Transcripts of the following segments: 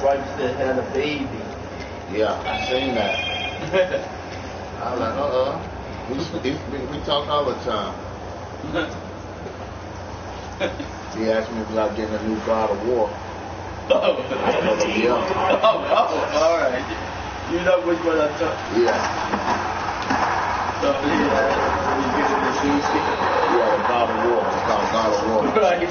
wife said had a baby. Yeah, I seen that. I was like, we talk all the time. He asked me if I was getting a new God of War. Oh, yeah. Oh, all right. You know which one I'm talking. Yeah. So yeah, you get in the shoes. Yeah, the God of War. It's called God of War. Right.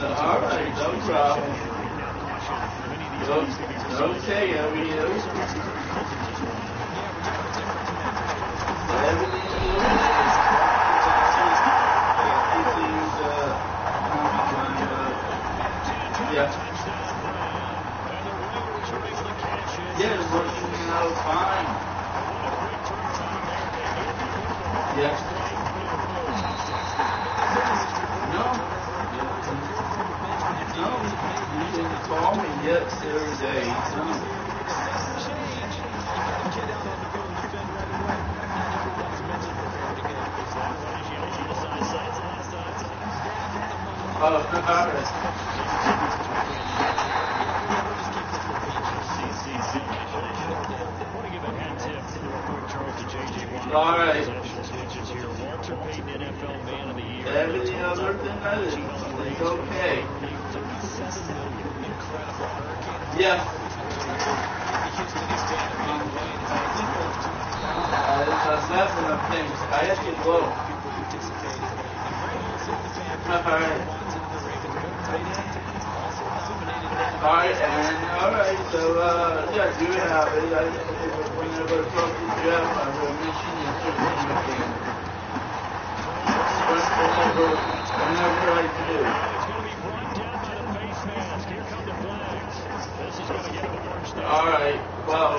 Alright, no problem. Okay, everything is yeah, it's working out fine. Yeah. No, you didn't call me yet Thursday. No. Oh, alright. Alright. Everything other than that is okay. Yeah. That's nothing of things. I have to go. Alright. Alright, so, yeah, you have it. Whenever I talk to Jeff, I will mention you to him. Whenever I do. Alright, well,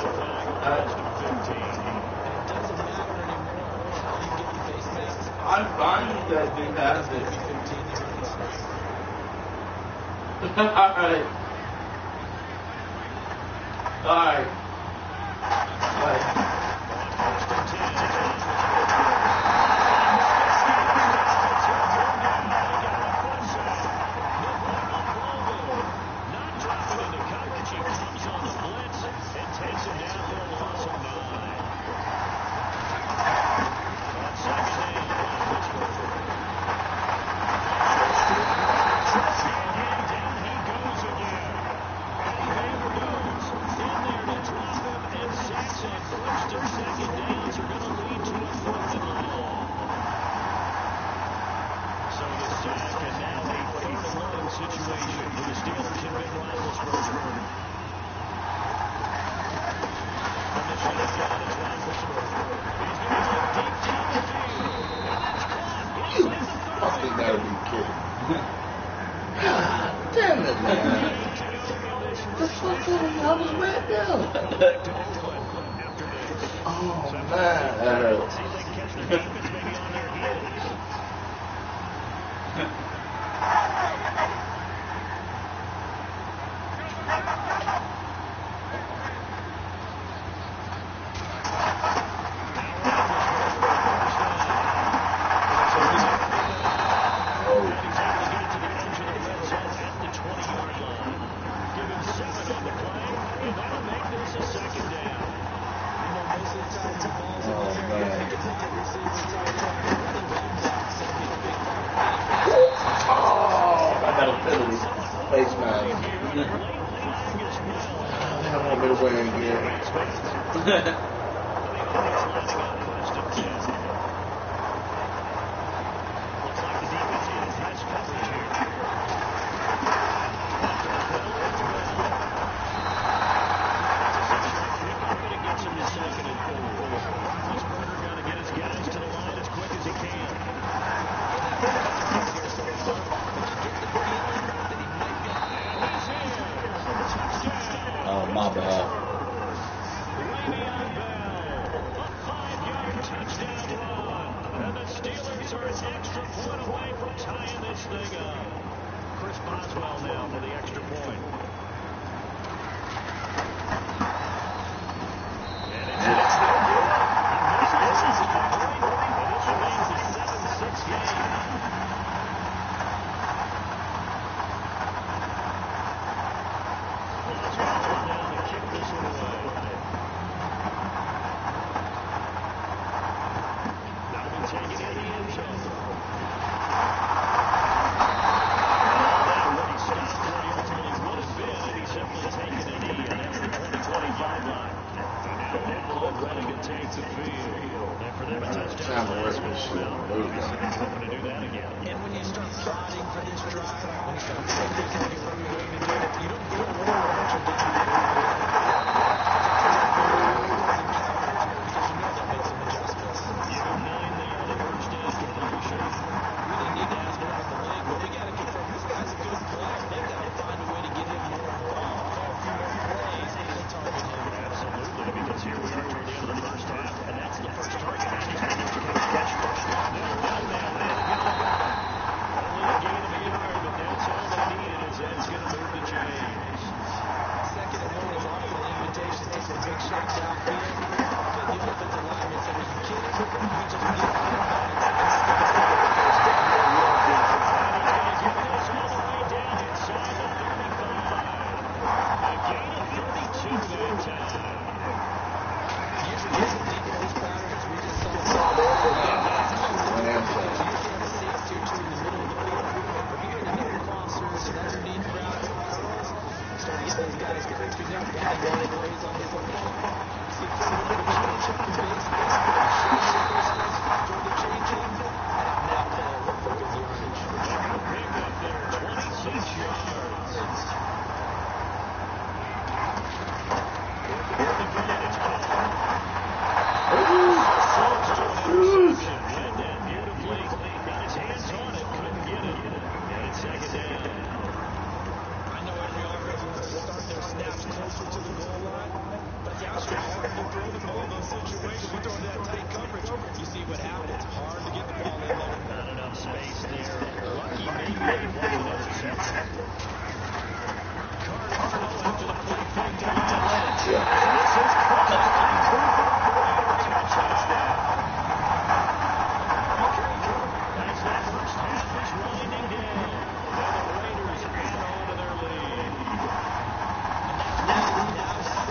I'm fine with that being past it. Alright. Alright. Bye. Damn it, man. The fuck I was right down. Oh, man. That hurts. Face mask. I want me to wear it again. thing up. Chris Boswell now for the extra point. And it's there. This is the point. And this remains a 7-6 game. Boswell down to kick this one away. That'll be taken in the end zone. Takes a field. And for them, a touchdown. Hoping to do that again. And when you start plotting for this drive, when you start thinking what you're going to do, you don't go to war with a bunch of different because you know they'll make some adjustments. You go 9 there on the first down completion. Really need to ask around the league, but we got to confirm this guy's a good player. They've got to find a way to get him more involved. Call a few more plays and target him. Absolutely, because here we are toward the end of the first half, and that's the first target. Only a gain of a yard, but that's all they needed as that's going to move the chains. Second and 1 is also an invitation to some big shots out here. But the offensive lineman said, are you kidding? We just need to get back and stop the first down. And he's going to get this all the way down inside the 35. A gain of 32 that time. Usually isn't deep in these patterns. We just saw usually have a safety or two in the middle of the field. But here in the middle crossers and underneath routes and curls, start to get those guys creeping up, getting long plays on the football. You see a little bit of a change up the base, toward the changing. Now play a look for good yardage. Pick up there, 26 yards. It's caught. Led that beautifully. Got his hands on it. Couldn't get it. And it's second down. I know every offense wants to start their snaps closer to the goal line, but it's actually hard to throw the ball in those situations. You throw into that tight coverage, you see what happens. Hard to get the ball in there. Not enough space there. Lucky maybe they can play another season. Carverrell after the play fake to Lynch. This is touchdown. As that first half is winding down, and the Raiders add on to their lead. And now 7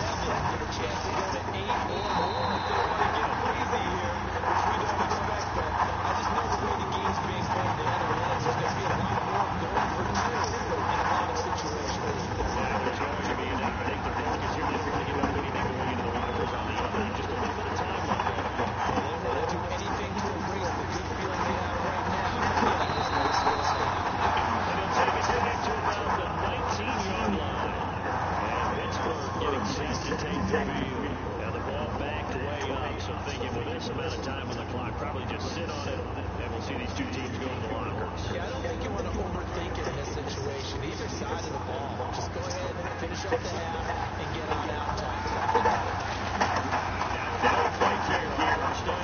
with a chance to go to 8 or more if they want to get crazy here, which we don't expect. But I just know the way the game's being played, the analytics, there's going to be a lot more going for 2 in a lot of situations. Yeah, there's going to be, and I think the Broncos here, they're going to give up anything going into the lockers on the other. Just a little bit of time left there. They want to do anything to erase the good feeling they have right now getting this next first down. And they'll take it back to about the 19-yard line. And Pittsburgh getting set to take the field. Now the ball backed way up, so thinking with this amount of time on the clock, probably just sit on it, and we'll see these two teams go to the lockers. Yeah, I don't think you want to overthink it in this situation. Either side of the ball. Just go ahead and finish up the half and get on out time. Now play here, first down.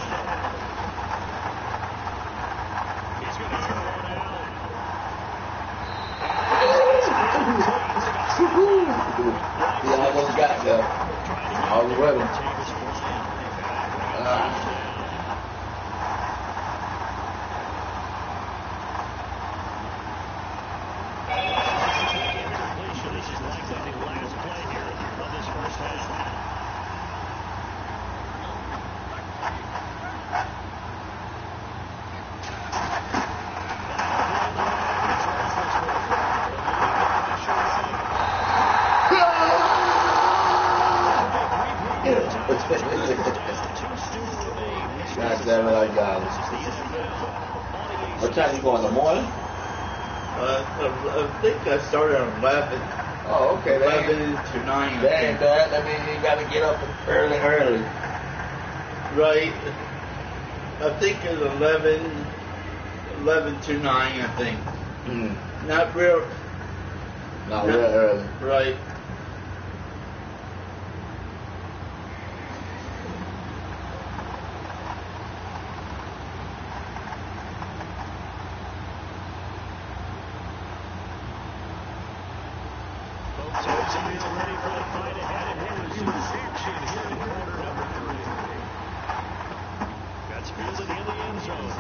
He's going to throw one out. He almost got there. All the way. This is likely the last play here of this first half. God damn it, I got it. What time you go in the morning? I think I started at 11. Oh, okay. 11 to 9. That ain't bad. That means you got to get up early. Right. I think it's 11 to 9, I think. Not real early. Right. feel ready for the fight ahead, and here is some action here in quarter number 3. That's fielded in the end zone.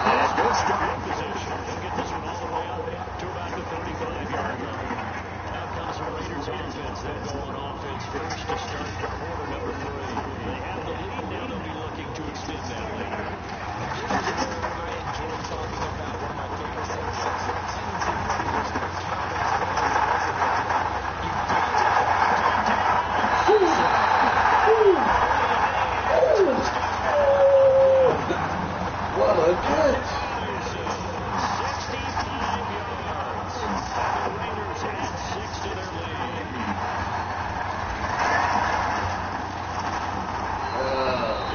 That's good starting position. They'll get this one all the way up to about the 35-yard line. Out comes the Raiders offense. They'll go on offense first to start the quarter number 3. They have the lead. Now they'll be looking to extend that lead. I enjoy talking about one of my favorite subsets of teams in the league. What a catch! 65 yards. The Raiders add 6 to their lead.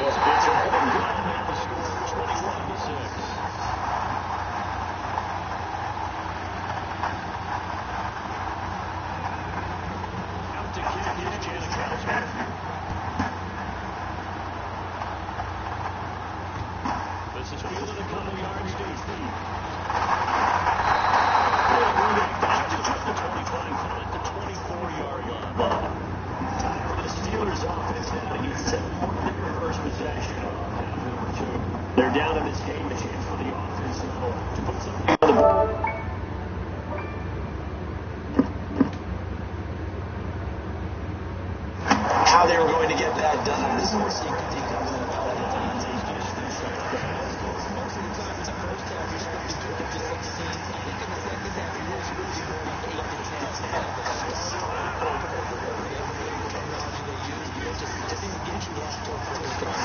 It's a good call, and the score 21-6. Out to kick is Janikowski. This is fielded a couple yards deep. The 25, call it the 24-yard line. The Steelers offense now needs to their first possession of half number 2. They're down in this game a chance for the offensive to put something on the board. How they were going to get that done. This is where CPD comes in about at times. He's just most of the time in the first half, you're supposed to get to 16. I think in the second half, you're really supposed to be going up 8 to 10. And the starter, whatever terminology they use, it just didn't get you off to a quick start.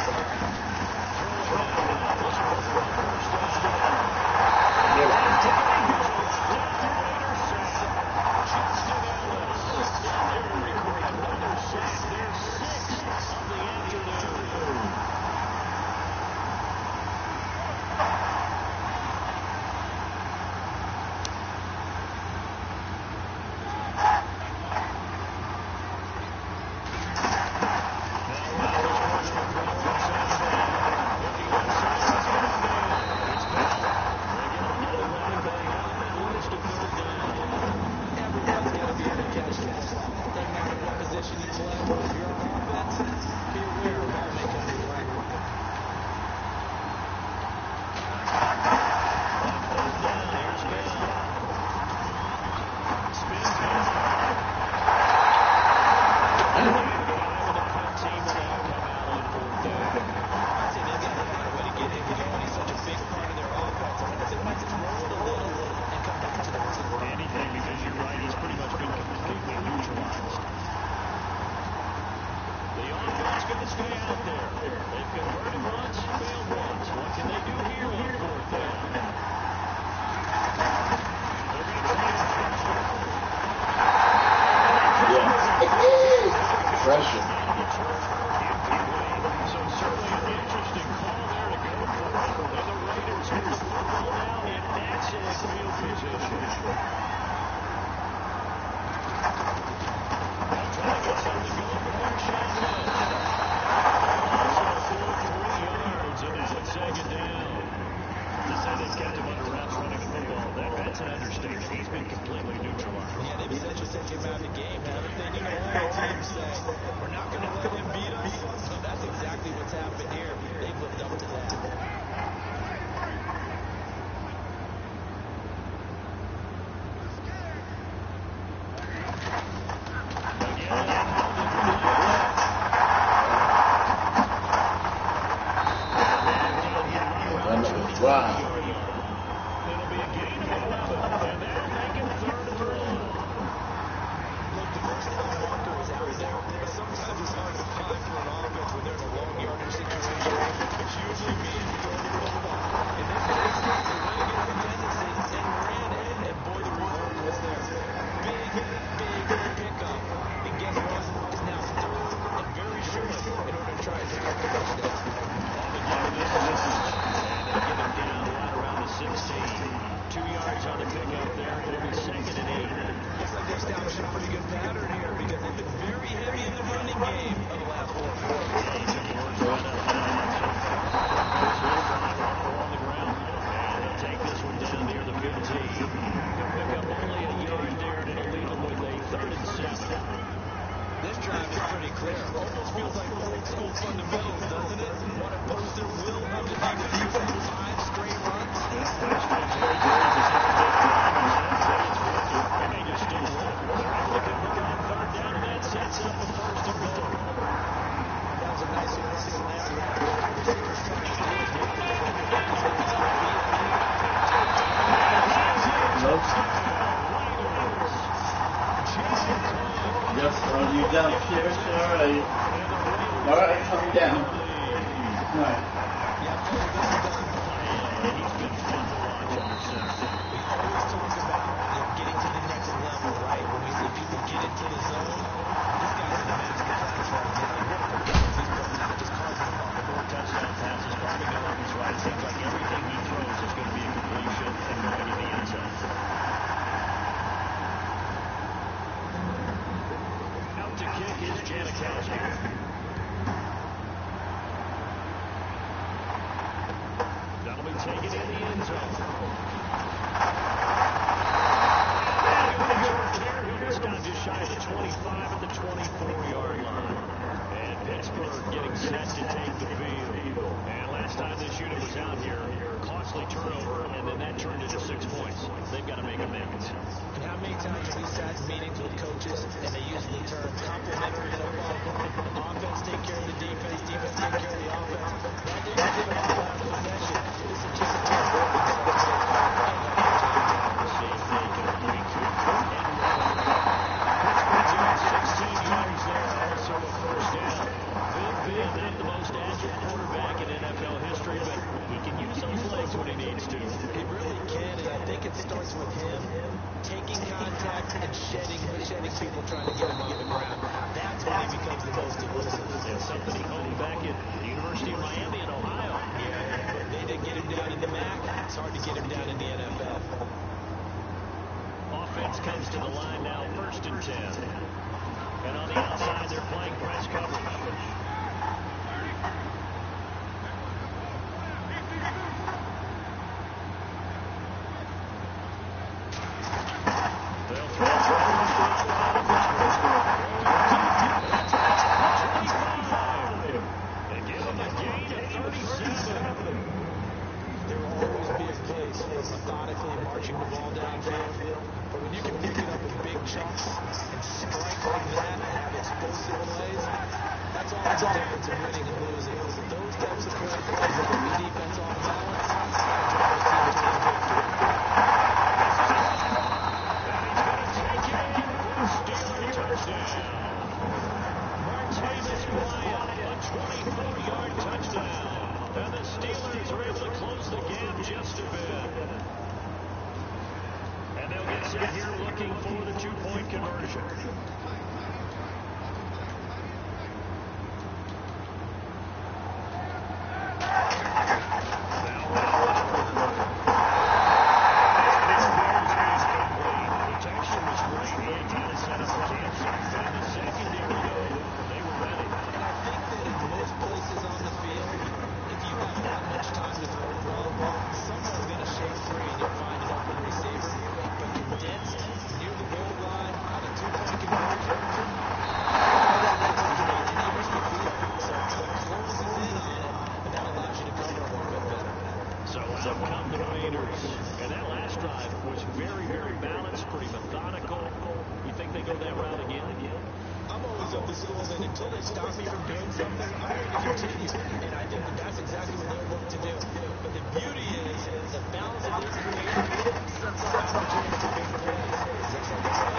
Wow. It'll be a gain of 11, and that'll make it 3rd and 3. Look, the first time Walker was out there, but sometimes old fundamentals, doesn't it? Want to post their will of the defense for 5 straight runs? Sets up the first and goal. That was a nice one. Yes, are you down here, sir? All right, come down. All right. He's been fun to watch on the center. We always talk about getting to the next level, right? When we see people get into the zone, this guy's in a master class right now. He's putting out, just carving them up. 4 touchdown passes, carving them up is right. It seems like everything he throws is going to be a completion and going to the end zone. Out to kick is Janikowski. That'll be taken in the end zone. This time just shy of the 25 at the 24-yard line. And Pittsburgh getting set to take the field. And last time this unit was out here, costly turnover, and then that turned into 6 points. They've got to make amends. And how many times have we sat in meetings with coaches and they use the term complementary football? Offense take care of the defense, defense take care of the offense. That didn't give up the last possession. This is just a tough work. See if they can recoup and 16 yards there, also a first down. Bill, not the most agile quarterback in NFL history, but he can use those legs when he needs to. He really can, and I think it starts with him taking contact and shedding people trying to get him off the ground. That's when he becomes the most elusive. And something he honed back at the University of Miami in Ohio. Yeah, but they didn't get him down in the MAC. It's hard to get him down in the NFL. Offense comes to the line now, 1st and 10. And on the outside, they're playing press coverage. They'll throw it. They give him a gain of 37. There will always be a place for methodically marching the ball downfield. But when you can pick it up in big chunks and strike like that and have explosive plays, that's all the difference in winning and losing. Those types of plays that put the defense on balance, drive a team to a victory. Martavis Bryant, a 24-yard touchdown. And the Steelers are able to close the gap just a bit. And they'll get set here looking for the 2-point conversion. Protection was great. They kind of set up the cancer. But in the secondary, though, they were ready. And I think that in most places on the field, if you have that much time to throw the ball, someone's going to shake free and you'll find an open receiver. But condensed, near the goal line, on a 2-point conversion, that's a risky field. So it closes in on it, and that allows you to cover a little bit better. So out come the Raiders. And that last drive was very, very balanced, pretty methodical. You think they go that route again? I'm always of the school that until they stop me from doing something, I'm going to continue. And I think that that's exactly what they'll look to do. But the beauty is the balance that they create sets up opportunities for big plays. Just like I said,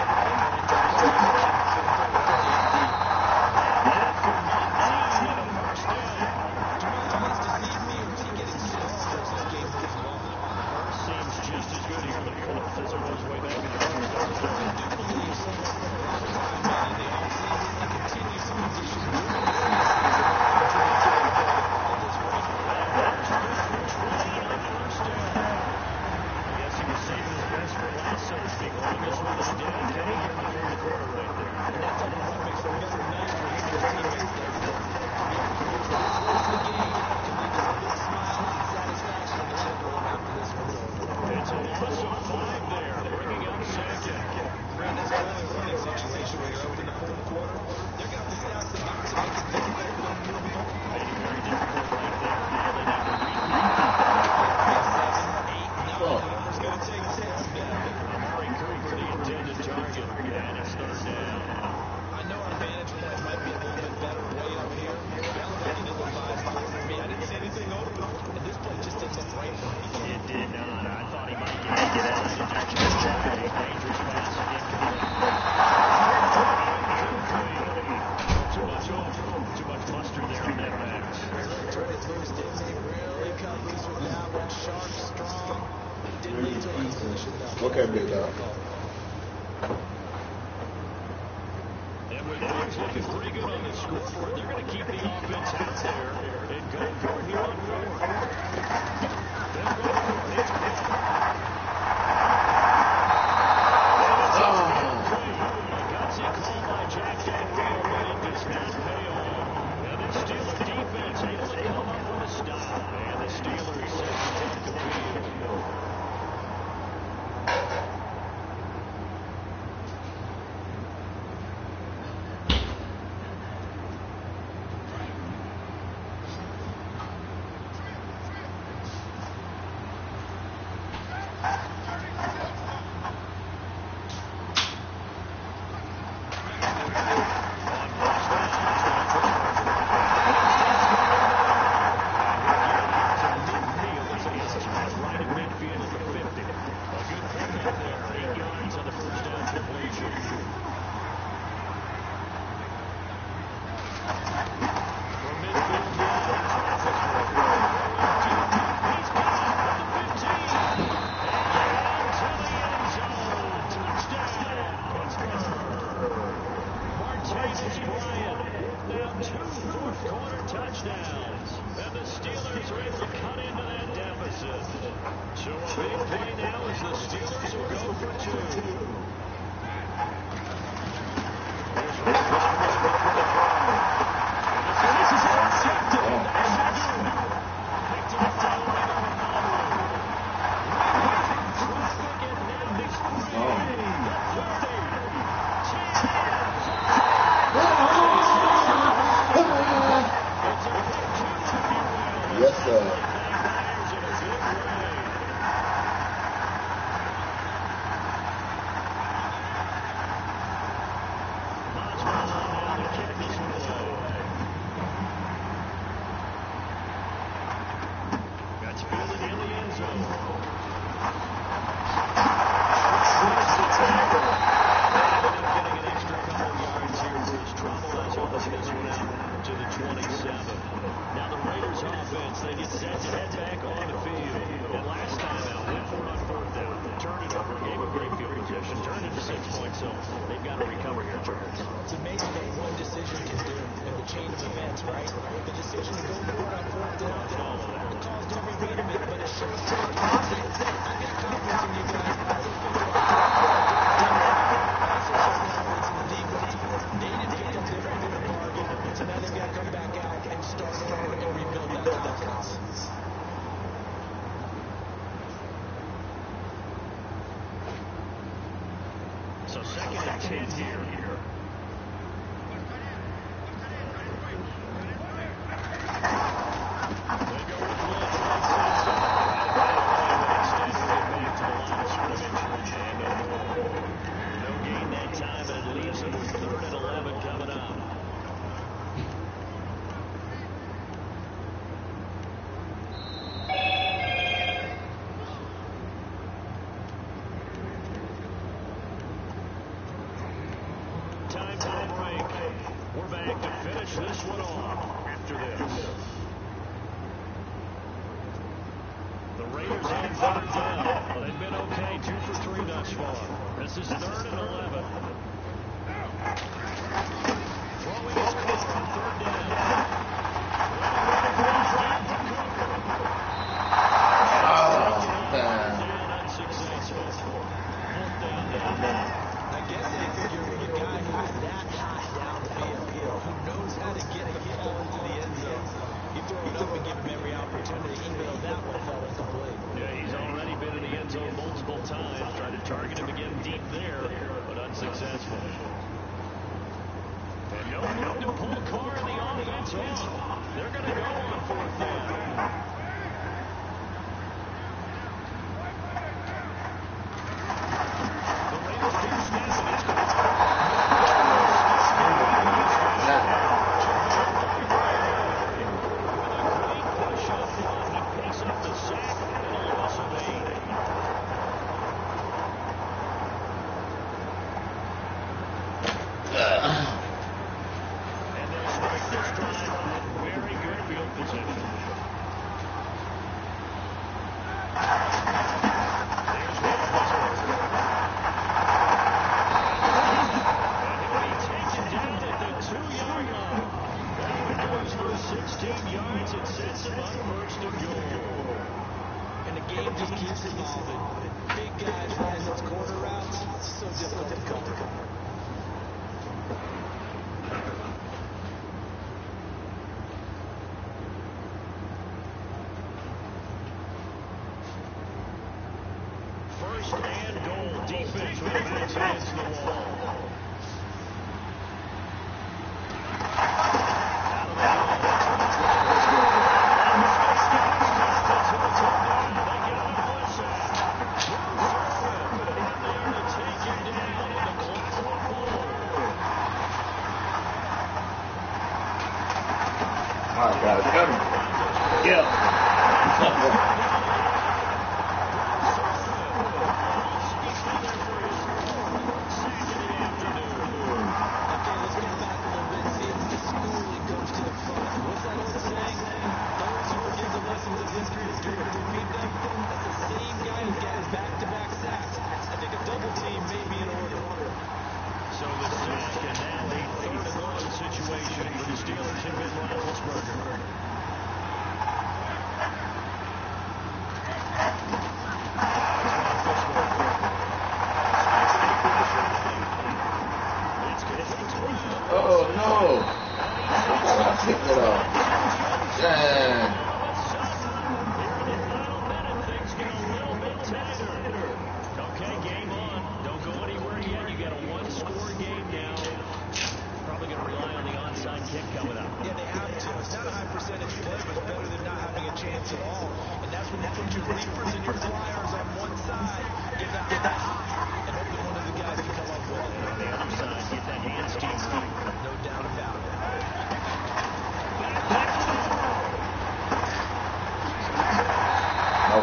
deceived me, or is he getting stronger as this game moves along? First seems just as good here, but fourth as it was way back in the first. I do believe someone spent a lot of time in the offseason and continues to position I guess he was saving his best for last, so to speak. This one is dead. Can he hear before the quarter race? ahead, big dog. And with things looking pretty good on the scoreboard, they're going to keep the offense out there and go for it here on fourth. They'll go for it. It's good. A gutsy call by Jack Del Rio, but it does not pay off. And the Steeler defense able to come up with a stop. And the Steelers set to take the field. So second and 10 here. This one off after this. The Raiders have third down. They've been okay, 2 for 3 thus far. This is 3rd and 11. Throwing his car on 3rd down. Unsuccessful. 4th down now. I guess they figure with a guy who's that high downfield, who knows how to get the ball into the end zone, you throw it up and give him every opportunity, even though that one fell incomplete. Yeah, he's already been in the end zone multiple times, tried to target him again deep there, but unsuccessful. to go. And the game just keeps evolving. Big guys running those corner routes, so difficult to cover. First and goal. Defense with their backs against the wall. All right, guys, come. Yeah. Oh no! I picked it up. Dang. Okay, game on. Don't go anywhere yet. You got a one-score game now. Probably going to rely on the onside kick coming up. Yeah, they have to. It's not a high percentage play, but it's better than not having a chance at all. And that's when you put your leapers and your flyers on one side, get that high, and hopefully one of the guys can come up with it. And on the other side, get that hands team right. No doubt about it. No.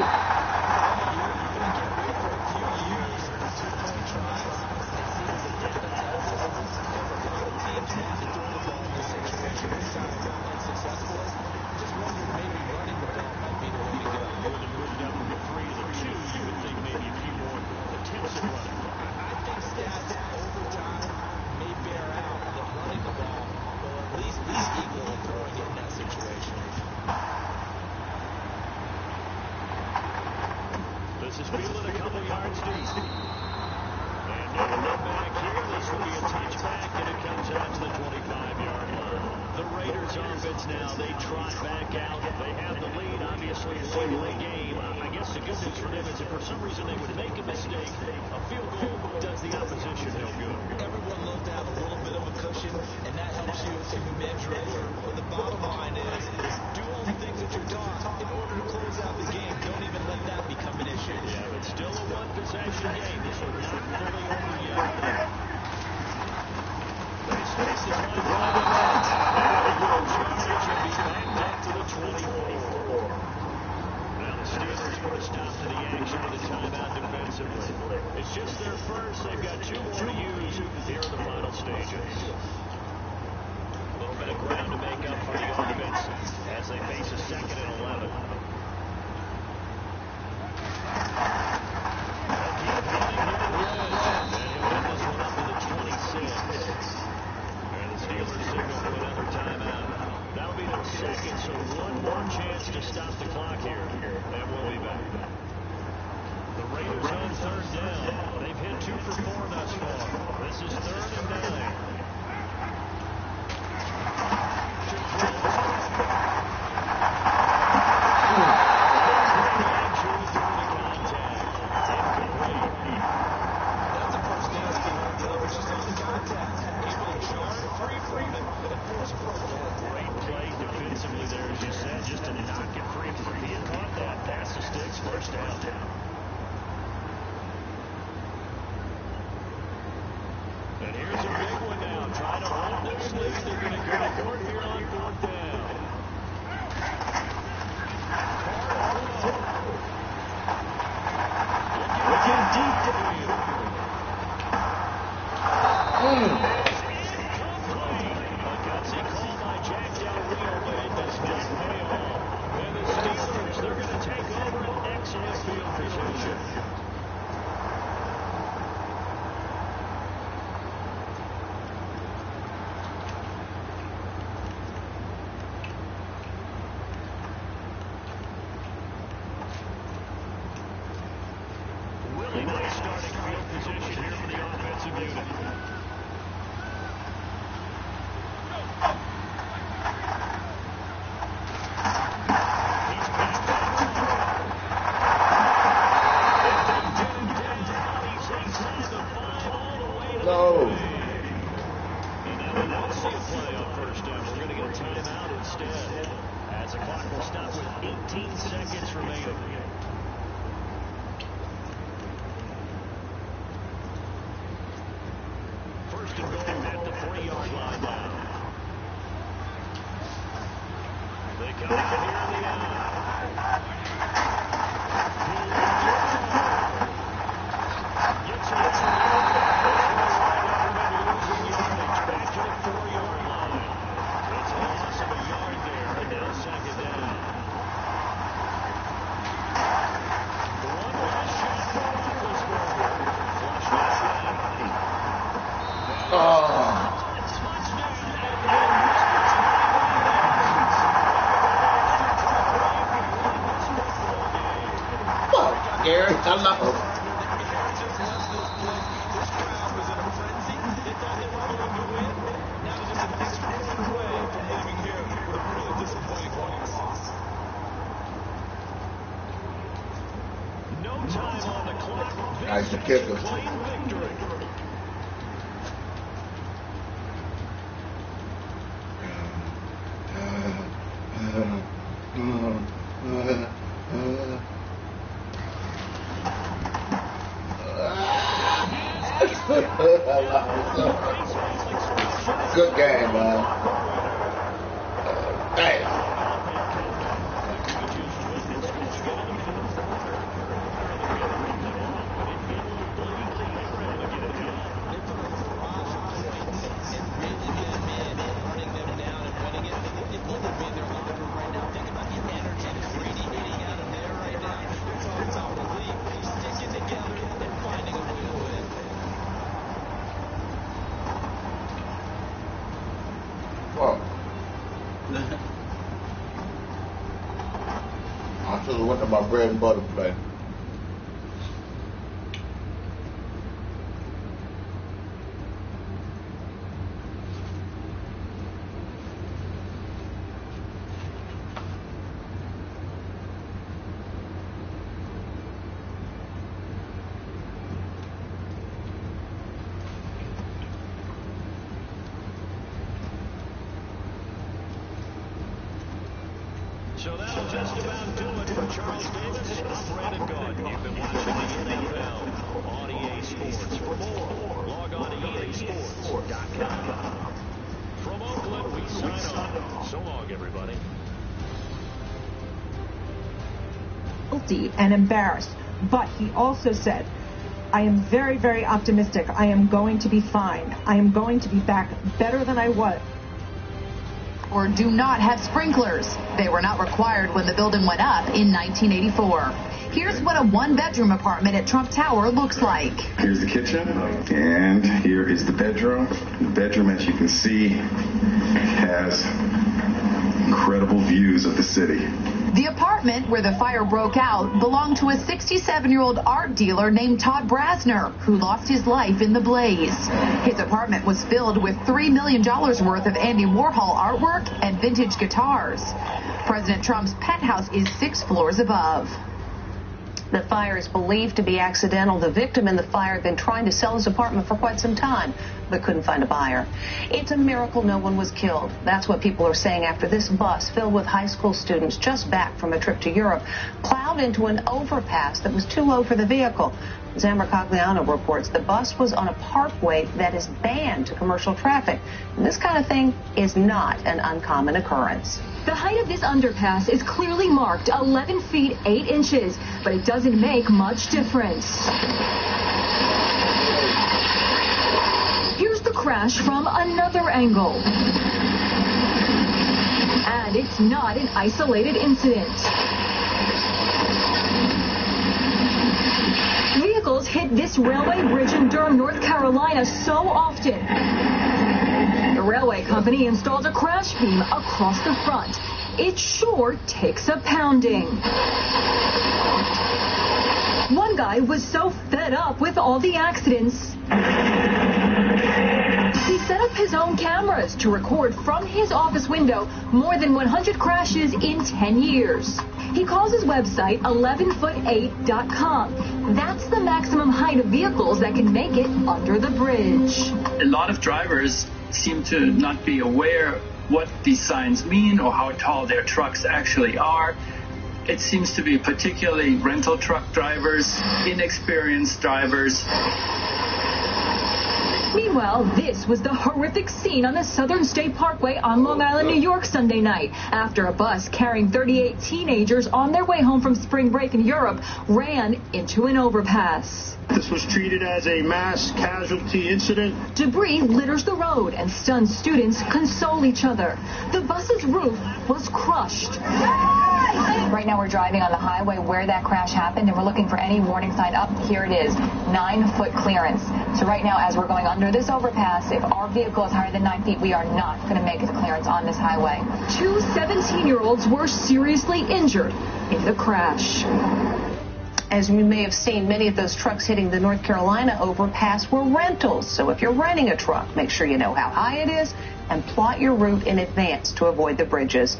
This is fielded a couple yards deep. And no one back here. This will be a touchback, and it comes out to the 25-yard line. The Raiders offense now, they trot back out. They have the lead, obviously a single game. I guess the good news for them is if for some reason they would make a mistake, a field goal does the opposition no good. Everyone loves to have a little bit of a cushion, and that helps you immeasurably. But the bottom line is do all the things that you're taught in order to close out the game. Don't even let that become an issue. Yeah, but still a one-possession game. This one's not fully over yet. They space it one drive and they will charge and be backed up to the 24. Now the Steelers put a stop to the action with a timeout defensively. It's just their first. They've got two more to use here in the final stages. A little bit of ground to make up for the offense as they face a 2nd and 11. Second, so one more chance to stop the clock here, and we'll be back. The Raiders on 3rd down. They've hit 2 for 4 thus far. This is 3rd and 9. That's a first down scheme. It's just on the contact. Able to charge free freedom and force a first down. Great play defensively there, as you said, just to knock it free. If he had caught that, pass the sticks, first down. And here's a big one now. Trying to hold this lead. They're going to go for it here on 4th down. Looking deep to the field. They're going to take over an excellent field position. see a play on first down. We're going to get a timeout instead, as the clock will stop with 18 seconds remaining. First and goal at the 3-yard line now. They come here in the eye. Gets it. Back to the 4-yard line. It's a loss of a yard there, and now second down. The one last shot for Roethlisberger. Flush Gary, I love him. No time on the clock. Nice to kick us. Clean victory. Good game, man. Damn. I should have went to my bread and butter plate. So that'll just about do it for Charles Davis. I'm Brandon Gordon. You've been watching the NFL on EA Sports. For more, log on to EASports.com. From Oakland, we sign off. So long, everybody. Guilty and embarrassed, but he also said, I am very, very optimistic. I am going to be fine. I am going to be back better than I was. Or do not have sprinklers. They were not required when the building went up in 1984. Here's what a one-bedroom apartment at Trump Tower looks like. Here's the kitchen, and here is the bedroom. The bedroom, as you can see, has incredible views of the city. The apartment where the fire broke out belonged to a 67-year-old art dealer named Todd Brasner, who lost his life in the blaze. His apartment was filled with $3 million worth of Andy Warhol artwork and vintage guitars. President Trump's penthouse is 6 floors above. The fire is believed to be accidental. The victim in the fire had been trying to sell his apartment for quite some time, but couldn't find a buyer. It's a miracle no one was killed. That's what people are saying after this bus filled with high school students just back from a trip to Europe plowed into an overpass that was too low for the vehicle. Zamra Cogliano reports the bus was on a parkway that is banned to commercial traffic. And this kind of thing is not an uncommon occurrence. The height of this underpass is clearly marked 11 feet 8 inches, but it doesn't make much difference. Here's the crash from another angle. And it's not an isolated incident. Vehicles hit this railway bridge in Durham, North Carolina so often. The railway company installed a crash beam across the front. It sure takes a pounding. One guy was so fed up with all the accidents, he set up his own cameras to record from his office window more than 100 crashes in 10 years. He calls his website 11foot8.com. That's the maximum height of vehicles that can make it under the bridge. A lot of drivers seem to not be aware what these signs mean or how tall their trucks actually are. It seems to be particularly rental truck drivers, inexperienced drivers. Meanwhile, this was the horrific scene on the Southern State Parkway on Long Island, New York, Sunday night, after a bus carrying 38 teenagers on their way home from spring break in Europe ran into an overpass. This was treated as a mass casualty incident. Debris litters the road, and stunned students console each other. The bus's roof was crushed. Right now we're driving on the highway where that crash happened, and we're looking for any warning sign up. Here it is, 9-foot clearance. So right now, as we're going under this overpass, if our vehicle is higher than 9 feet, we are not going to make the clearance on this highway. 2 17-year-olds were seriously injured in the crash. As you may have seen, many of those trucks hitting the North Carolina overpass were rentals. So if you're renting a truck, make sure you know how high it is and plot your route in advance to avoid the bridges.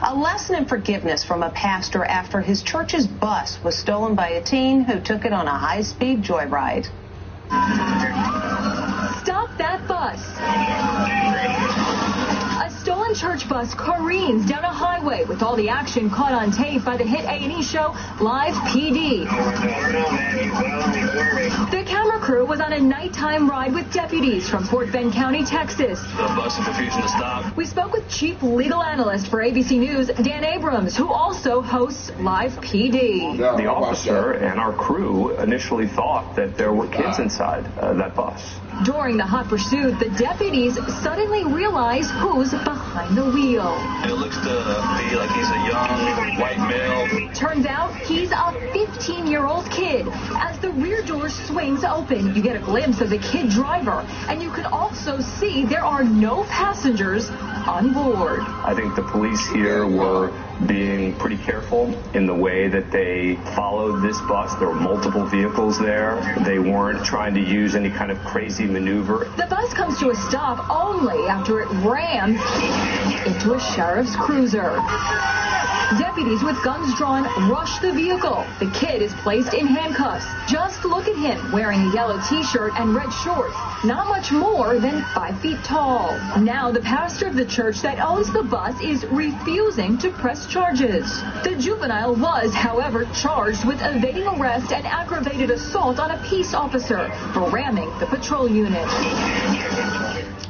A lesson in forgiveness from a pastor after his church's bus was stolen by a teen who took it on a high-speed joyride. Stop that bus! A stolen church bus careens down a highway with all the action caught on tape by the hit A&E show Live PD. The camera crew was on a nighttime ride with deputies from Fort Bend County, Texas. The bus is refusing to stop. We spoke with chief legal analyst for ABC News, Dan Abrams, who also hosts Live PD. The officer and our crew initially thought that there were kids inside that bus. During the hot pursuit, the deputies suddenly realize who's behind the wheel. It looks to be like he's a young white male. Turns out he's a 15-year-old kid. As the rear door swings open, you get a glimpse of the kid driver, and you can also see there are no passengers on board. I think the police here were being pretty careful in the way that they followed this bus. There were multiple vehicles there. They weren't trying to use any kind of crazy maneuver. The bus comes to a stop only after it rams into a sheriff's cruiser. Deputies with guns drawn rush the vehicle. The kid is placed in handcuffs. Just look at him, wearing a yellow t-shirt and red shorts. Not much more than 5 feet tall. Now the pastor of the church that owns the bus is refusing to press charges. The juvenile was, however, charged with evading arrest and aggravated assault on a peace officer for ramming the patrol unit.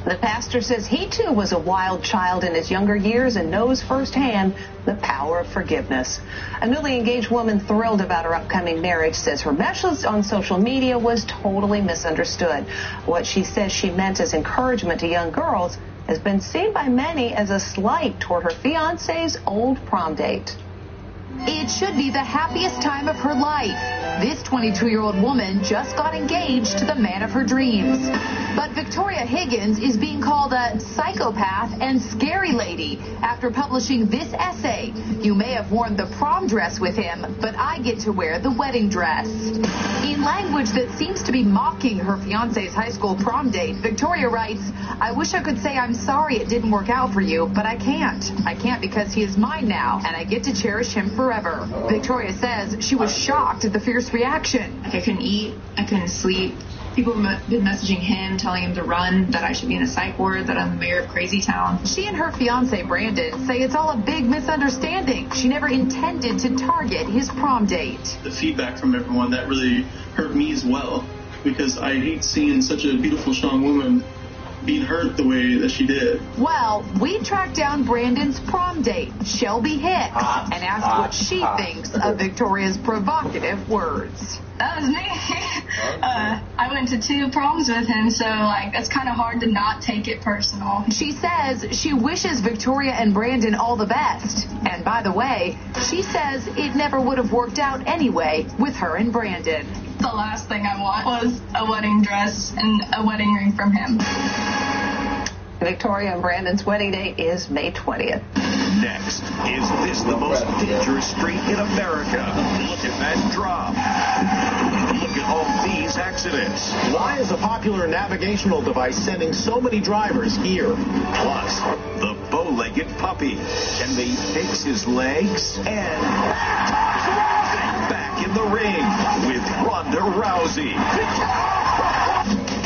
The pastor says he, too, was a wild child in his younger years and knows firsthand the power of forgiveness. A newly engaged woman thrilled about her upcoming marriage says her message on social media was totally misunderstood. What she says she meant as encouragement to young girls has been seen by many as a slight toward her fiancé's old prom date. It should be the happiest time of her life. This 22-year-old woman just got engaged to the man of her dreams. But Victoria Higgins is being called a psychopath and scary lady after publishing this essay. You may have worn the prom dress with him, but I get to wear the wedding dress. In language that seems to be mocking her fiancé's high school prom date, Victoria writes, I wish I could say I'm sorry it didn't work out for you, but I can't. I can't because he is mine now, and I get to cherish him forever. Victoria says she was shocked at the fierce reaction. I couldn't eat, I couldn't sleep. People have been messaging him, telling him to run, that I should be in a psych ward, that I'm the mayor of Crazy Town. She and her fiancé, Brandon, say it's all a big misunderstanding. She never intended to target his prom date. The feedback from everyone, that really hurt me as well, because I hate seeing such a beautiful, strong woman being hurt the way that she did. Well, we tracked down Brandon's prom date, Shelby Hicks, and asked what she thinks of Victoria's provocative words. That was me. I went to 2 proms with him, so it's kind of hard to not take it personal. She says she wishes Victoria and Brandon all the best. And by the way, she says it never would have worked out anyway with her and Brandon. The last thing I want was a wedding dress and a wedding ring from him. Victoria and Brandon's wedding date is May 20th. Next, is this the most dangerous street in America? Look at that drop. Look at all these accidents. Why is a popular navigational device sending so many drivers here? Plus, the bow-legged puppy. Can they fix his legs? And back in the ring with Ronda Rousey.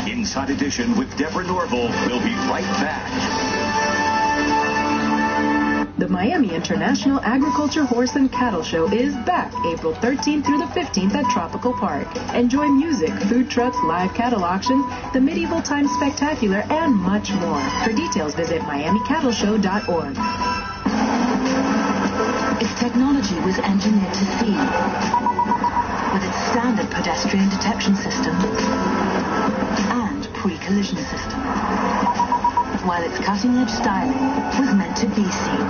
In Seaside Edition with Deborah Norville. We'll be right back. The Miami International Agriculture Horse and Cattle Show is back April 13th through the 15th at Tropical Park. Enjoy music, food trucks, live cattle auction, the Medieval Times Spectacular, and much more. For details, visit miamicattleshow.org. Its technology was engineered to see, with its standard pedestrian detection system and pre-collision system, while its cutting-edge styling was meant to be seen.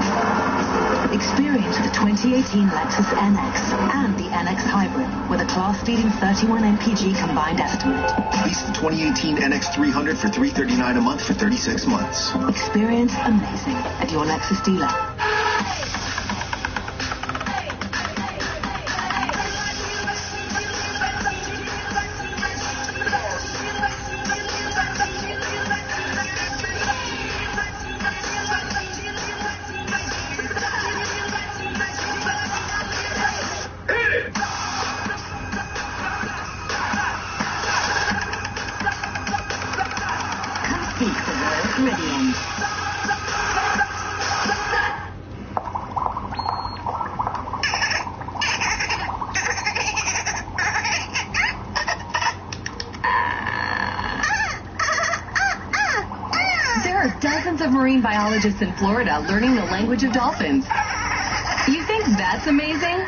Experience the 2018 Lexus NX and the NX Hybrid with a class-leading 31 mpg combined estimate. Lease the 2018 NX 300 for $339 a month for 36 months. Experience amazing at your Lexus dealer. Biologists in Florida learning the language of dolphins. You think that's amazing?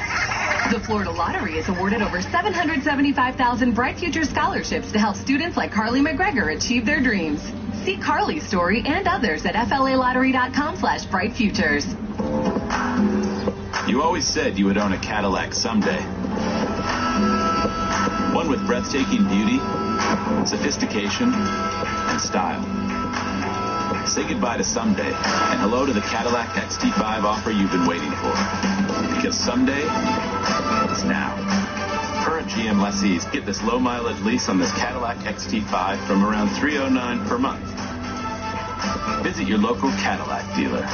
The Florida Lottery has awarded over 775,000 Bright Future scholarships to help students like Carly McGregor achieve their dreams. See Carly's story and others at flalottery.com/brightfutures. You always said you would own a Cadillac someday. One with breathtaking beauty, sophistication, and style. Say goodbye to someday and hello to the Cadillac XT5 offer you've been waiting for. Because someday is now. Current GM lessees get this low mileage lease on this Cadillac XT5 from around $309 per month. Visit your local Cadillac dealer.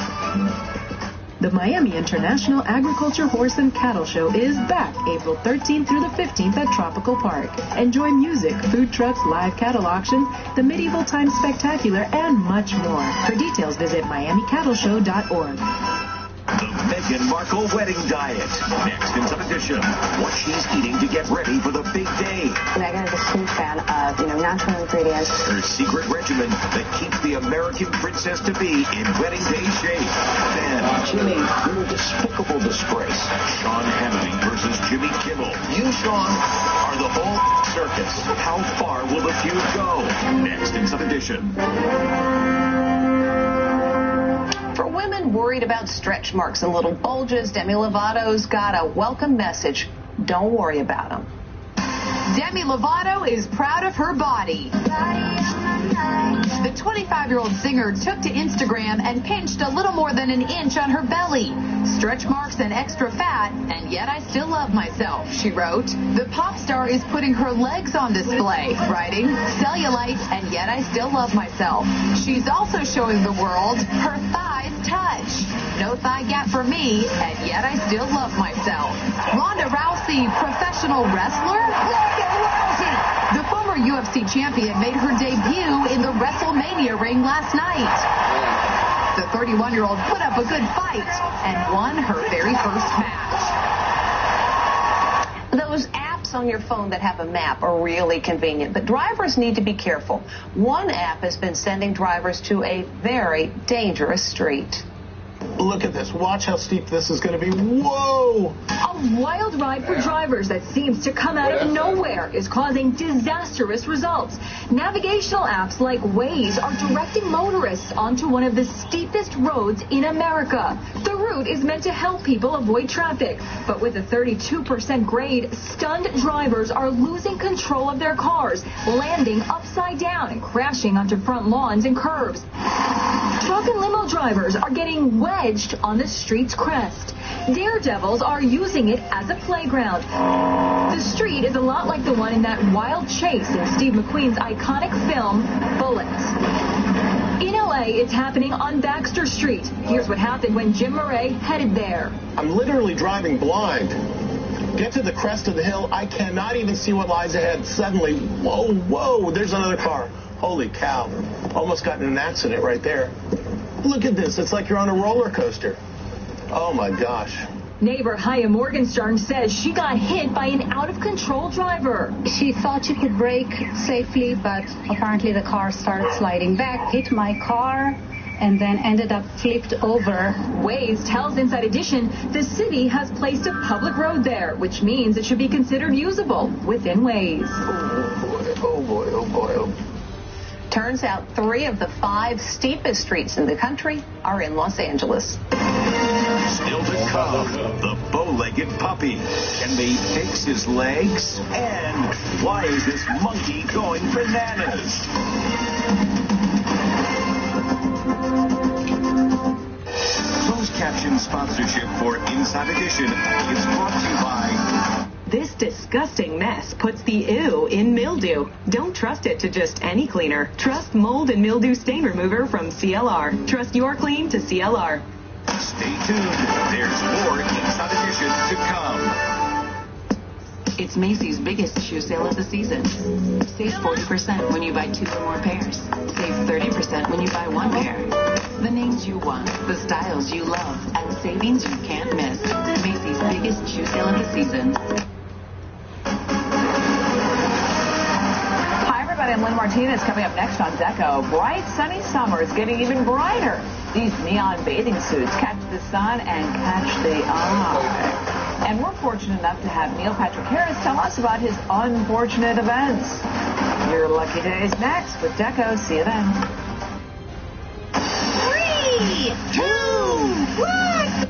The Miami International Agriculture Horse and Cattle Show is back April 13th through the 15th at Tropical Park. Enjoy music, food trucks, live cattle auction, the Medieval Times Spectacular, and much more. For details, visit miamicattleshow.org. The Meghan Markle wedding diet. Next in some edition, what she's eating to get ready for the big day. Meghan is a huge fan of, natural ingredients. Her secret regimen that keeps the American princess-to-be in wedding day shape. Then, Jimmy, you're a despicable disgrace. Sean Hannity versus Jimmy Kimmel. You, Sean, are the whole circus. How far will the feud go? Next in some edition. For women worried about stretch marks and little bulges, Demi Lovato's got a welcome message. Don't worry about them. Demi Lovato is proud of her body. The 25-year-old singer took to Instagram and pinched a little more than an inch on her belly. Stretch marks and extra fat, and yet I still love myself, she wrote. The pop star is putting her legs on display, writing, cellulite, and yet I still love myself. She's also showing the world her thighs touch. No thigh gap for me, and yet I still love myself. Ronda Rousey, professional wrestler? The former UFC champion made her debut in the WrestleMania ring last night. The 31-year-old put up a good fight and won her very first match. Those apps on your phone that have a map are really convenient, but drivers need to be careful. One app has been sending drivers to a very dangerous street. Look at this. Watch how steep this is going to be. Whoa! A wild ride for drivers that seems to come out of nowhere is causing disastrous results. Navigational apps like Waze are directing motorists onto one of the steepest roads in America. The route is meant to help people avoid traffic, but with a 32% grade, stunned drivers are losing control of their cars, landing upside down and crashing onto front lawns and curbs. Truck and limo drivers are getting wedged on the street's crest. Daredevils are using it as a playground. The street is a lot like the one in that wild chase in Steve McQueen's iconic film, Bullets. In LA, it's happening on Baxter Street. Here's what happened when Jim Murray headed there. I'm literally driving blind. Get to the crest of the hill, I cannot even see what lies ahead. Suddenly, whoa, there's another car. Holy cow. Almost got in an accident right there. Look at this. It's like you're on a roller coaster. Oh, my gosh. Neighbor Haya Morgenstern says she got hit by an out-of-control driver. She thought she could brake safely, but apparently the car started sliding back, hit my car, and then ended up flipped over. Waze tells Inside Edition the city has placed a public road there, which means it should be considered usable within Waze. Oh, boy, oh, boy, oh, boy. Turns out 3 of the 5 steepest streets in the country are in Los Angeles. Still to come, the bow-legged puppy. Can they fix his legs? And why is this monkey going bananas? Closed caption sponsorship for Inside Edition is brought to you by... This disgusting mess puts the ew in mildew. Don't trust it to just any cleaner. Trust mold and mildew stain remover from CLR. Trust your clean to CLR. Stay tuned. There's more Inside Edition to come. It's Macy's biggest shoe sale of the season. Save 40% when you buy 2 or more pairs. Save 30% when you buy 1 pair. The names you want, the styles you love, and savings you can't miss. Macy's biggest shoe sale of the season. Hi, everybody. I'm Lynn Martinez. Coming up next on Deco, bright, sunny summer is getting even brighter. These neon bathing suits catch the sun and catch the eye. And we're fortunate enough to have Neil Patrick Harris tell us about his unfortunate events. Your lucky day is next with Deco. See you then. 3, 2, 1.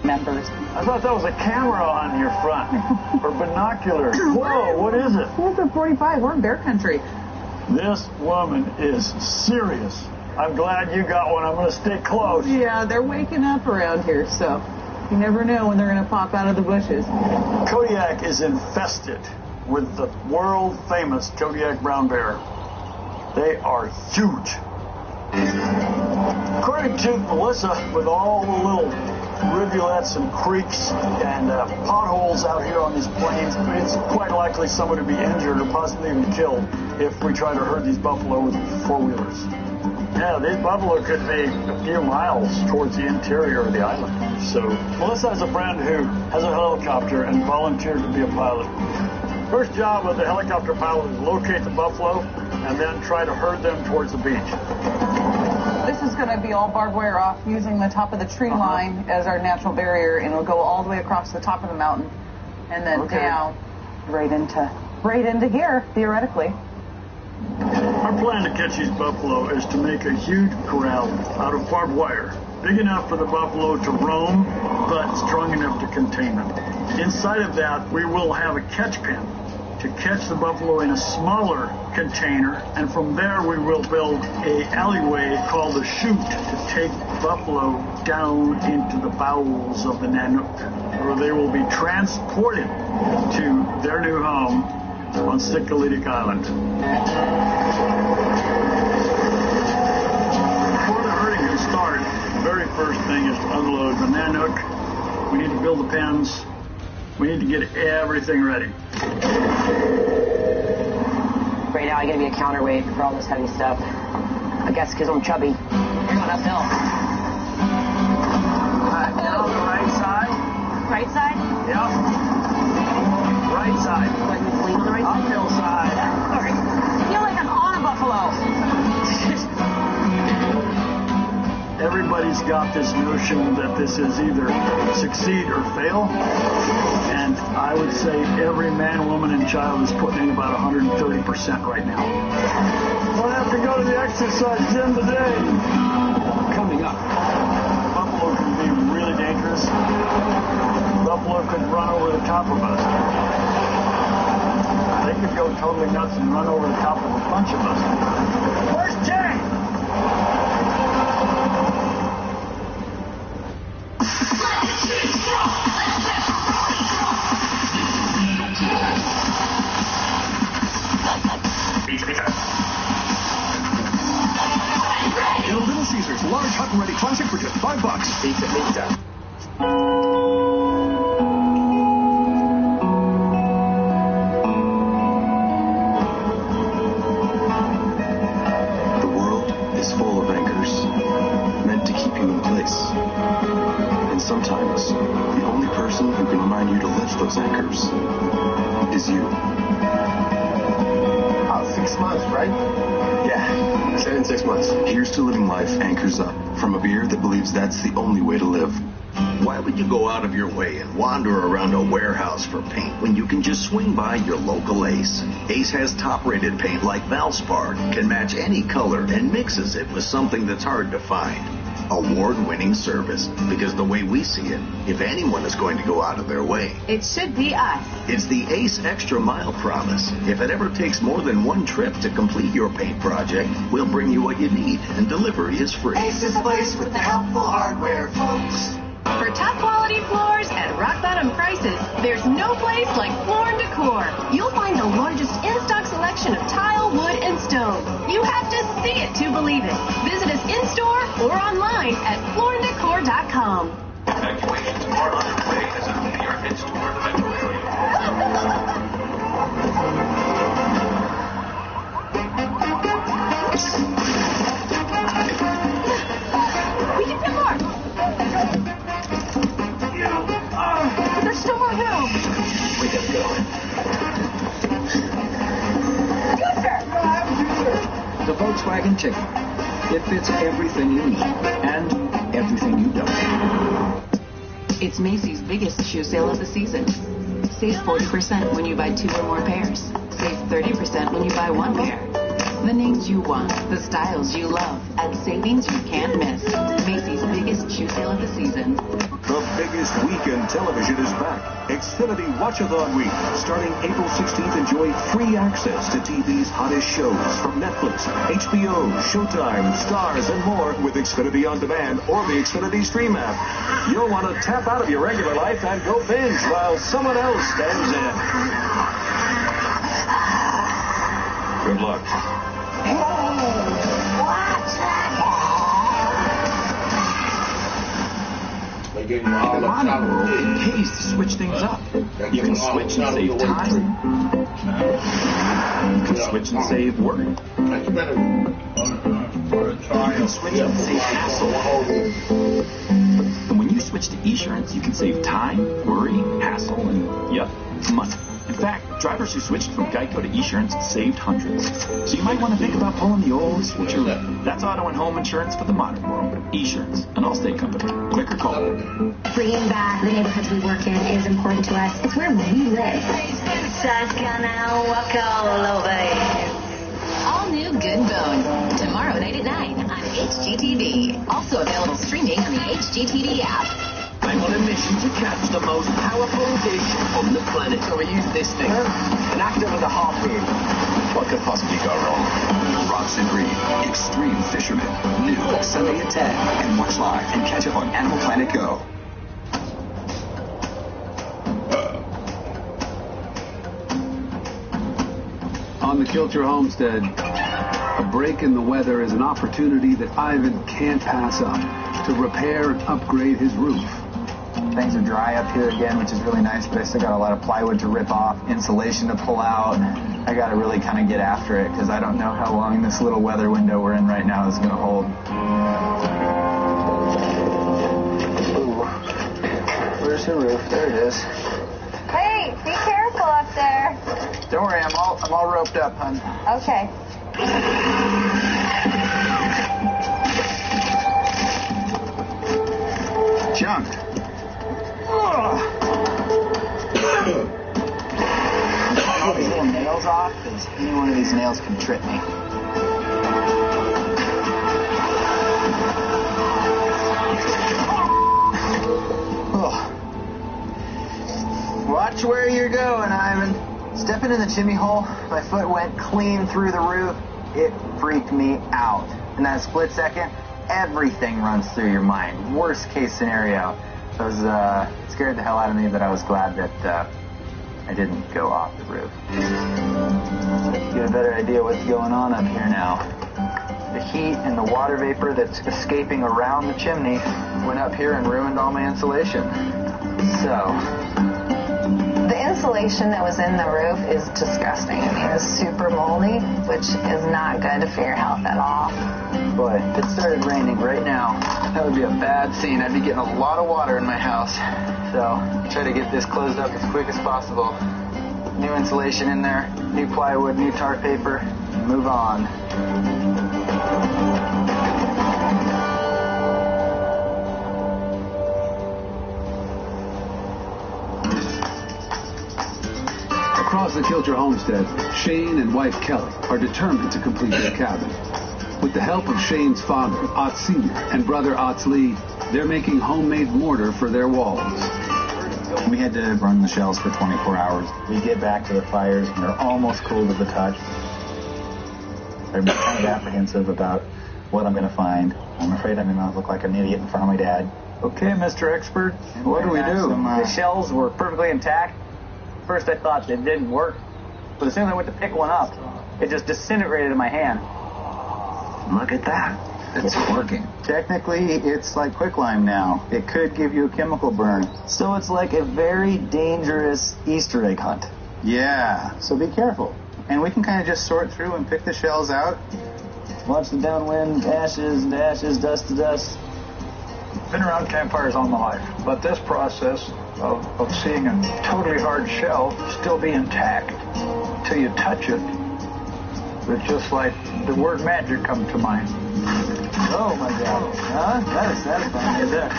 Members. I thought that was a camera on your front, or binoculars. Whoa, what is it? It's a 45. We're in bear country. This woman is serious. I'm glad you got one. I'm going to stay close. Yeah, they're waking up around here, so you never know when they're going to pop out of the bushes. Kodiak is infested with the world-famous Kodiak brown bear. They are huge. According to Melissa, with all the little rivulets and creeks and potholes out here on these plains, it's quite likely someone to be injured or possibly even killed if we try to herd these buffalo with 4-wheelers. Yeah, these buffalo could be a few miles towards the interior of the island. So Melissa has a friend who has a helicopter and volunteered to be a pilot. First job of the helicopter pilot is locate the buffalo and then try to herd them towards the beach. This is going to be all barbed wire off using the top of the tree line as our natural barrier, and it'll go all the way across the top of the mountain and then down right into here, theoretically. Our plan to catch these buffalo is to make a huge corral out of barbed wire, big enough for the buffalo to roam, but strong enough to contain them. Inside of that, we will have a catch pen to catch the buffalo in a smaller container, and from there we will build a alleyway called a chute to take buffalo down into the bowels of the Nanook, where they will be transported to their new home on Sikalitic Island. Before the herding can start, the very first thing is to unload the Nanook. We need to build the pens. We need to get everything ready. Right now I gotta be a counterweight for all this heavy stuff. I guess because I'm chubby. You're going uphill. Now the right side. Right side? Yeah. Right side. Like lean on the right side? Uphill side. Sorry. I feel like I'm on a buffalo. Everybody's got this notion that this is either succeed or fail. And I would say every man, woman, and child is putting in about 130% right now. Don't have to go to the exercise gym today. Coming up, buffalo can be really dangerous. Buffalo could run over the top of us. They could go totally nuts and run over the top of a bunch of us. Where's Jay? Little Caesars, large hot and ready classic for just $5. Pizza. sometimes the only person who can remind you to lift those anchors is you. Oh, 6 months, right? Yeah, I said in 6 months. Here's to living life anchors up from a beer that believes that's the only way to live. Why would you go out of your way and wander around a warehouse for paint when you can just swing by your local Ace? Ace has top-rated paint like Valspar, can match any color and mixes it with something that's hard to find. Award-winning service, because the way we see it, if anyone is going to go out of their way, It should be us. it's the Ace Extra Mile promise. If it ever takes more than one trip to complete your paint project, we'll bring you what you need, and delivery is free. Ace is the place with the helpful hardware, folks. For top quality floors at rock bottom prices, there's no place like Floor & Decor. You'll find the largest in-stock selection of tile, wood, and stone. You have to see it to believe it. Visit us in-store or online at flooranddecor.com. Evacuations are underway as a New York heads toward the metro area. We can fit more. But there's still more room. We got going. The Volkswagen Ticket. It fits everything you need and everything you don't. It's Macy's biggest shoe sale of the season. Save 40% when you buy 2 or more pairs. Save 30% when you buy 1 pair. The names you want, the styles you love, at savings you can't miss. Macy's biggest shoe sale of the season. The biggest week in television is back. Xfinity Watchathon Week. Starting April 16th, enjoy free access to TV's hottest shows from Netflix, HBO, Showtime, Stars, and more with Xfinity On Demand or the Xfinity Stream app. You'll want to tap out of your regular life and go binge while someone else stands in. Good luck. In the modern world, it pays to switch things up. You can switch and save time. You can switch and save work. You can switch and save hassle. And when you switch to Esurance, you can save time, worry, hassle, and, money. In fact, drivers who switched from Geico to Esurance saved hundreds. So you might want to think about pulling the old switcheroo. That's auto and home insurance for the modern world. Esurance, an Allstate company. Click or call. Bringing back the neighborhoods we work in is important to us. It's where we live. All new Good Bone. Tomorrow night at 9 on HGTV. Also available streaming on the HGTV app. I'm on a mission to catch the most powerful fish on the planet. So we use this thing. An actor with a harpoon. What could possibly go wrong? Robson Reed, Extreme Fisherman. New Sunday at 10. And watch live and catch up on Animal Planet Go. On the Kilcher Homestead, a break in the weather is an opportunity that Ivan can't pass up to repair and upgrade his roof. Things are dry up here again, which is really nice, but I still got a lot of plywood to rip off, insulation to pull out. I got to really kind of get after it because I don't know how long this little weather window we're in right now is going to hold. Ooh. Where's the roof? There it is. Hey, be careful up there. Don't worry, I'm all roped up, hon. Okay. Junk. All these little nails off because any one of these nails can trip me. Watch where you're going, Ivan. Stepping in the chimney hole, my foot went clean through the roof. It freaked me out. In that split second, everything runs through your mind. Worst case scenario. I was scared the hell out of me, but I was glad that I didn't go off the roof. Get a better idea what's going on up here now. The heat and the water vapor that's escaping around the chimney went up here and ruined all my insulation. So, The insulation that was in the roof is disgusting. I mean, it's super moldy, which is not good for your health at all. Boy, if it started raining right now, that would be a bad scene. I'd be getting a lot of water in my house. So, try to get this closed up as quick as possible. New insulation in there, new plywood, new tar paper, and move on. Across the Kilcher homestead, Shane and wife Kelly are determined to complete their cabin. With the help of Shane's father, Ott Sr., and brother Ott's Lee, they're making homemade mortar for their walls. We had to run the shells for 24 hours. We get back to the fires, and they're almost cool to the touch. I'm kind of apprehensive about what I'm going to find. I'm afraid I'm going to look like an idiot in front of my dad. Okay, Mr. Expert, what do we do? The shells were perfectly intact. First I thought it didn't work, but as soon as I went to pick one up, it just disintegrated in my hand. Look at that. It's working. Technically, it's like quicklime now. It could give you a chemical burn. So it's like a very dangerous Easter egg hunt. Yeah, so be careful. And we can kind of just sort through and pick the shells out. Watch the downwind, ashes to ashes, dust to dust. Been around campfires all my life, but this process of seeing a totally hard shell still be intact till you touch it, it's just like the word magic comes to mind. Oh my God. Huh? That is satisfying. Is it?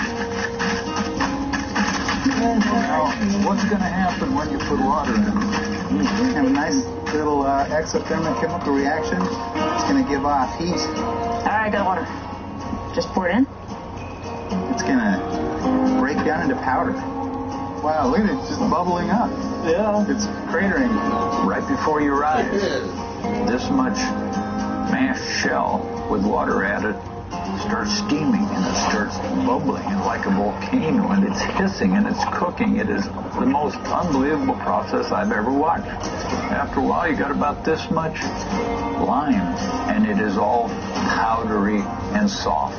Now, what's going to happen when you put water in it? Have a nice little exothermic chemical reaction. It's going to give off heat. All right, got water. Just pour it in. It's going to break down into powder. Wow, look at it, just bubbling up. Yeah. It's cratering. Right before you rise. This much mashed shell with water added starts steaming and it starts bubbling and like a volcano and it's hissing and it's cooking. It is the most unbelievable process I've ever watched. After a while, you got about this much lime and it is all powdery and soft.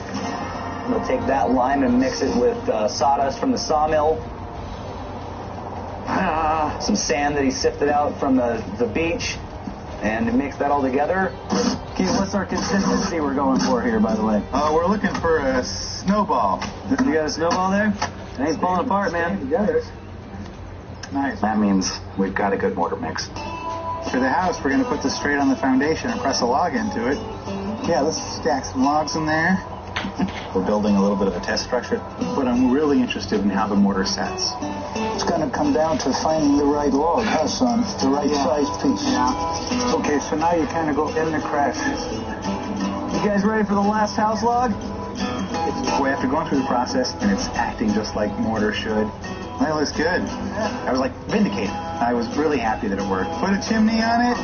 We'll take that lime and mix it with sawdust from the sawmill. Some sand that he sifted out from the beach. And mix that all together. Okay, what's our consistency we're going for here, by the way? We're looking for a snowball. You got a snowball there? Thing's falling apart, man. Together. Nice. That means we've got a good mortar mix. For the house, we're going to put this straight on the foundation and press a log into it. Yeah, let's stack some logs in there. We're building a little bit of a test structure, but I'm really interested in how the mortar sets. It's going to come down to finding the right log, huh, son? The right size piece. Yeah. Okay, so now you kind of go in the crash. You guys ready for the last house log? Boy, after going through the process, and it's acting just like mortar should, that looks good. I was like vindicated. I was really happy that it worked. Put a chimney on it.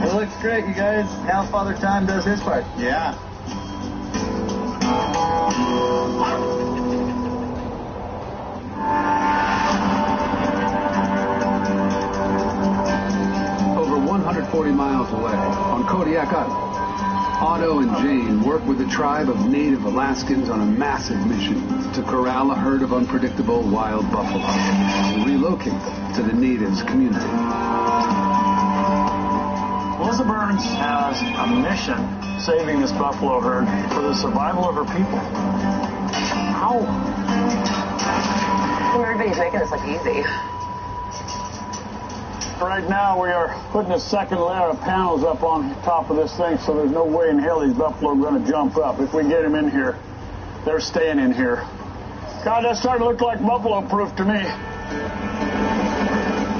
It looks great, you guys. Now Father Time does his part. Yeah. Over 140 miles away, on Kodiak Island, Otto and Jane work with a tribe of native Alaskans on a massive mission to corral a herd of unpredictable wild buffalo and relocate them to the natives' community. Melissa Burns has a mission saving this buffalo herd for the survival of her people. How? Everybody's making this look easy. Right now we are putting a second layer of panels up on top of this thing so there's no way in hell these buffalo are going to jump up. If we get them in here, they're staying in here. God, that's starting to look like buffalo proof to me.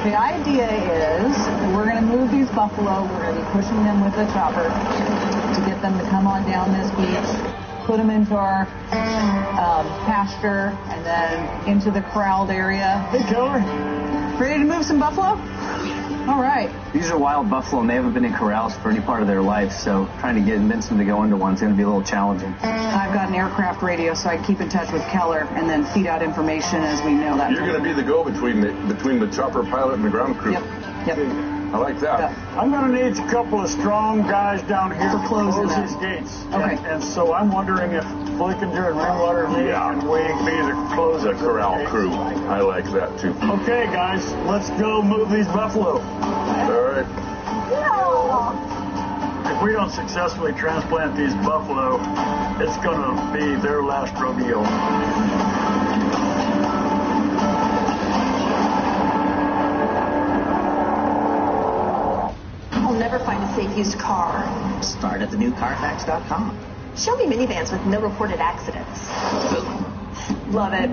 The idea is we're going to move these buffalo. We're going to be pushing them with a chopper to get them to come on down this beach, put them into our pasture, and then into the corralled area. Hey, Keller. Ready to move some buffalo? All right. These are wild buffalo, and they haven't been in corrals for any part of their life, so trying to convince them to go into one is going to be a little challenging. I've got an aircraft radio, so I can keep in touch with Keller and then feed out information as we know that. You're going to be the go-between between the chopper pilot and the ground crew. Yep. I like that. I'm going to need a couple of strong guys down here to close these gates. Okay. And so I'm wondering if Flickinger and Rainwater and me can we be the close The corral crew. I like that too. Okay, guys, let's go move these buffalo. All right. If we don't successfully transplant these buffalo, it's going to be their last rodeo. I'll never find a safe used car. Start at the new CARVERRANCHES494's. Show me minivans with no reported accidents. Love it.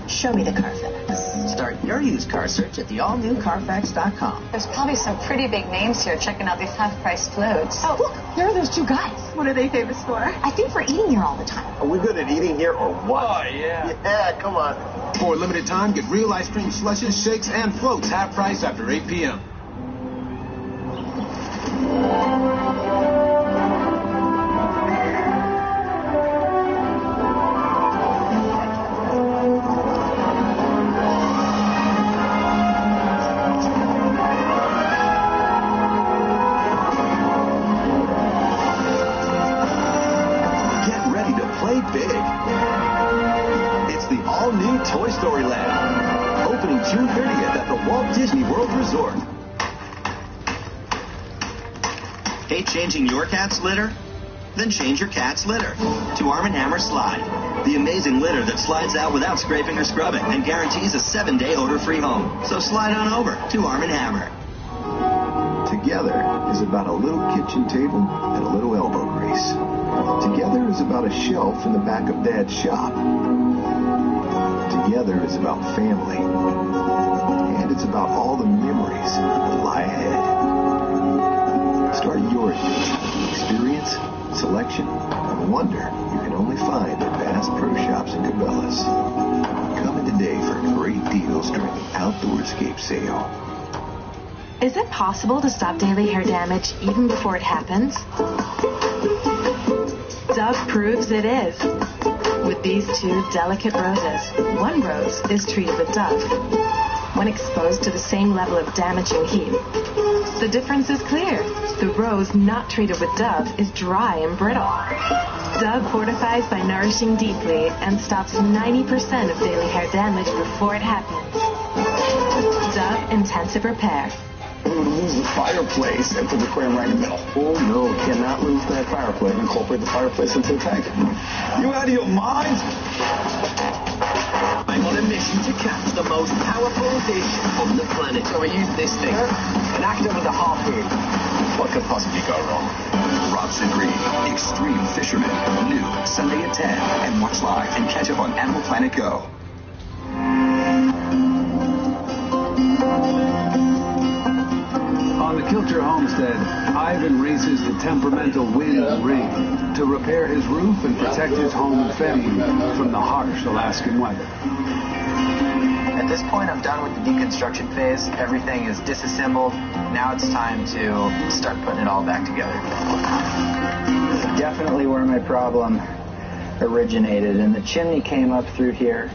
Show me the Carfax. Start your used car search at the all-new CARVERRANCHES494's. There's probably some pretty big names here checking out these half-price floats. Oh, look, here are those two guys. What are they famous for? I think we're eating here all the time. Are we good at eating here or what? Oh, yeah. Yeah, come on. For a limited time, get real ice cream slushes, shakes, and floats half price after 8 p.m. All-new Toy Story Land. Opening June 30th at the Walt Disney World Resort. Hate changing your cat's litter? Then change your cat's litter to Arm & Hammer Slide. The amazing litter that slides out without scraping or scrubbing and guarantees a 7-day odor-free home. So slide on over to Arm & Hammer. Together is about a little kitchen table and a little elbow grease. Together is about a shelf in the back of Dad's shop. Together is about family, and it's about all the memories that lie ahead. Start yours with experience, selection, and wonder you can only find at Bass Pro Shops and Cabela's. Come in today for great deals during the Outdoor Escape Sale. Is it possible to stop daily hair damage even before it happens? Dove proves it is. With these two delicate roses, one rose is treated with Dove. When exposed to the same level of damaging heat, the difference is clear. The rose not treated with Dove is dry and brittle. Dove fortifies by nourishing deeply and stops 90% of daily hair damage before it happens. Dove Intensive Repair. We would lose the fireplace and put the aquarium right in the middle. Oh no, cannot lose that fireplace. Incorporate the fireplace into the tank. You out of your mind? I'm on a mission to catch the most powerful fish on the planet. So I use this thing. An actor with a harpoon. What could possibly go wrong? Robson Green, Extreme Fisherman. New Sunday at 10. And watch live and catch up on Animal Planet Go. On the Kilcher homestead, Ivan races the temperamental wind and rain to repair his roof and protect his home and family from the harsh Alaskan weather. At this point, I'm done with the deconstruction phase. Everything is disassembled. Now it's time to start putting it all back together. This is definitely where my problem originated, and the chimney came up through here.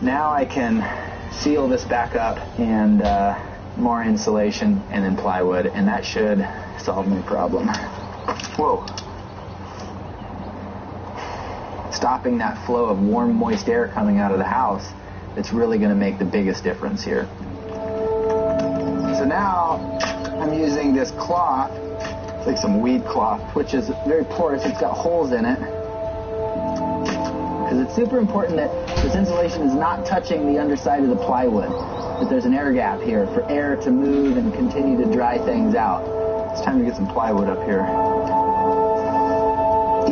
Now I can seal this back up and more insulation and then plywood, and that should solve my problem. Whoa. Stopping that flow of warm, moist air coming out of the house, it's really going to make the biggest difference here. So now I'm using this cloth, it's like some weed cloth, which is very porous. It's got holes in it. Because it's super important that this insulation is not touching the underside of the plywood. That there's an air gap here for air to move and continue to dry things out. It's time to get some plywood up here.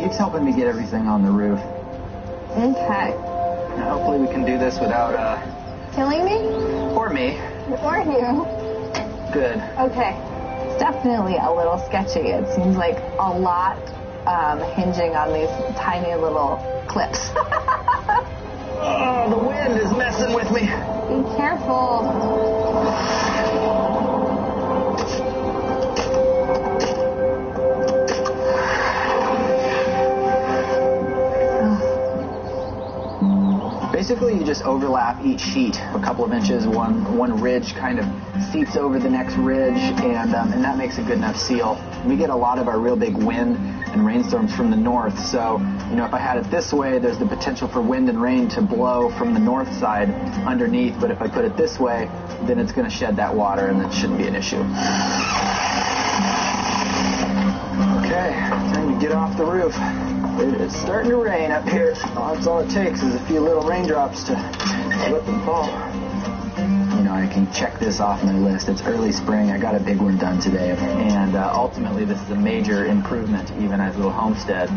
Eve's helping me get everything on the roof. Okay. Now hopefully we can do this without Killing me? or me. Or you? Good. Okay. It's definitely a little sketchy. It seems like a lot hinging on these tiny little clips. Oh, the wind is messing with me. Be careful. Basically, you just overlap each sheet a couple of inches. One ridge kind of seeps over the next ridge, and that makes a good enough seal. We get a lot of our real big wind and rainstorms from the north, so if I had it this way, there's the potential for wind and rain to blow from the north side underneath, but if I put it this way, then it's going to shed that water, and that shouldn't be an issue. Okay, time to get off the roof. It's starting to rain up here. That's all it takes is a few little raindrops to slip and fall. I can check this off my list. It's early spring. I got a big one done today. And ultimately, this is a major improvement, even as a little homestead.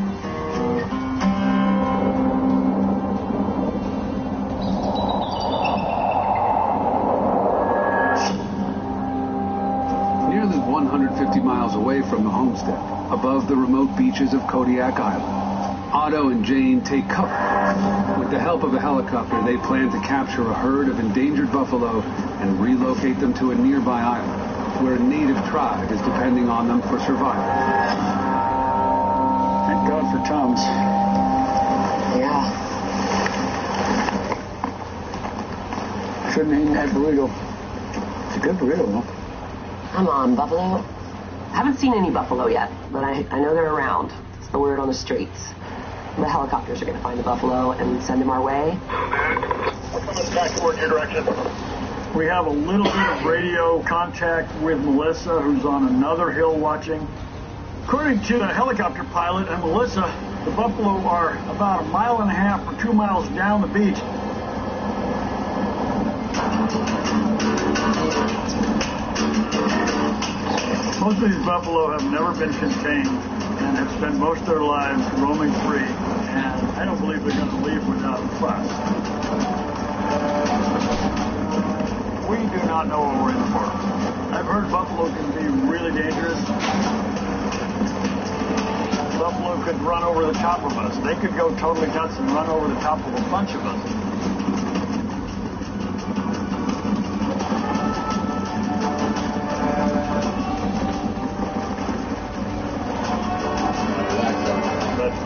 Nearly 150 miles away from the homestead, above the remote beaches of Kodiak Island, Otto and Jane take cover. With the help of a helicopter, they plan to capture a herd of endangered buffalo and relocate them to a nearby island, where a native tribe is depending on them for survival. Thank God for Tums. Yeah. Shouldn't have eaten that burrito. It's a good burrito, though. Come on, buffalo. I haven't seen any buffalo yet, but I know they're around. It's the word on the streets. The helicopters are going to find the buffalo and send them our way. Coming back toward your direction. We have a little bit of radio contact with Melissa, who's on another hill watching. According to the helicopter pilot and Melissa, the buffalo are about 1.5 miles or 2 miles down the beach. Most of these buffalo have never been contained and have spent most of their lives roaming free, and I don't believe they're going to leave without a fuss. We do not know what we're in for. I've heard buffalo can be really dangerous. Buffalo could run over the top of us. They could go totally nuts and run over the top of a bunch of us.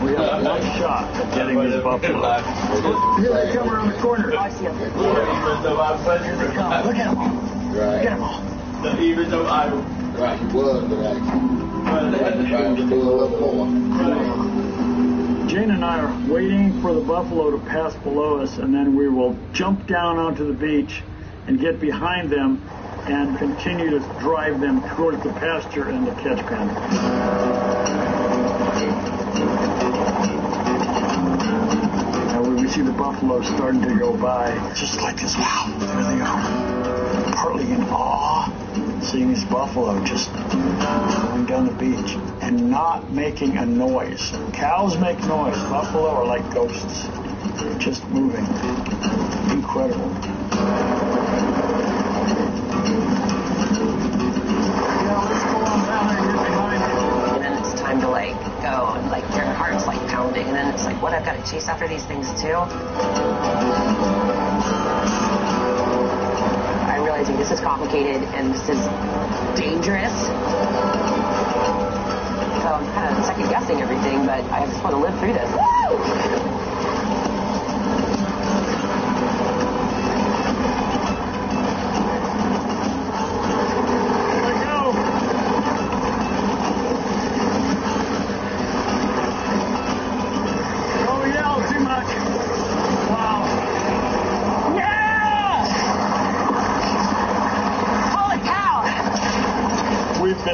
We have one shot at getting this buffalo. Here they come around the corner. I see them. Here they come. Look at them all. Look at them all. Even though I was, but Jane and I are waiting for the buffalo to pass below us, and then we will jump down onto the beach and get behind them and continue to drive them towards the pasture and the catch pen. We see the buffalo starting to go by, just like this. Wow, there they are. Partly in awe, seeing this buffalo just going down the beach and not making a noise. Cows make noise. Buffalo are like ghosts, just moving. Incredible. Yeah, let's go on down there and get behind you. And then it's time to go, and your heart's pounding, and then it's what, I've got to chase after these things too? I'm realizing this is complicated and this is dangerous. So I'm kind of second guessing everything, but I just want to live through this. Woo!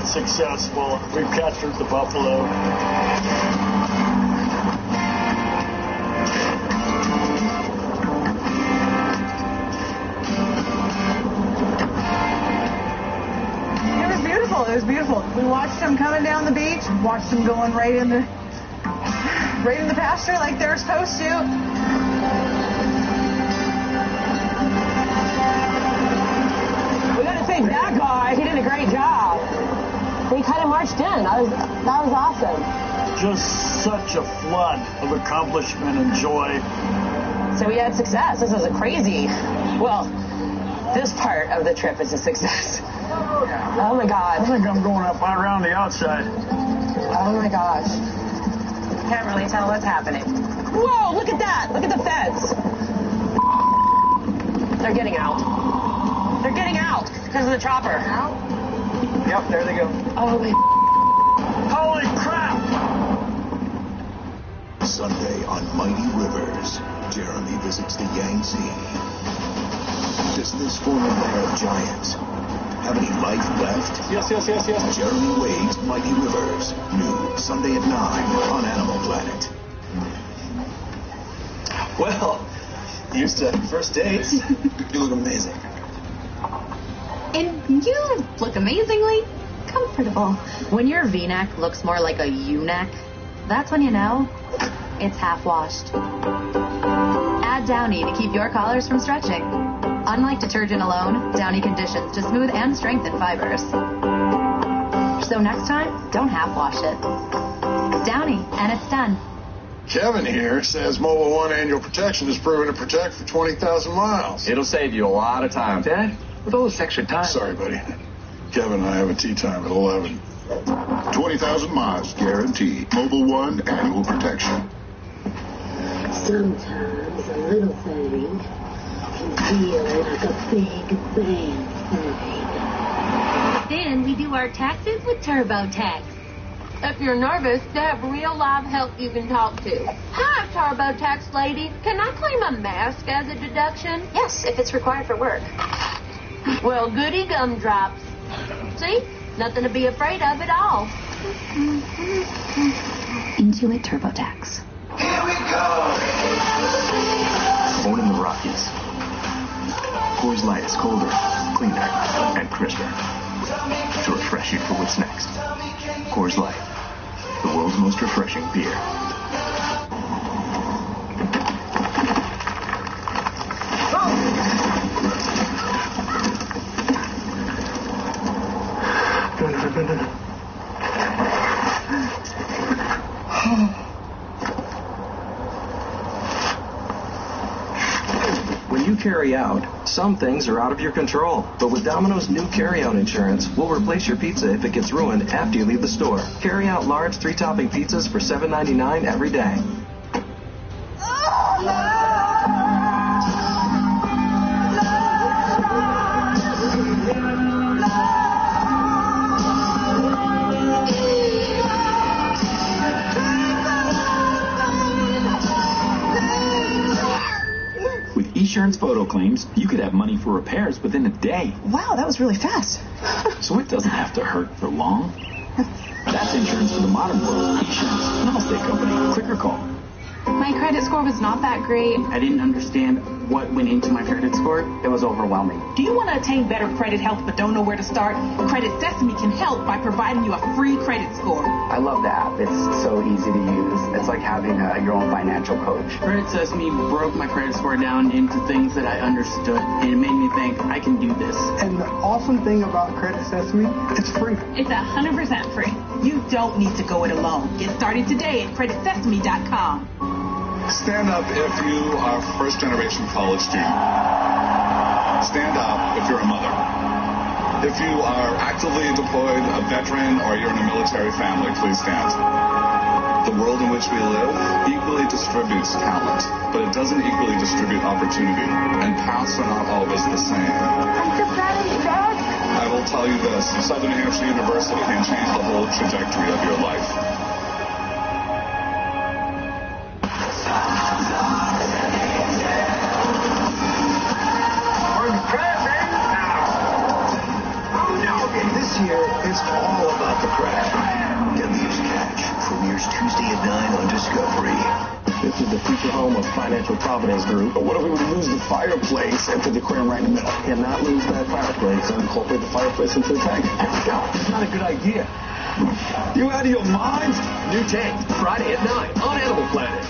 Successful. We've captured the buffalo. It was beautiful. It was beautiful. We watched them coming down the beach, watched them going right in the pasture like they're supposed to. We got to thank that guy. He did a great job. He kind of marched in. That was awesome. Just such a flood of accomplishment and joy. So we had success. This is a crazy, this part of the trip is a success. Oh my God. I think I'm going up around the outside. Oh my gosh. Can't really tell what's happening. Whoa, look at that. Look at the fence. They're getting out. They're getting out because of the chopper. Out? Yep, there they go. Holy crap! Sunday on Mighty Rivers, Jeremy visits the Yangtze. Does this former lair of giants have any life left? Yes. Jeremy Wade's Mighty Rivers, new Sunday at 9 on Animal Planet. Well, used to first dates. You look amazing. And you look amazingly comfortable. When your V-neck looks more like a U-neck, that's when you know it's half washed. Add Downy to keep your collars from stretching. Unlike detergent alone, Downy conditions to smooth and strengthen fibers. So next time, don't half wash it. It's Downy, and it's done. Kevin here says Mobile One annual protection is proven to protect for 20,000 miles. It'll save you a lot of time. Dad, with all this extra time. Sorry, buddy. Kevin and I have a tea time at 11. 20,000 miles guaranteed. Mobile One annual protection. Sometimes a little thing can feel like a big thing. Then we do our taxes with TurboTax. If you're nervous, they have real live help you can talk to. Hi, TurboTax lady. Can I claim a mask as a deduction? Yes, if it's required for work. Well, goody gumdrops. See? Nothing to be afraid of at all. Intuit TurboTax. Here we go! Born in the Rockies. Coors Light is colder, cleaner, and crisper. To refresh you for what's next. Coors Light, the world's most refreshing beer. When you carry out, some things are out of your control. But with Domino's new carry-out insurance, we'll replace your pizza if it gets ruined after you leave the store. Carry out large 3-topping pizzas for $7.99 every day. Esurance photo claims, you could have money for repairs within a day. Wow, that was really fast. So it doesn't have to hurt for long. That's insurance for the modern world. Esurance, an Allstate company. Click or call. My credit score was not that great. I didn't understand what went into my credit score. It was overwhelming. Do you want to attain better credit health but don't know where to start? Credit Sesame can help by providing you a free credit score. I love the app. It's so easy to use. It's like having your own financial coach. Credit Sesame broke my credit score down into things that I understood, and it made me think I can do this. And the awesome thing about Credit Sesame, it's free. It's 100% free. You don't need to go it alone. Get started today at creditsesame.com. Stand up if you are first-generation college student. Stand up if you're a mother. If you are actively deployed, a veteran, or you're in a military family, please stand. The world in which we live equally distributes talent, but it doesn't equally distribute opportunity, and paths are not always the same. I'm so proud of you, Dad. I will tell you this, Southern New Hampshire University can change the whole trajectory of your life. It's all about the crab. W's Catch premieres Tuesday at 9 on Discovery. This is the future home of Financial Providence Group. But what if we were to lose the fireplace and put the aquarium right in the middle? Cannot lose that fireplace and incorporate the fireplace into the tank. It's not a good idea. You out of your mind? New tank, Friday at 9 on Animal Planet.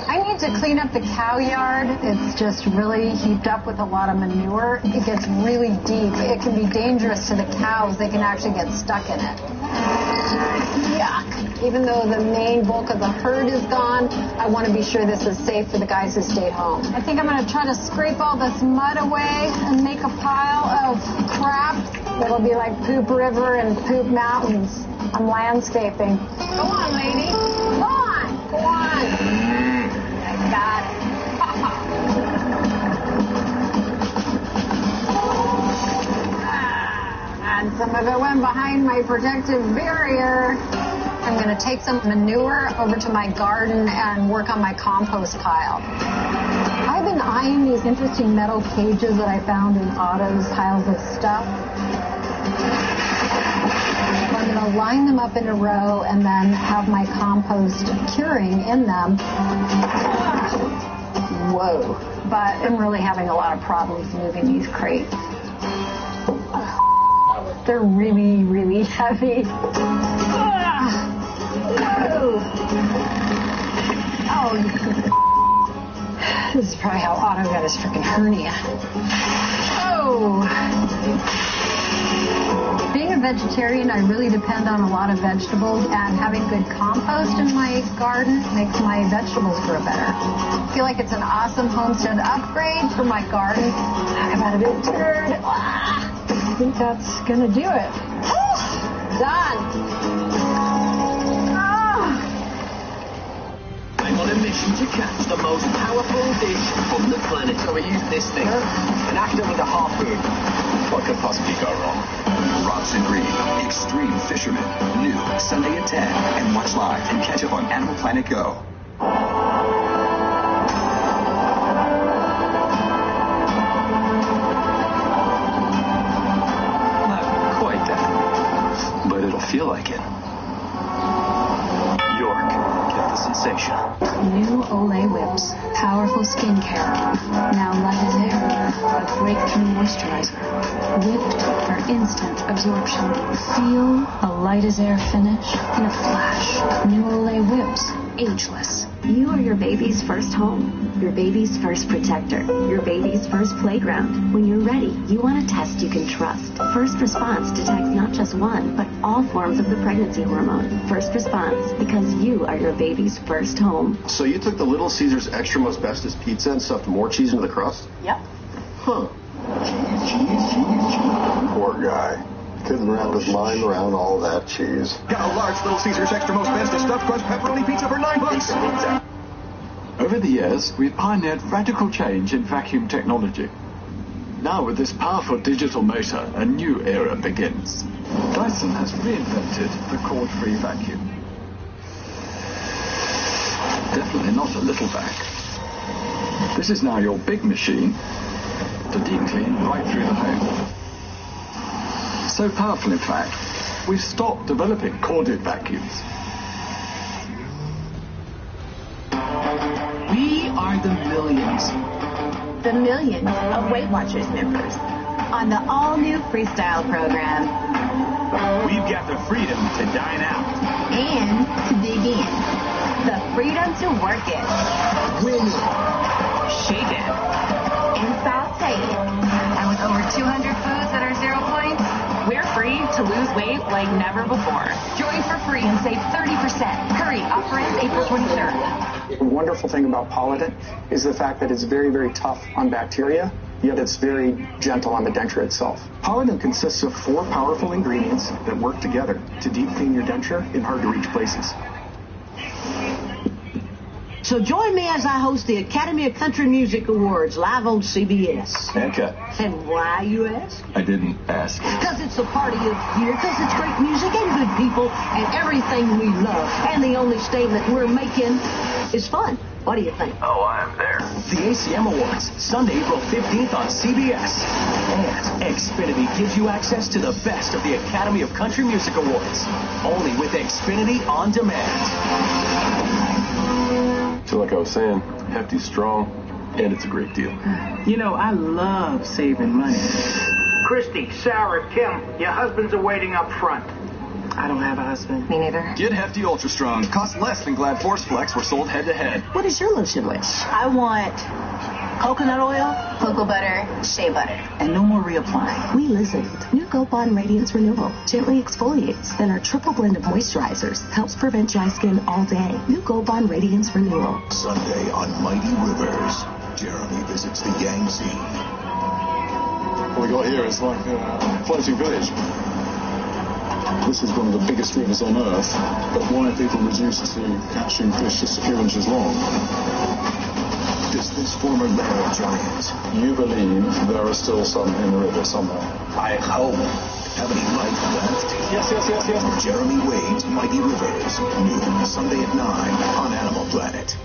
I need to clean up the cow yard. It's just really heaped up with a lot of manure. It gets really deep. It can be dangerous to the cows. They can actually get stuck in it. Yuck. Even though the main bulk of the herd is gone, I want to be sure this is safe for the guys who stayed home. I think I'm going to try to scrape all this mud away and make a pile of crap that'll be like Poop River and Poop Mountains. I'm landscaping. Go on, lady. Go on. Go on. I got it. And some of it went behind my protective barrier. I'm going to take some manure over to my garden and work on my compost pile. I've been eyeing these interesting metal cages that I found in Otto's piles of stuff. I'm going to line them up in a row and then have my compost curing in them. Whoa. But I'm really having a lot of problems moving these crates. They're really, really heavy. Whoa. Oh, this is probably how Otto got his freaking hernia. Oh. Being a vegetarian, I really depend on a lot of vegetables, and having good compost in my garden makes my vegetables grow better. I feel like it's an awesome homestead upgrade for my garden. Talk about a big turd. I think that's gonna do it. Done. I'm on a mission to catch the most powerful fish on the planet. So we use this thing. An actor with a harpoon. What could possibly go wrong? Ross and Green, Extreme Fisherman. New Sunday at 10. And watch live and catch up on Animal Planet Go. But it'll feel like it. York, get the sensation. New Olay Whips. Powerful skincare. Now light as air. A breakthrough moisturizer. Whipped for instant absorption. Feel a light as air finish in a flash. New Olay Whips. Ageless. You are your baby's first home, your baby's first protector, your baby's first playground. When you're ready, you want a test you can trust. First Response detects not just one, but all forms of the pregnancy hormone. First Response, because you are your baby's first home. So you took the Little Caesars Extra Most Bestest pizza and stuffed more cheese into the crust? Yep. Huh. Cheese. Poor guy. Couldn't wrap his mind around all that cheese. Got a large Little Caesars Extra Most Bestest stuffed crust pepperoni pizza for $9. Over the years, we've pioneered radical change in vacuum technology. Now, with this powerful digital motor, a new era begins. Dyson has reinvented the cord-free vacuum. Definitely not a little vac. This is now your big machine to deep clean right through the home. So powerful, in fact, we've stopped developing corded vacuums. We are the millions. The millions of Weight Watchers members on the all-new Freestyle program. We've got the freedom to dine out. And to dig in. The freedom to work it. Win it. Shake it. And saute it. And with over 200 foods that are 0 points, we're free to lose weight like never before. Join for free and save 30%. Hurry, offer ends April 23rd. The wonderful thing about Polident is the fact that it's very, very tough on bacteria, yet it's very gentle on the denture itself. Polident consists of 4 powerful ingredients that work together to deep clean your denture in hard-to-reach places. So join me as I host the Academy of Country Music Awards live on CBS. Okay. And why, you ask? I didn't ask. Because it's the party of the year, because it's great music and good people and everything we love. And the only statement we're making is fun. What do you think? Oh, I'm there. The ACM Awards, Sunday, April 15th on CBS. And Xfinity gives you access to the best of the Academy of Country Music Awards. Only with Xfinity On Demand. So like I was saying, hefty's strong, and it's a great deal. You know, I love saving money. Christy, Sarah, Kim, your husband's awaiting up front. I don't have a husband. Me neither. Get Hefty Ultra Strong. Costs less than Glad Force Flex. We're sold head to head. What is your lotion wish? I want Coconut oil? Cocoa butter, shea butter. And no more reapplying. We listened. New Gold Bond Radiance Renewal gently exfoliates. Then our triple blend of moisturizers helps prevent dry skin all day. New Gold Bond Radiance Renewal. Sunday on Mighty Rivers, Jeremy visits the Yangtze. What we got here is like a floating village. This is one of the biggest rivers on Earth, but why are people reduced to catching fish just a few inches long? Does this former lair of giants? You believe there are still some in the river somewhere? I hope. Have any life left? Yes. Jeremy Wade's Mighty Rivers, noon Sunday at 9 on Animal Planet.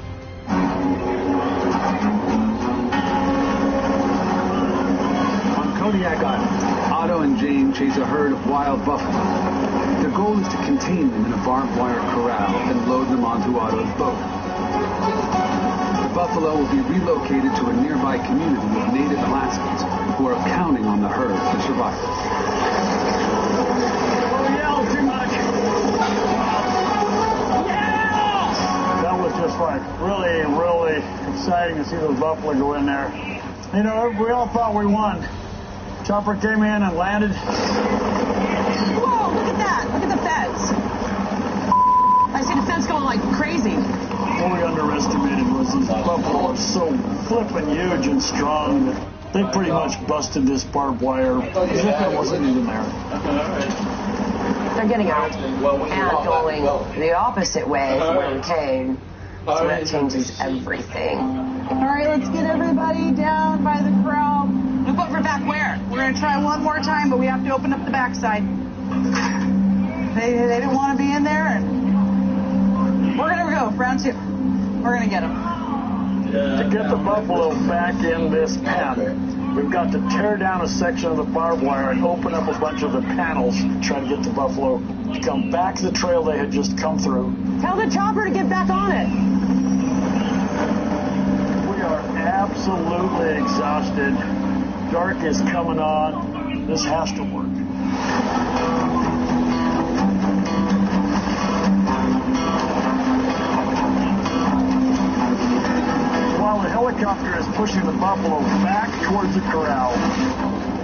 On Kodiak Island, Otto and Jane chase a herd of wild buffalo. Their goal is to contain them in a barbed wire corral and load them onto Otto's boat. The buffalo will be relocated to a nearby community of native Alaskans who are counting on the herd for survival. Don't yell too much. That was just like really, really exciting to see those buffalo go in there. You know, we all thought we won. Chopper came in and landed. Whoa, look at that. Look at the fence. I see the fence going like crazy. What we underestimated was these buffalo are so flippin' huge and strong that they pretty much busted this barbed wire as if it wasn't even there. They're getting out and going the opposite way from where we came. So that changes everything. All right, let's get everybody down by the corral. Look over back where? We're going to try one more time, but we have to open up the backside. They didn't want to be in there, and we're going to go. Round two. We're going to get them. To get the buffalo back in this pen, we've got to tear down a section of the barbed wire and open up a bunch of the panels to try to get the buffalo to come back the trail they had just come through. Tell the chopper to get back on it. We are absolutely exhausted. Dark is coming on. This has to work. While the helicopter is pushing the buffalo back towards the corral,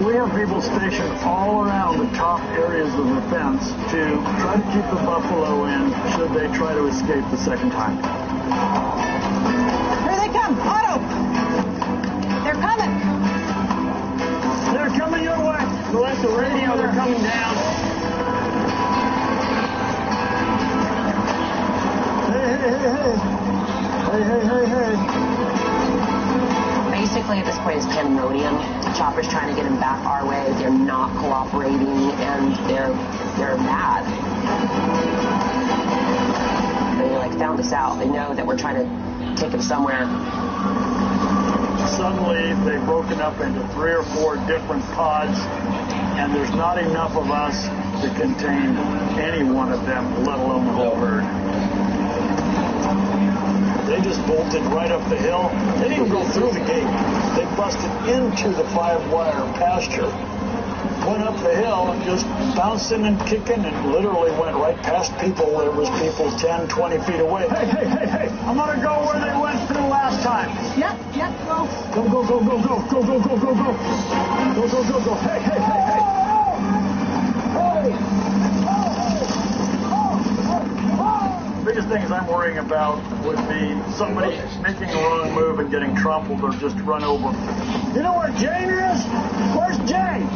we have people stationed all around the top areas of the fence to try to keep the buffalo in should they try to escape the second time. Here they come. Otto! They're coming. They're coming your way. Go at the radio. They're coming down. Hey. Basically, at this point, it's pandemonium. Chopper's trying to get him back our way. They're not cooperating, and they're mad. They found us out. They know that we're trying to take him somewhere. Suddenly, they've broken up into 3 or 4 different pods, and there's not enough of us to contain any one of them, let alone the whole herd. They just bolted right up the hill. They didn't go through the gate. They busted into the barbed wire pasture, went up the hill and just bouncing and kicking and literally went right past people. There was people 10, 20 feet away. Hey. I'm going to go where they went through last time. Yep, go. Go. Go. Hey. The biggest things I'm worrying about would be somebody making a wrong move and getting trampled or just run over. You know where Jane is? Where's Jane?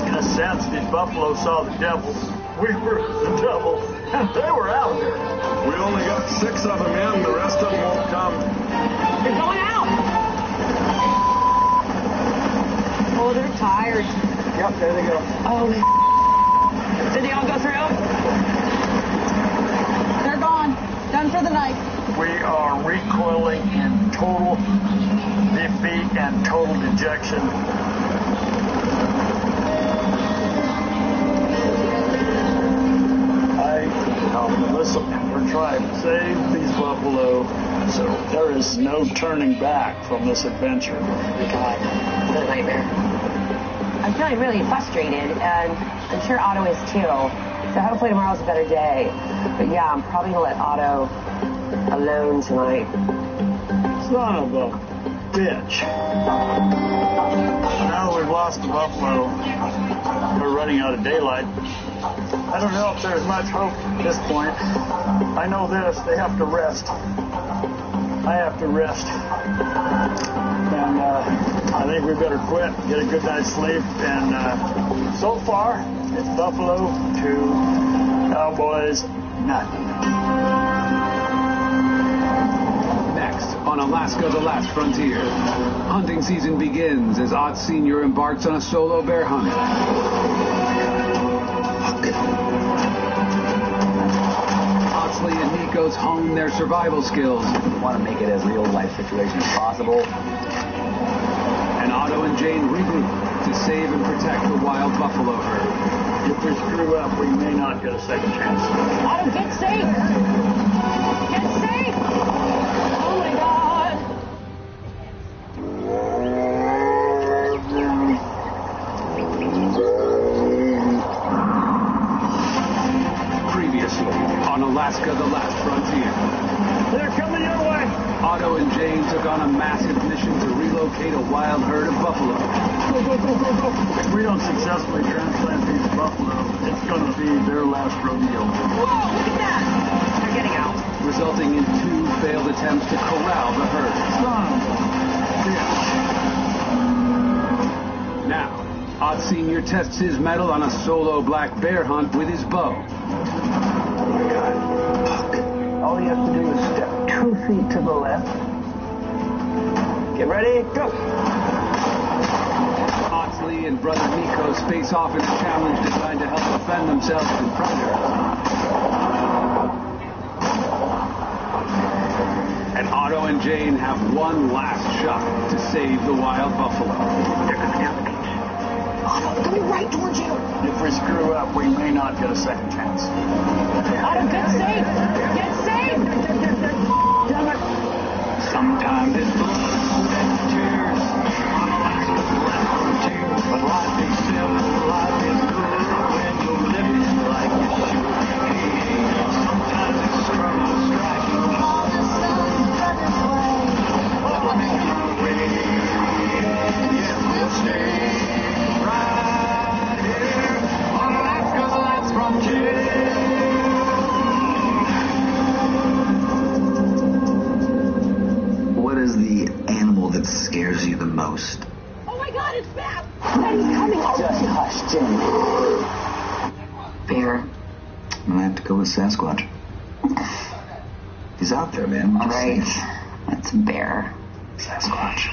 In a sense, these buffalo saw the devil. We were the devil, and they were out there. We only got 6 of them in. The rest of them won't come. They're going out. Oh, they're tired. Yep, there they go. Oh, did they all go through? They're gone. Done for the night. We are recoiling in total defeat and total dejection. Listen, we're trying to save these buffalo, so there is no turning back from this adventure. God, what a nightmare. I'm feeling really frustrated, and I'm sure Otto is too. So hopefully tomorrow's a better day. But yeah, I'm probably going to let Otto alone tonight. Son of a bitch. Now we've lost the buffalo. We're running out of daylight. I don't know if there's much hope at this point. I know this, they have to rest. I have to rest. And I think we better quit, get a good night's sleep. And so far, it's Buffalo 2, Cowboys nothing. Next on Alaska, the Last Frontier. Hunting season begins as Ott Sr. embarks on a solo bear hunt. Otsley and Nikos hone their survival skills. We want to make it as real-life situation as possible. And Otto and Jane regroup to save and protect the wild buffalo herd. If we screw up, we may not get a second chance. Otto, get safe! Get safe! Oh my God! Previously on Alaska, the Last Frontier. They're coming your way! Otto and Jane took on a massive mission to relocate a wild herd of buffalo. Go, go, go, go, go! If we don't successfully transplant these buffalo, it's going to be their last rodeo. Whoa, look at that! They're getting out. Resulting in 2 failed attempts to corral the herd. Son of a bitch. Now, Ott Sr. tests his mettle on a solo black bear hunt with his bow. Oh my God. All you have to do is step 2 feet to the left. Get ready, go! Otsley and brother Nikos face off in a challenge designed to help defend themselves from predators. And Otto and Jane have one last shot to save the wild buffalo. They're coming down the beach. Otto, coming right towards you. If we screw up, we may not get a second chance. Otto, get safe! Get safe! Damn it! Sometimes it's blood, sweat, and tears. On Alaska's Last Frontier. But life is simple, life is good when you live it like you should. Hey, sometimes it's struggle, striking. All the sun's running away. We'll make our way. Yeah, we'll stay right here on Alaska's Last Frontier. What is the animal that scares you the most? Oh my God, it's back! Daddy's coming. Just hush, Jimmy. Bear. I'm gonna have to go with Sasquatch. He's out there, man. All right. That's a bear. Sasquatch.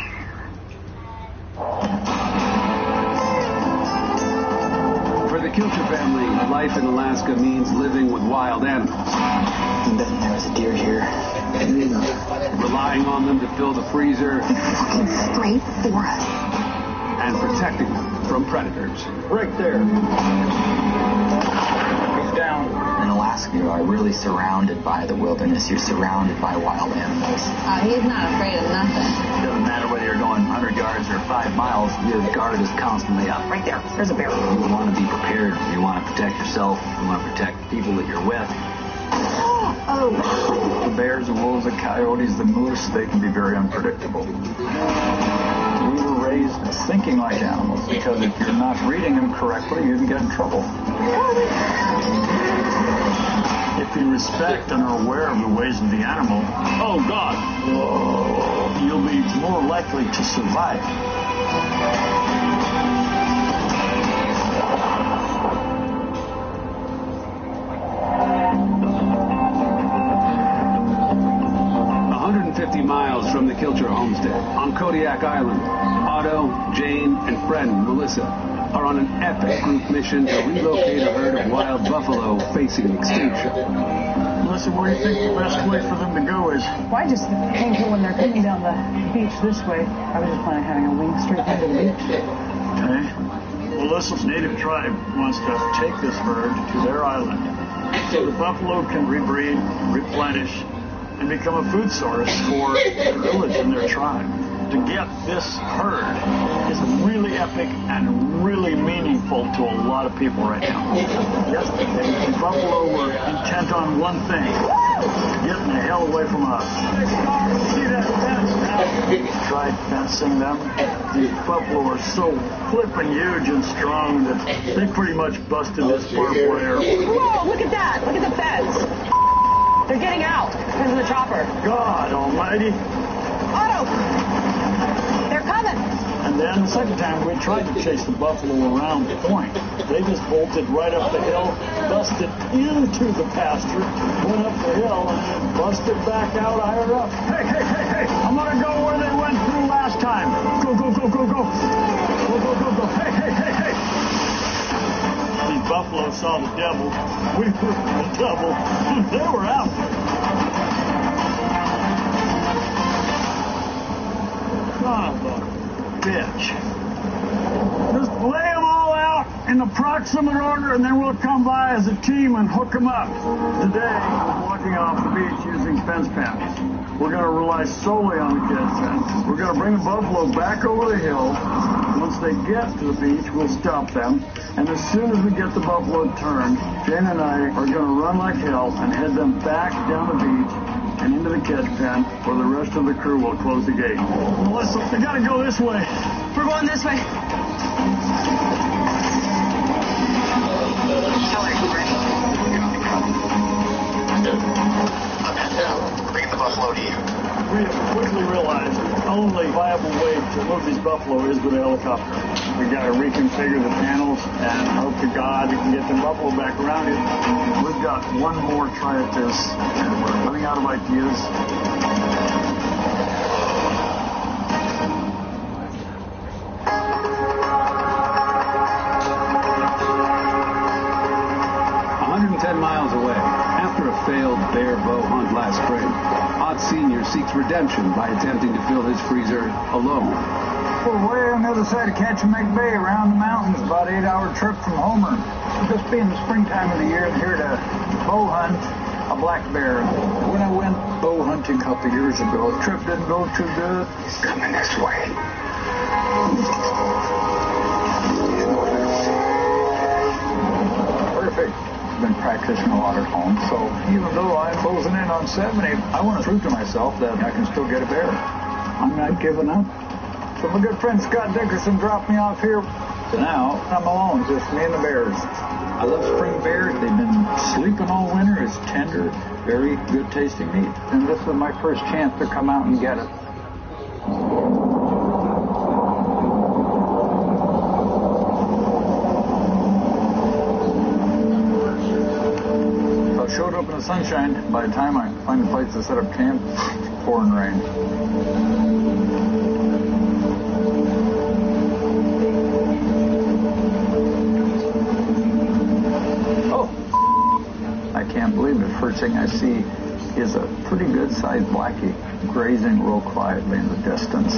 For the Kilcher family, life in Alaska means living with wild animals. And then there's a deer here. Relying on them to fill the freezer. Fucking straight for us. And protecting them from predators. Right there. He's down. In Alaska, you are really surrounded by the wilderness. You're surrounded by wild animals. He's not afraid of nothing. It doesn't matter whether you're going 100 yards or 5 miles, your guard is constantly up. Right there. There's a bear. You want to be prepared. You want to protect yourself. You want to protect the people that you're with. Oh. The bears, the wolves, the coyotes, the moose, they can be very unpredictable. We were raised thinking like animals because if you're not reading them correctly, you can get in trouble. If you respect and are aware of the ways of the animal, oh God, you'll be more likely to survive. 150 miles from the Kilcher homestead on Kodiak Island, Otto, Jane, and friend Melissa are on an epic group mission to relocate a herd of wild buffalo facing extinction. Melissa, where do you think the best way for them to go is? Well, I just think that when they're coming down the beach this way, I was just planning on having a wing straight into the beach. Okay. Melissa's native tribe wants to take this herd to their island so the buffalo can rebreed, replenish, and become a food source for their village and their tribe. to get this herd is really epic and really meaningful to a lot of people right now. Yesterday, the buffalo were intent on one thing, getting the hell away from us. See that fence now? Tried fencing them. The buffalo are so flippin' huge and strong that they pretty much busted this barbed wire. Whoa, look at that. Look at the fence. They're getting out because of the chopper. God almighty. Otto! They're coming. And then the second time we tried to chase the buffalo around the point. They just bolted right up the hill, busted into the pasture, went up the hill, and then busted back out higher up. Hey, hey, hey, hey! I'm gonna go where they went through last time. Go, go, go, go, go. Go, go, go, go. Hey, hey, hey, hey! These buffalo saw the devil. We were the devil. They were out. Son of a bitch. Just lay them all out in approximate order, and then we'll come by as a team and hook them up. Today, I'm walking off the beach using fence pens. We're going to rely solely on the kids' fence. We're going to bring the buffalo back over the hill. Once they get to the beach, we'll stop them. And as soon as we get the buffalo turned, Jane and I are going to run like hell and head them back down the beach and into the catch pen, where the rest of the crew will close the gate. Melissa, they got to go this way. We're going this way. Bring the buffalo to you. We have quickly realized the only viable way to move these buffalo is with a helicopter. We got to reconfigure the panels and hope to God we can get the buffalo back around here. We've got one more try at this, and we're running out of ideas. Miles away, after a failed bear bow hunt last spring, Ott Sr. seeks redemption by attempting to fill his freezer alone. We're way on the other side of Catchmake Bay, around the mountains, about an 8-hour trip from Homer. Just being the springtime of the year, and here to bow hunt a black bear. When I went bow hunting a couple years ago, the trip didn't go too good. He's coming this way. Perfect. Been practicing a lot at home, so even though I'm closing in on 70, I want to prove to myself that I can still get a bear. I'm not giving up. So my good friend Scott Dickerson dropped me off here. So now I'm alone, just me and the bears. I love spring bears. They've been sleeping all winter. It's tender, very good tasting meat. And this was my first chance to come out and get it. Showed up in the sunshine. By the time I find a place to set up camp, it's pouring rain. Oh! I can't believe it. First thing I see is a pretty good-sized blackie grazing real quietly in the distance.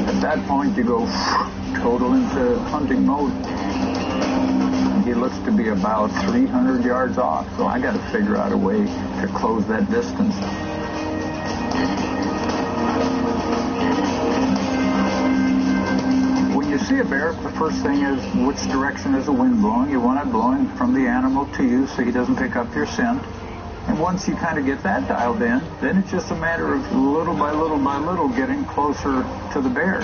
At that point, you go total into hunting mode. He looks to be about 300 yards off, so I got to figure out a way to close that distance. When you see a bear, the first thing is which direction is the wind blowing. You want it blowing from the animal to you so he doesn't pick up your scent. And once you kind of get that dialed in, then it's just a matter of little by little by little getting closer to the bear.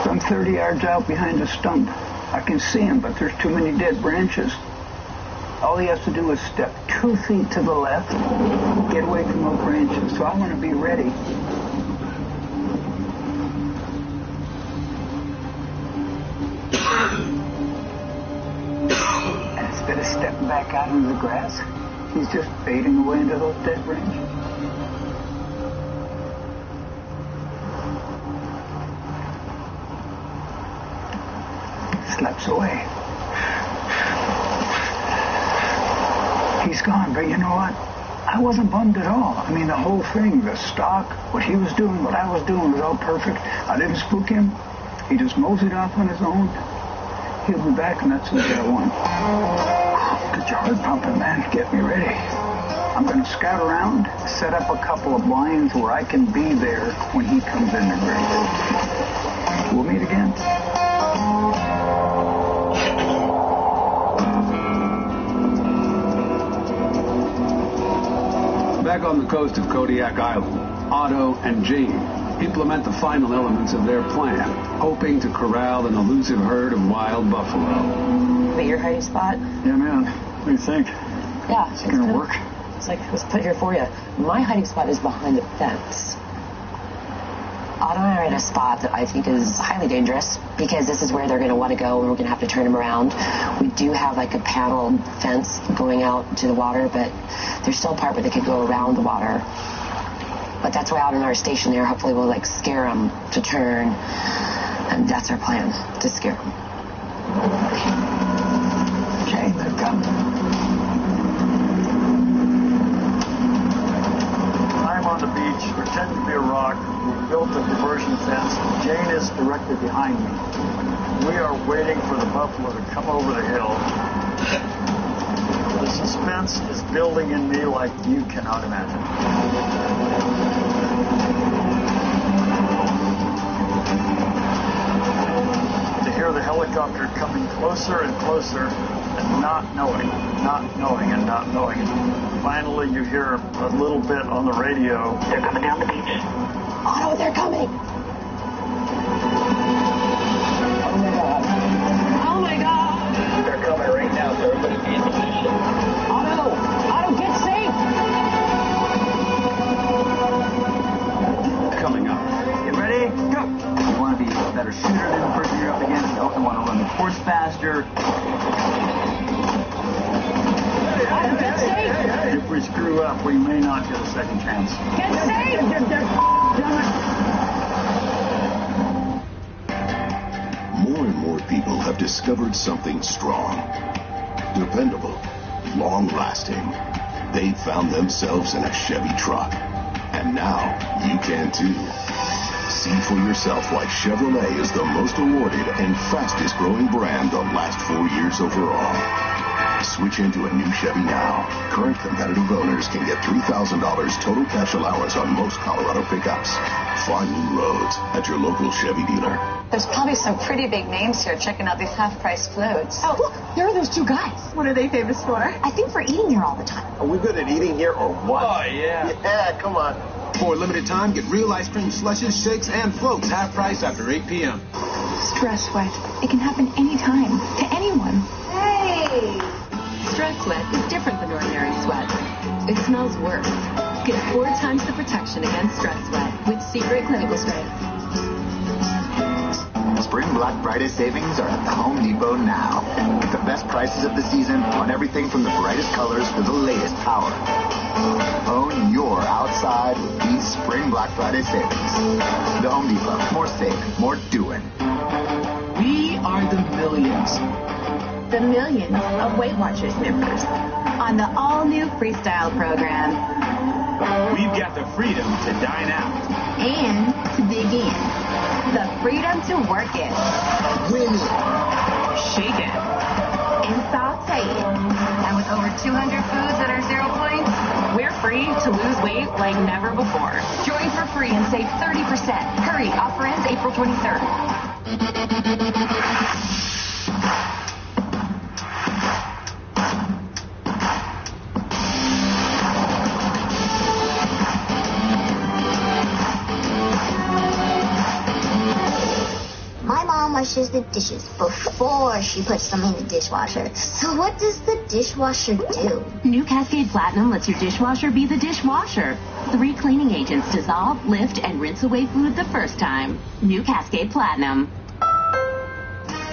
I'm 30 yards out behind a stump. I can see him, but there's too many dead branches. All he has to do is step 2 feet to the left, get away from those branches. So I want to be ready. And instead of stepping back out into the grass, he's just fading away into those dead branches. Slips away. He's gone, but you know what? I wasn't bummed at all. I mean, the whole thing, the stock, what he was doing, what I was doing was all perfect. I didn't spook him. he just mows it off on his own. He'll be back, and that's what I want. Get your heart pumping, man. Get me ready. I'm going to scout around, set up a couple of blinds where I can be there when he comes in the grave. We'll meet again. Back on the coast of Kodiak Island, Otto and Jane implement the final elements of their plan, hoping to corral an elusive herd of wild buffalo. But your hiding spot? Yeah, man. What do you think? Yeah. It's going to work? It's like it was put here for you. My hiding spot is behind the fence. Otto and I are in a spot that I think is highly dangerous because this is where they're going to want to go and we're going to have to turn them around. We do have like a paneled fence going out to the water, but there's still a part where they could go around the water. But that's why out in our station there, hopefully we'll like scare them to turn. And that's our plan, to scare them. Okay, they're coming. I'm on the beach, pretending to be a rock. We built a diversion fence. Jane is directly behind me. We are waiting for the buffalo to come over the hill. The suspense is building in me like you cannot imagine. To hear the helicopter coming closer and closer and not knowing. Finally, you hear a little bit on the radio. They're coming down the beach. Otto, they're coming. Oh my God. They're coming right now, so everybody be in position. Otto, get safe. Coming up. Get ready? Go. You want to be a better shooter than the person you're up against. You also want to run the course faster. Get safe. If we screw up, we may not get a second chance. Get safe. More and more people have discovered something strong, dependable, long-lasting. They found themselves in a Chevy truck. And now you can too. See for yourself why Chevrolet is the most awarded and fastest growing brand the last 4 years overall. Switch into a new Chevy now. Current competitive owners can get $3,000 total cash allowance on most Colorado pickups. Find new roads at your local Chevy dealer. There's probably some pretty big names here checking out these half-price floats. Oh, look, there are those two guys. What are they famous for? I think we're eating here all the time. Are we good at eating here or what? Oh, yeah. Yeah, come on. For a limited time, get real ice cream slushes, shakes, and floats half price after 8 p.m. Stress sweat. It can happen anytime, to anyone. Hey! Stress sweat is different than ordinary sweat. It smells worse. Get 4 times the protection against stress sweat with Secret Clinical Strength. Spring Black Friday savings are at the Home Depot now. With the best prices of the season on everything from the brightest colors to the latest power. Own your outside with these Spring Black Friday savings. The Home Depot. More saving, more doing. We are the millions. The millions of Weight Watchers members on the all-new Freestyle program. We've got the freedom to dine out. And to dig in. The freedom to work it. Win it. Shake it. And saute it. And with over 200 foods that are 0 points, we're free to lose weight like never before. Join for free and save 30%. Hurry, offer ends April 23rd. My mom washes the dishes before she puts them in the dishwasher. So what does the dishwasher do? New Cascade Platinum lets your dishwasher be the dishwasher. 3 cleaning agents dissolve, lift, and rinse away food the first time. New Cascade Platinum.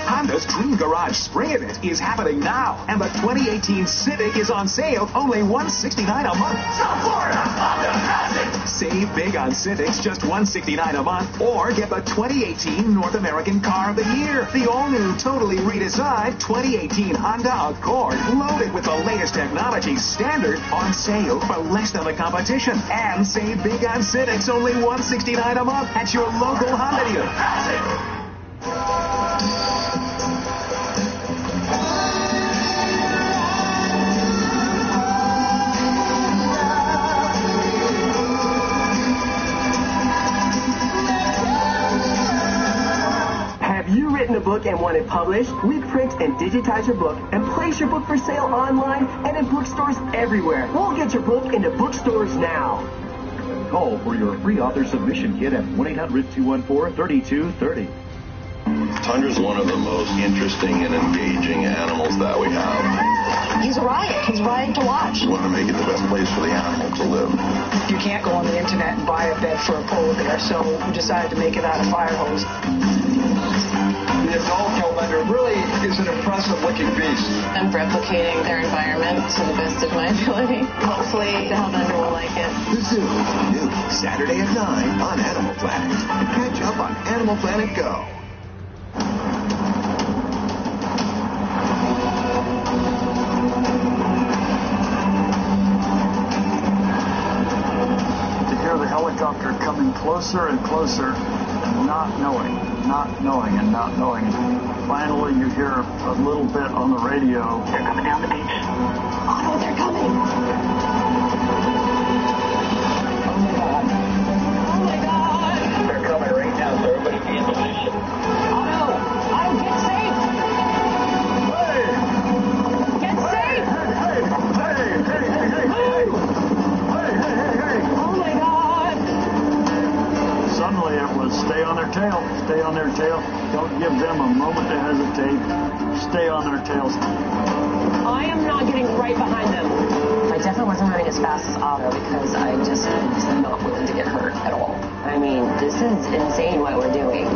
Honda's Dream Garage Spring Event is happening now, and the 2018 Civic is on sale, only $169 a month. South Florida, Honda has it! Save big on Civics, just $169 a month, or get the 2018 North American Car of the Year, the all-new, totally redesigned 2018 Honda Accord, loaded with the latest technology standard, on sale for less than the competition. And save big on Civics, only $169 a month at your local Honda dealer. Have you written a book and want it published? We print and digitize your book and place your book for sale online and in bookstores everywhere. We'll get your book into bookstores now. Call for your free author submission kit at 1-800-214-3230. Tundra's one of the most interesting and engaging animals that we have. He's a riot. He's a riot to watch. We want to make it the best place for the animal to live. You can't go on the internet and buy a bed for a polar bear, so we decided to make it out of fire hose. The adult hellbender really is an impressive-looking beast. I'm replicating their environment to the best of my ability. Hopefully, the hellbender will like it. The Zoo, new Saturday at 9 on Animal Planet. Catch up on Animal Planet Go. To hear the helicopter coming closer and closer, and not knowing. Finally, you hear a little bit on the radio. They're coming down the beach. Oh, they're coming. Oh my God. They're coming right now, so everybody be in position. Otto, get safe. Hey! Get safe. Hey! Oh my God. Suddenly it was stay on their tail. Stay on their tail. Don't give them a moment to hesitate. Stay on their tails. I am not getting right behind them. I definitely wasn't running as fast as Otto because I just was not willing to get hurt at all. I mean, this is insane what we're doing.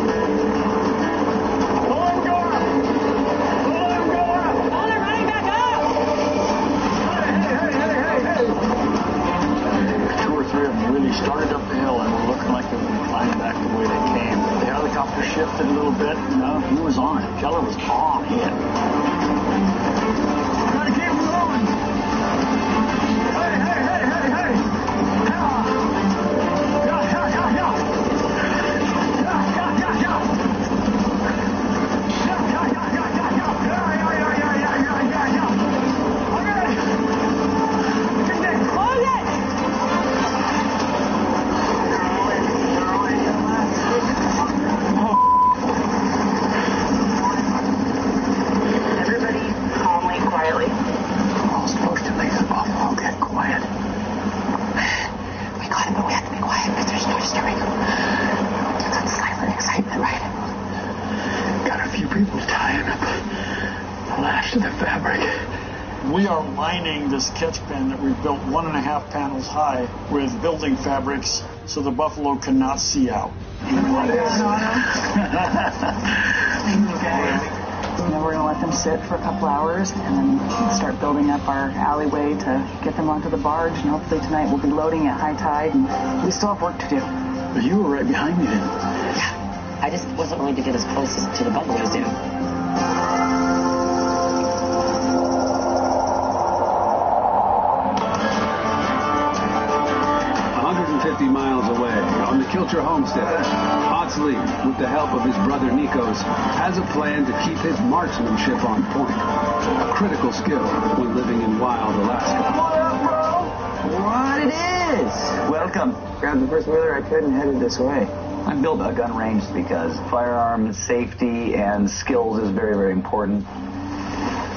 Oh, they're running back up. Hey. Two or three of them really started up the hill and were looking like they were climbing back the way they came. The helicopter shifted a little bit. No, he was on it. Keller was on it. Gotta keep moving. Hey. We are lining this catch pen that we've built 1.5 panels high with building fabrics so the buffalo cannot see out. We're going to let them sit for a couple hours and then start building up our alleyway to get them onto the barge. And hopefully tonight we'll be loading at high tide, and we still have work to do. But you were right behind me then. Yeah, I just wasn't willing to get as close to the buffaloes do. 150 miles away, on the Kilcher homestead, Otsley, with the help of his brother Nikos, has a plan to keep his marksmanship on point. A critical skill when living in wild Alaska. What up, bro? What it is? Welcome. Grabbed the first wheeler I could and headed this way. I built a gun range because firearm safety and skills is very, very important.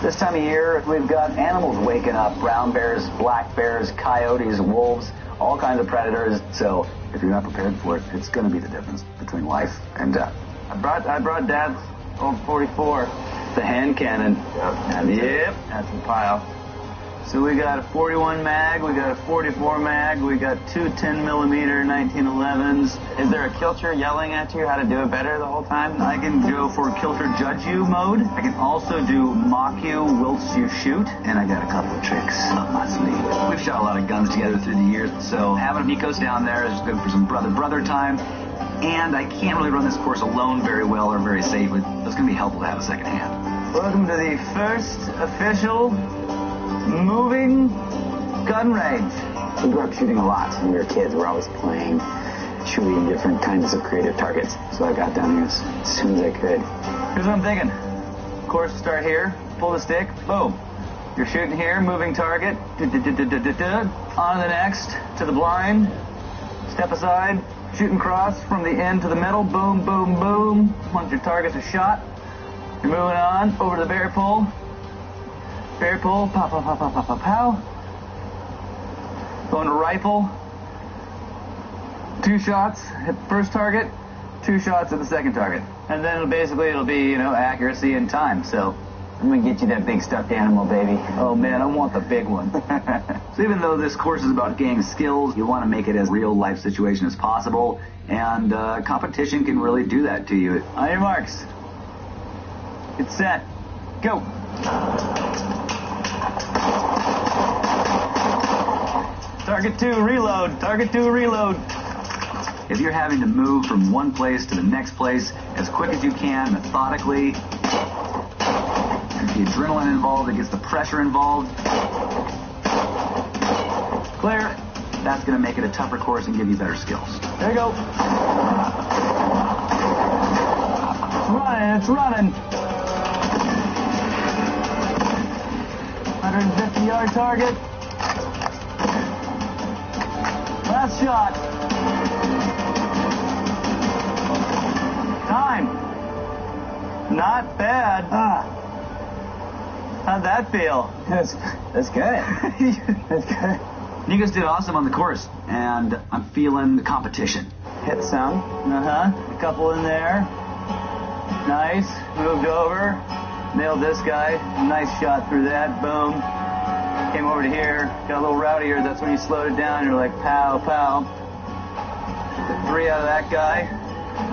This time of year, we've got animals waking up. Brown bears, black bears, coyotes, wolves, all kinds of predators. So if you're not prepared for it, it's going to be the difference between life and death. I brought Dad's old 44, the hand cannon. Yep, that's the pile. So we got a 41 mag, we got a 44 mag, we got two 10mm 1911s. Is there a kilter yelling at you how to do it better the whole time? I can go for kilter judge you mode. I can also do mock you whilst you shoot. And I got a couple of tricks up my sleeve. We've shot a lot of guns together through the years, so having Nikos down there is good for some brother time. And I can't really run this course alone very well or very safely. So it's going to be helpful to have a second hand. Welcome to the first official moving gun range. We grew up shooting a lot when we were kids. We're always playing. shooting different kinds of creative targets. So I got down here as soon as I could. Here's what I'm thinking. Course start here, pull the stick, boom. You're shooting here, moving target, on to the next, to the blind, step aside, shooting cross from the end to the middle, boom, boom, boom. Once your targets are shot, you're moving on over to the berry pull. Berry pull, pow, pow, pow, pow, pow, pow, pow. Going to rifle. 2 shots, hit the first target, 2 shots at the second target. And then it'll be, accuracy and time. So I'm going to get you that big stuffed animal, baby. Oh, man, I want the big one. So even though this course is about gaining skills, you want to make it as real-life situation as possible. And competition can really do that to you. On your marks. Get set. Go. Target 2, reload. Target 2, reload. If you're having to move from one place to the next place as quick as you can, methodically, there's the adrenaline involved, it gets the pressure involved. Clear. That's going to make it a tougher course and give you better skills. There you go. It's running. 150-yard target. Last shot. Time. Not bad. How'd that feel? That's good. That's good. You guys did awesome on the course, and I'm feeling the competition. Hit some. A couple in there. Nice. Moved over. Nailed this guy. Nice shot through that. Boom. Came over to here. Got a little rowdier. That's when you slowed it down. You're like, pow, pow. 3 out of that guy.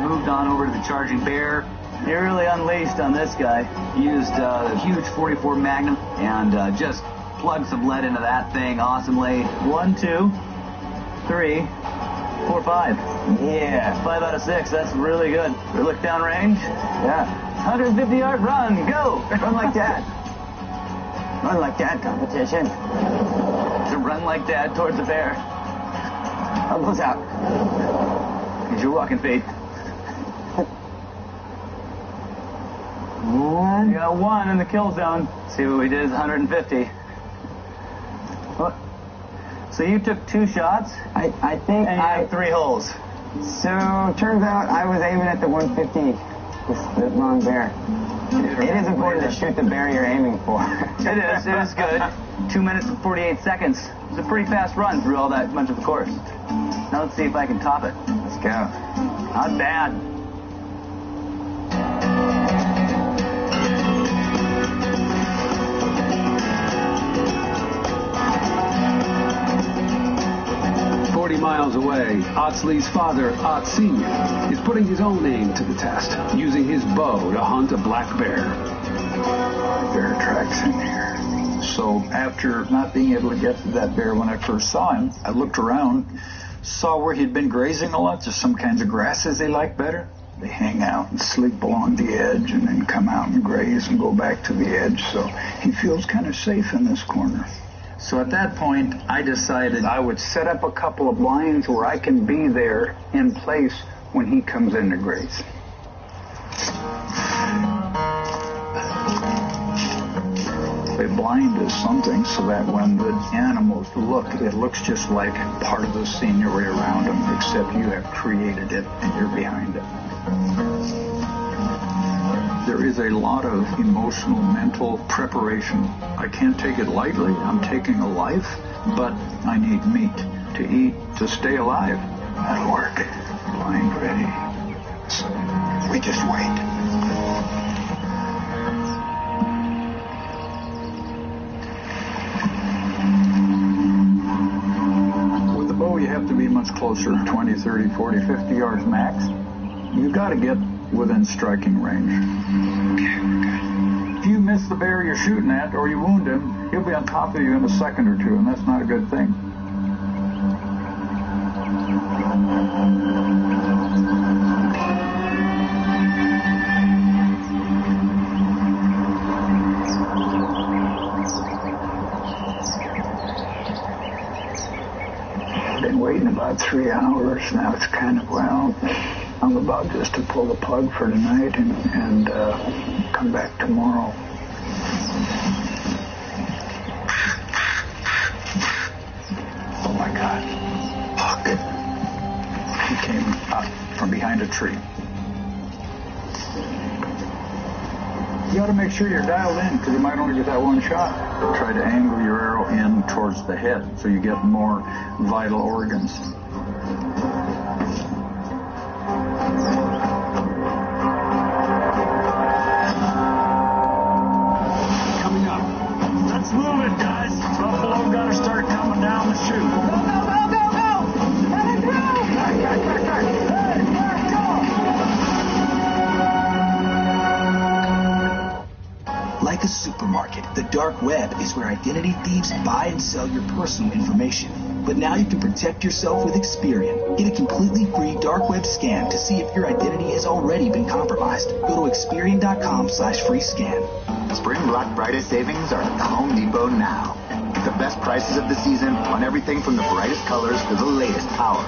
Moved on over to the charging bear. You're really unleashed on this guy. Used a huge 44 Magnum and just plugged some lead into that thing awesomely. 1, 2, 3, 4, 5. Yeah. 5 out of 6. That's really good. We look down range. Yeah. 150-yard run. Go. Run like dad. Run like dad competition. To run like dad towards the bear. Elbows out. Here's your walking feet. You got 1 in the kill zone. See what we did is 150. What? So you took 2 shots? I think and you had 3 holes. So turns out I was aiming at the 150. The wrong bear. It is important to shoot the bear you're aiming for. It is. It is good. 2 minutes and 48 seconds. It's a pretty fast run through all that much of the course. Now let's see if I can top it. Let's go. Not bad. Miles away, Otsley's father, Ott Sr., is putting his own aim to the test, using his bow to hunt a black bear. Bear tracks in here. So after not being able to get to that bear when I first saw him, I looked around, saw where he'd been grazing a lot. There's some kinds of grasses they like better. They hang out and sleep along the edge and then come out and graze and go back to the edge. So he feels kind of safe in this corner. So at that point, I decided I would set up a couple of blinds where I can be there in place when he comes in to graze. A blind is something so that when the animals look, it looks just like part of the scenery around them, except you have created it and you're behind it. There is a lot of emotional, mental preparation. I can't take it lightly. I'm taking a life, but I need meat to eat to stay alive. That'll work. Blind ready. So we just wait. With the bow, you have to be much closer, 20, 30, 40, 50 yards max. You got to get within striking range. Okay, we're good. If you miss the bear you're shooting at or you wound him, he'll be on top of you in a second or two, and that's not a good thing. been waiting about 3 hours. Now it's kind of, well, I'm about just to pull the plug for tonight and come back tomorrow. Oh my God. Fuck. He came up from behind a tree. You got to make sure you're dialed in because you might only get that one shot. Try to angle your arrow in towards the head so you get more vital organs. Coming up. Let's move it, guys. Buffalo got to start coming down the chute. Go, go, go, go, go! Let it go! Back. Hey, back, go! Like a supermarket, the dark web is where identity thieves buy and sell your personal information. But now you can protect yourself with Experian. Get a completely free dark web scan to see if your identity has already been compromised. Go to Experian.com/free scan. Spring Black Friday savings are at the Home Depot now. The best prices of the season on everything from the brightest colors to the latest power.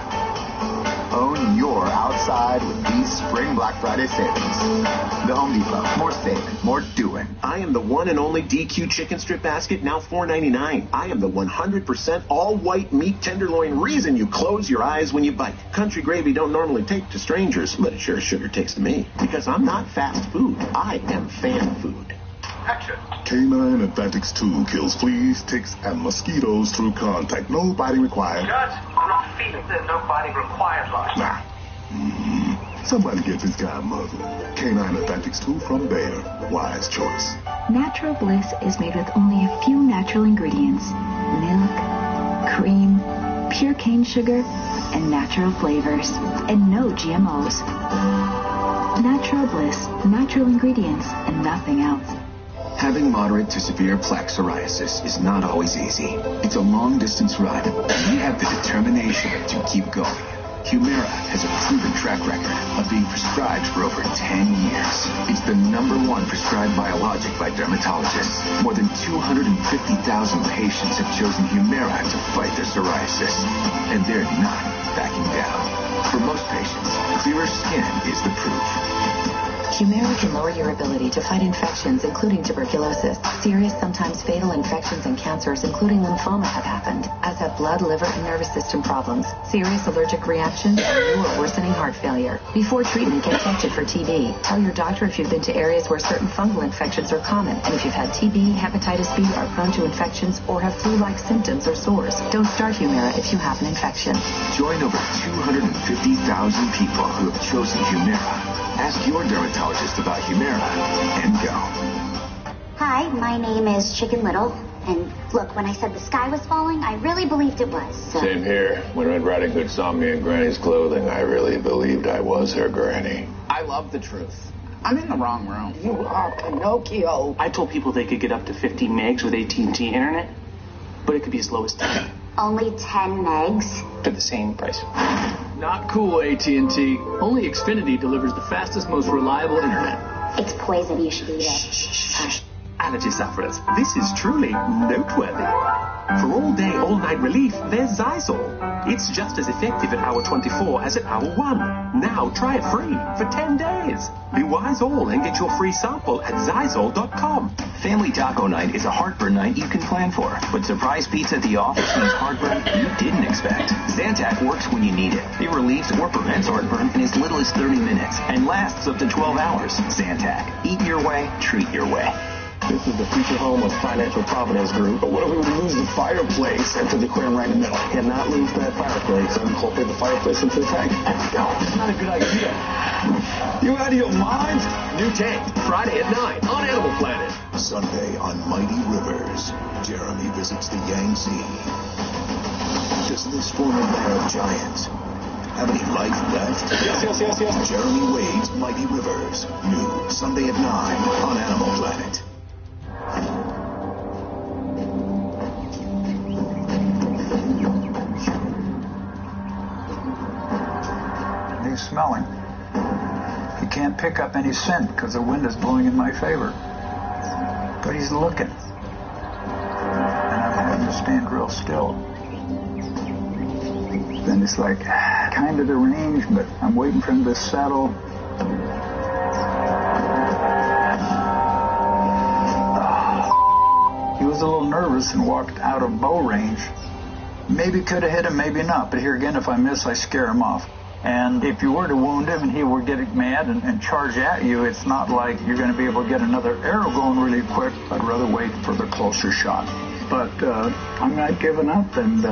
Own your outside with these Spring Black Friday savings. The Home Depot. More saving, more doing. I am the one and only DQ chicken strip basket, now $4.99. I am the 100% all-white meat tenderloin reason you close your eyes when you bite. Country gravy don't normally take to strangers, but it sure as sugar takes to me. Because I'm not fast food. I am fan food. Action. Canine Advantix 2 kills fleas, ticks, and mosquitoes through contact. No biting required. Judge, I'm not feeling there's no biting required line. Nah. Somebody get this guy muzzled. Canine Advantix 2 from Bayer. Wise choice. Natural Bliss is made with only a few natural ingredients. Milk, cream, pure cane sugar, and natural flavors. And no GMOs. Natural Bliss, natural ingredients, and nothing else. Having moderate to severe plaque psoriasis is not always easy. It's a long-distance run, and we have the determination to keep going. Humira has a proven track record of being prescribed for over 10 years. It's the #1 prescribed biologic by dermatologists. More than 250,000 patients have chosen Humira to fight their psoriasis, and they're not backing down. For most patients, clearer skin is the proof. Humira can lower your ability to fight infections, including tuberculosis. Serious, sometimes fatal infections and cancers, including lymphoma, have happened, as have blood, liver, and nervous system problems, serious allergic reactions, and or worsening heart failure. Before treatment, get tested for TB. Tell your doctor if you've been to areas where certain fungal infections are common, and if you've had TB, hepatitis B, are prone to infections, or have flu-like symptoms or sores. Don't start Humira if you have an infection. Join over 250,000 people who have chosen Humira. Ask your dermatologist about Humira and go. Hi, my name is Chicken Little. And look, when I said the sky was falling, I really believed it was. So. Same here. When Red Riding Hood saw me in Granny's clothing, I really believed I was her granny. I love the truth. I'm in the wrong room. You are Pinocchio. I told people they could get up to 50 megs with AT&T internet, but it could be as low as 10. Only 10 megs? For the same price. Not cool, AT&T. Only Xfinity delivers the fastest, most reliable internet. It's poison. You should eat it. Shh. Allergy sufferers, this is truly noteworthy. For all-day, all-night relief, there's Zysol. It's just as effective at hour 24 as at hour 1. Now try it free for 10 days. Be wise all and get your free sample at Zysol.com. Family taco night is a heartburn night you can plan for. But surprise pizza at the office means heartburn you didn't expect. Zantac works when you need it. It relieves or prevents heartburn in as little as 30 minutes and lasts up to 12 hours. Zantac. Eat your way, treat your way. This is the future home of Financial Providence Group. But what if we would lose the fireplace after the aquarium right in the middle? Cannot lose that fireplace and incorporate the fireplace into the tank. No, it's not a good idea. You out of your mind? New tank, Friday at 9 on Animal Planet. Sunday on Mighty Rivers, Jeremy visits the Yangtze. Does this former lair of giants have any life left? Yes. Jeremy Wade's Mighty Rivers, new Sunday at 9 on Animal Planet. He's smelling. He can't pick up any scent because the wind is blowing in my favor. But he's looking. And I'm having to stand real still. Then it's like kind of the range, but I'm waiting for him to settle. He was a little nervous and walked out of bow range. Maybe could have hit him, maybe not. But here again, if I miss, I scare him off. And if you were to wound him and he were getting mad and charge at you, it's not like you're going to be able to get another arrow going really quick. I'd rather wait for the closer shot. But I'm not giving up, and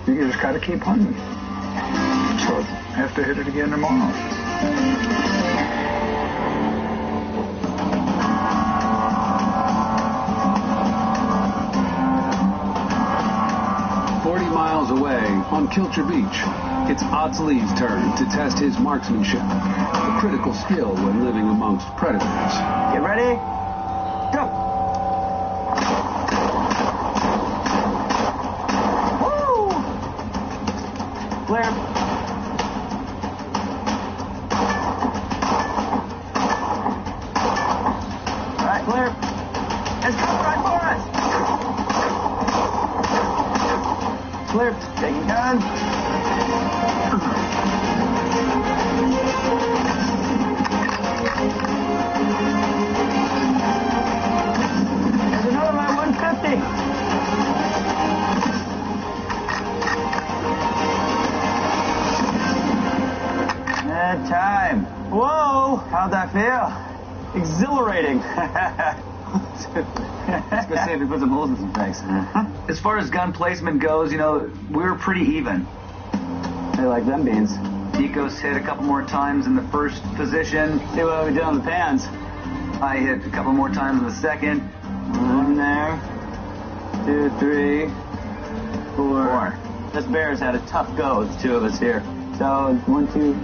you just got to keep hunting. So I have to hit it again tomorrow. 40 miles away on Kilcher Beach, it's Otsley's turn to test his marksmanship, a critical skill when living amongst predators. Get ready? Go! Woo! Clear. All right, clear. It's coming right for us. Clear. Taking gun. There's another my 150. Time. Whoa! How'd that feel? Exhilarating. Let's go see if we put some holes in some things. As far as gun placement goes, you know, we were pretty even. They like them beans. Nico's hit a couple more times in the first position. See what we did on the pans. I hit a couple more times in the second. One there. 2, 3, 4. This bear's had a tough go with the two of us here. So 1, 2,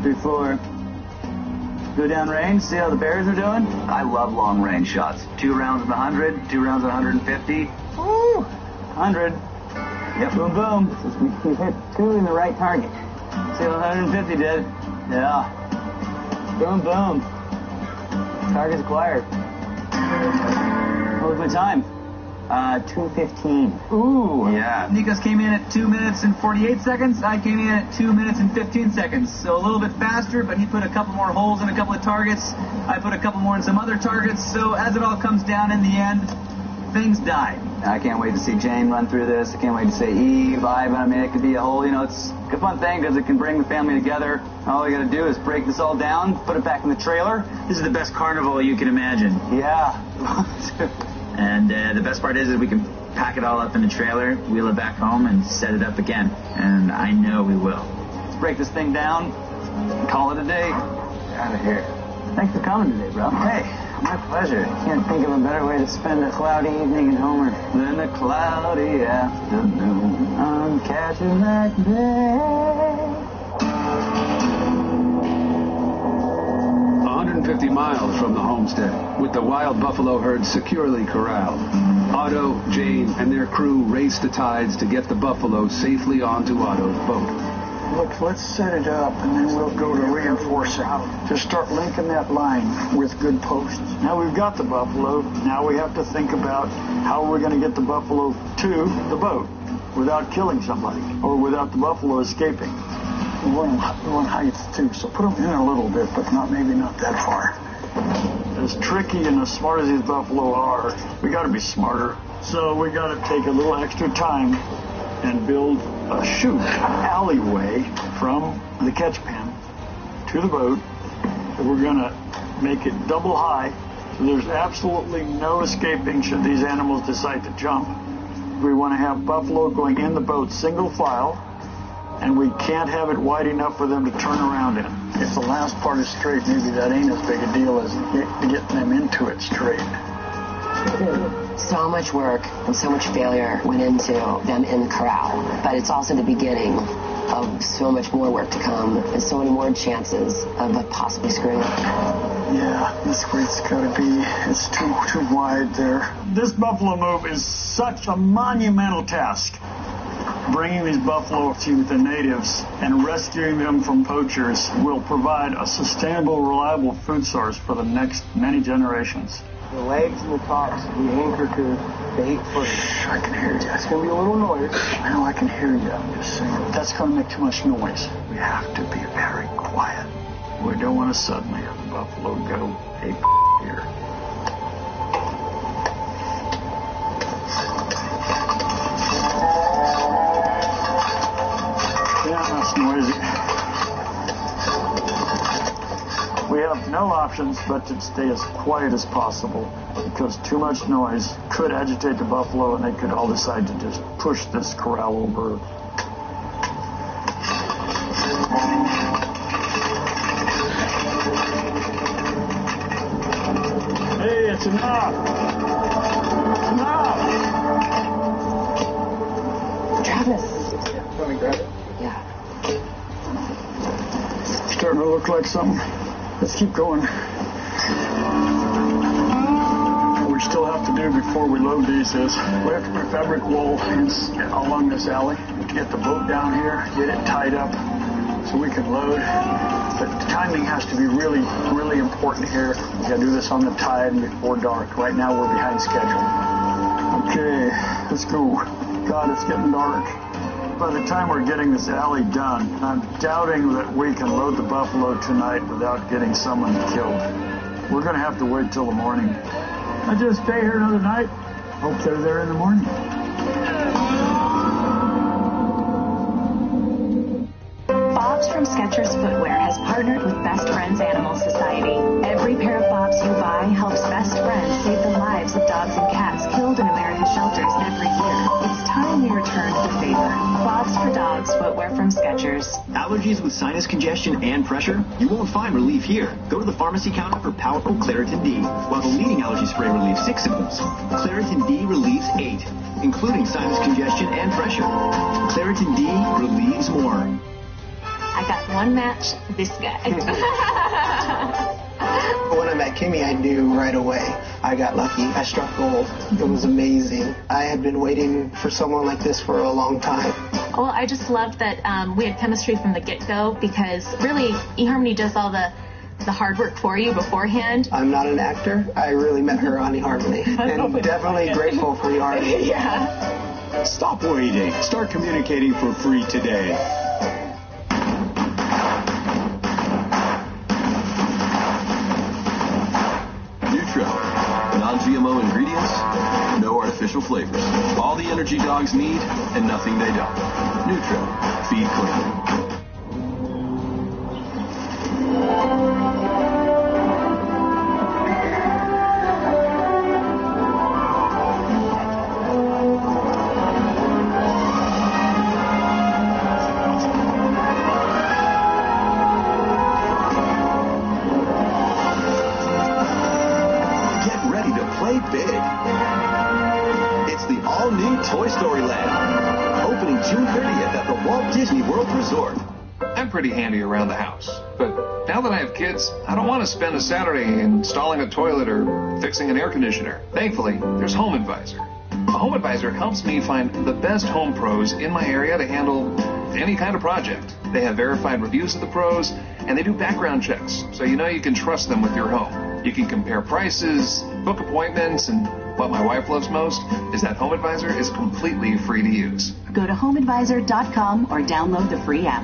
3, 4. Go down range, see how the bears are doing? I love long range shots. 2 rounds at 100, 2 rounds at 150. Woo! 100. Yep, boom, boom. We hit 2 in the right target. See what 150 did? Yeah. Boom, boom. Target's acquired. What was my time? 2:15. Ooh. Yeah. Nikos came in at 2 minutes and 48 seconds. I came in at 2 minutes and 15 seconds. So a little bit faster, but he put a couple more holes in a couple of targets. I put a couple more in some other targets. So as it all comes down in the end, things died. I can't wait to see Jane run through this. I can't wait to see Eve, Ivan. I mean, it could be a whole, you know, it's a fun thing because it can bring the family together. All we got to do is break this all down, put it back in the trailer. This is the best carnival you can imagine. Yeah. And the best part is we can pack it all up in the trailer, wheel it back home, and set it up again. And I know we will. Let's break this thing down, call it a day. Out of here. Thanks for coming today, bro. Hey, my pleasure. Can't think of a better way to spend a cloudy evening in Homer than a cloudy afternoon on Cattleback Bay. 150 miles from the homestead, with the wild buffalo herd securely corralled, Otto, Jane, and their crew race the tides to get the buffalo safely onto Otto's boat. Look, let's set it up, and then we'll go to reinforcing. Just start linking that line with good posts. Now we've got the buffalo. Now we have to think about how we're going to get the buffalo to the boat without killing somebody or without the buffalo escaping. We want heights too, so put them in a little bit, but maybe not that far. As tricky and as smart as these buffalo are, we got to be smarter. So we got to take a little extra time and build a chute alleyway from the catch pen to the boat. We're going to make it double high, so there's absolutely no escaping should these animals decide to jump. We want to have buffalo going in the boat single file, and we can't have it wide enough for them to turn around in. If the last part is straight, maybe that ain't as big a deal as getting them into it straight. So much work and so much failure went into them in the corral, but it's also the beginning of so much more work to come and so many more chances of possibly screwing up. Yeah, this way it's got to be. It's too wide there. This buffalo move is such a monumental task. Bringing these buffalo to the natives and rescuing them from poachers will provide a sustainable, reliable food source for the next many generations. The legs and the tops, we anchor to the 8 footers. I can hear you. It's going to be a little noise. I know I can hear you. I'm just saying. That's going to make too much noise. We have to be very quiet. We don't want to suddenly have the buffalo go ape here. Yeah, that's noisy. We have no options but to stay as quiet as possible because too much noise could agitate the buffalo and they could all decide to just push this corral over. Hey, it's enough. It's enough. Travis. Want me to grab it? Yeah. Starting to look like something. Let's keep going. What we still have to do before we load these is we have to put fabric wool along this alley, get the boat down here, get it tied up so we can load. But the timing has to be really, really important here. We got to do this on the tide before dark. Right now we're behind schedule. Okay, let's go. God, it's getting dark. By the time we're getting this alley done, I'm doubting that we can load the buffalo tonight without getting someone killed. We're going to have to wait till the morning. I just stay here another night. Hope they're there in the morning. Bob's from Skechers Footwear has partnered with Best Friends Animal Society. Every pair of Bobs you buy helps Best Friends save the lives of dogs and cats killed in America's shelters every year. It's time we returned the favor. Bob's for Dogs footwear from Skechers. Allergies with sinus congestion and pressure? You won't find relief here. Go to the pharmacy counter for powerful Claritin D. While the leading allergy spray relieves 6 symptoms, Claritin D relieves 8, including sinus congestion and pressure. Claritin D relieves more. I got one match, this guy. When I met Kimmy, I knew right away. I got lucky. I struck gold. It was amazing. I had been waiting for someone like this for a long time. Well, I just loved that we had chemistry from the get-go because really eHarmony does all the hard work for you beforehand. I'm not an actor. I really met her on eHarmony. And definitely grateful for eHarmony. Yeah. Stop waiting. Start communicating for free today. Non-GMO ingredients, no artificial flavors. All the energy dogs need and nothing they don't. Nutro, feed clean. Big. It's the all-new Toy Story Land, opening June 30th at the Walt Disney World Resort. I'm pretty handy around the house, but now that I have kids, I don't want to spend a Saturday installing a toilet or fixing an air conditioner. Thankfully, there's Home Advisor. A Home Advisor helps me find the best home pros in my area to handle any kind of project. They have verified reviews of the pros, and they do background checks, so you know you can trust them with your home. You can compare prices, book appointments, and what my wife loves most is that Home Advisor is completely free to use. Go to homeadvisor.com or download the free app.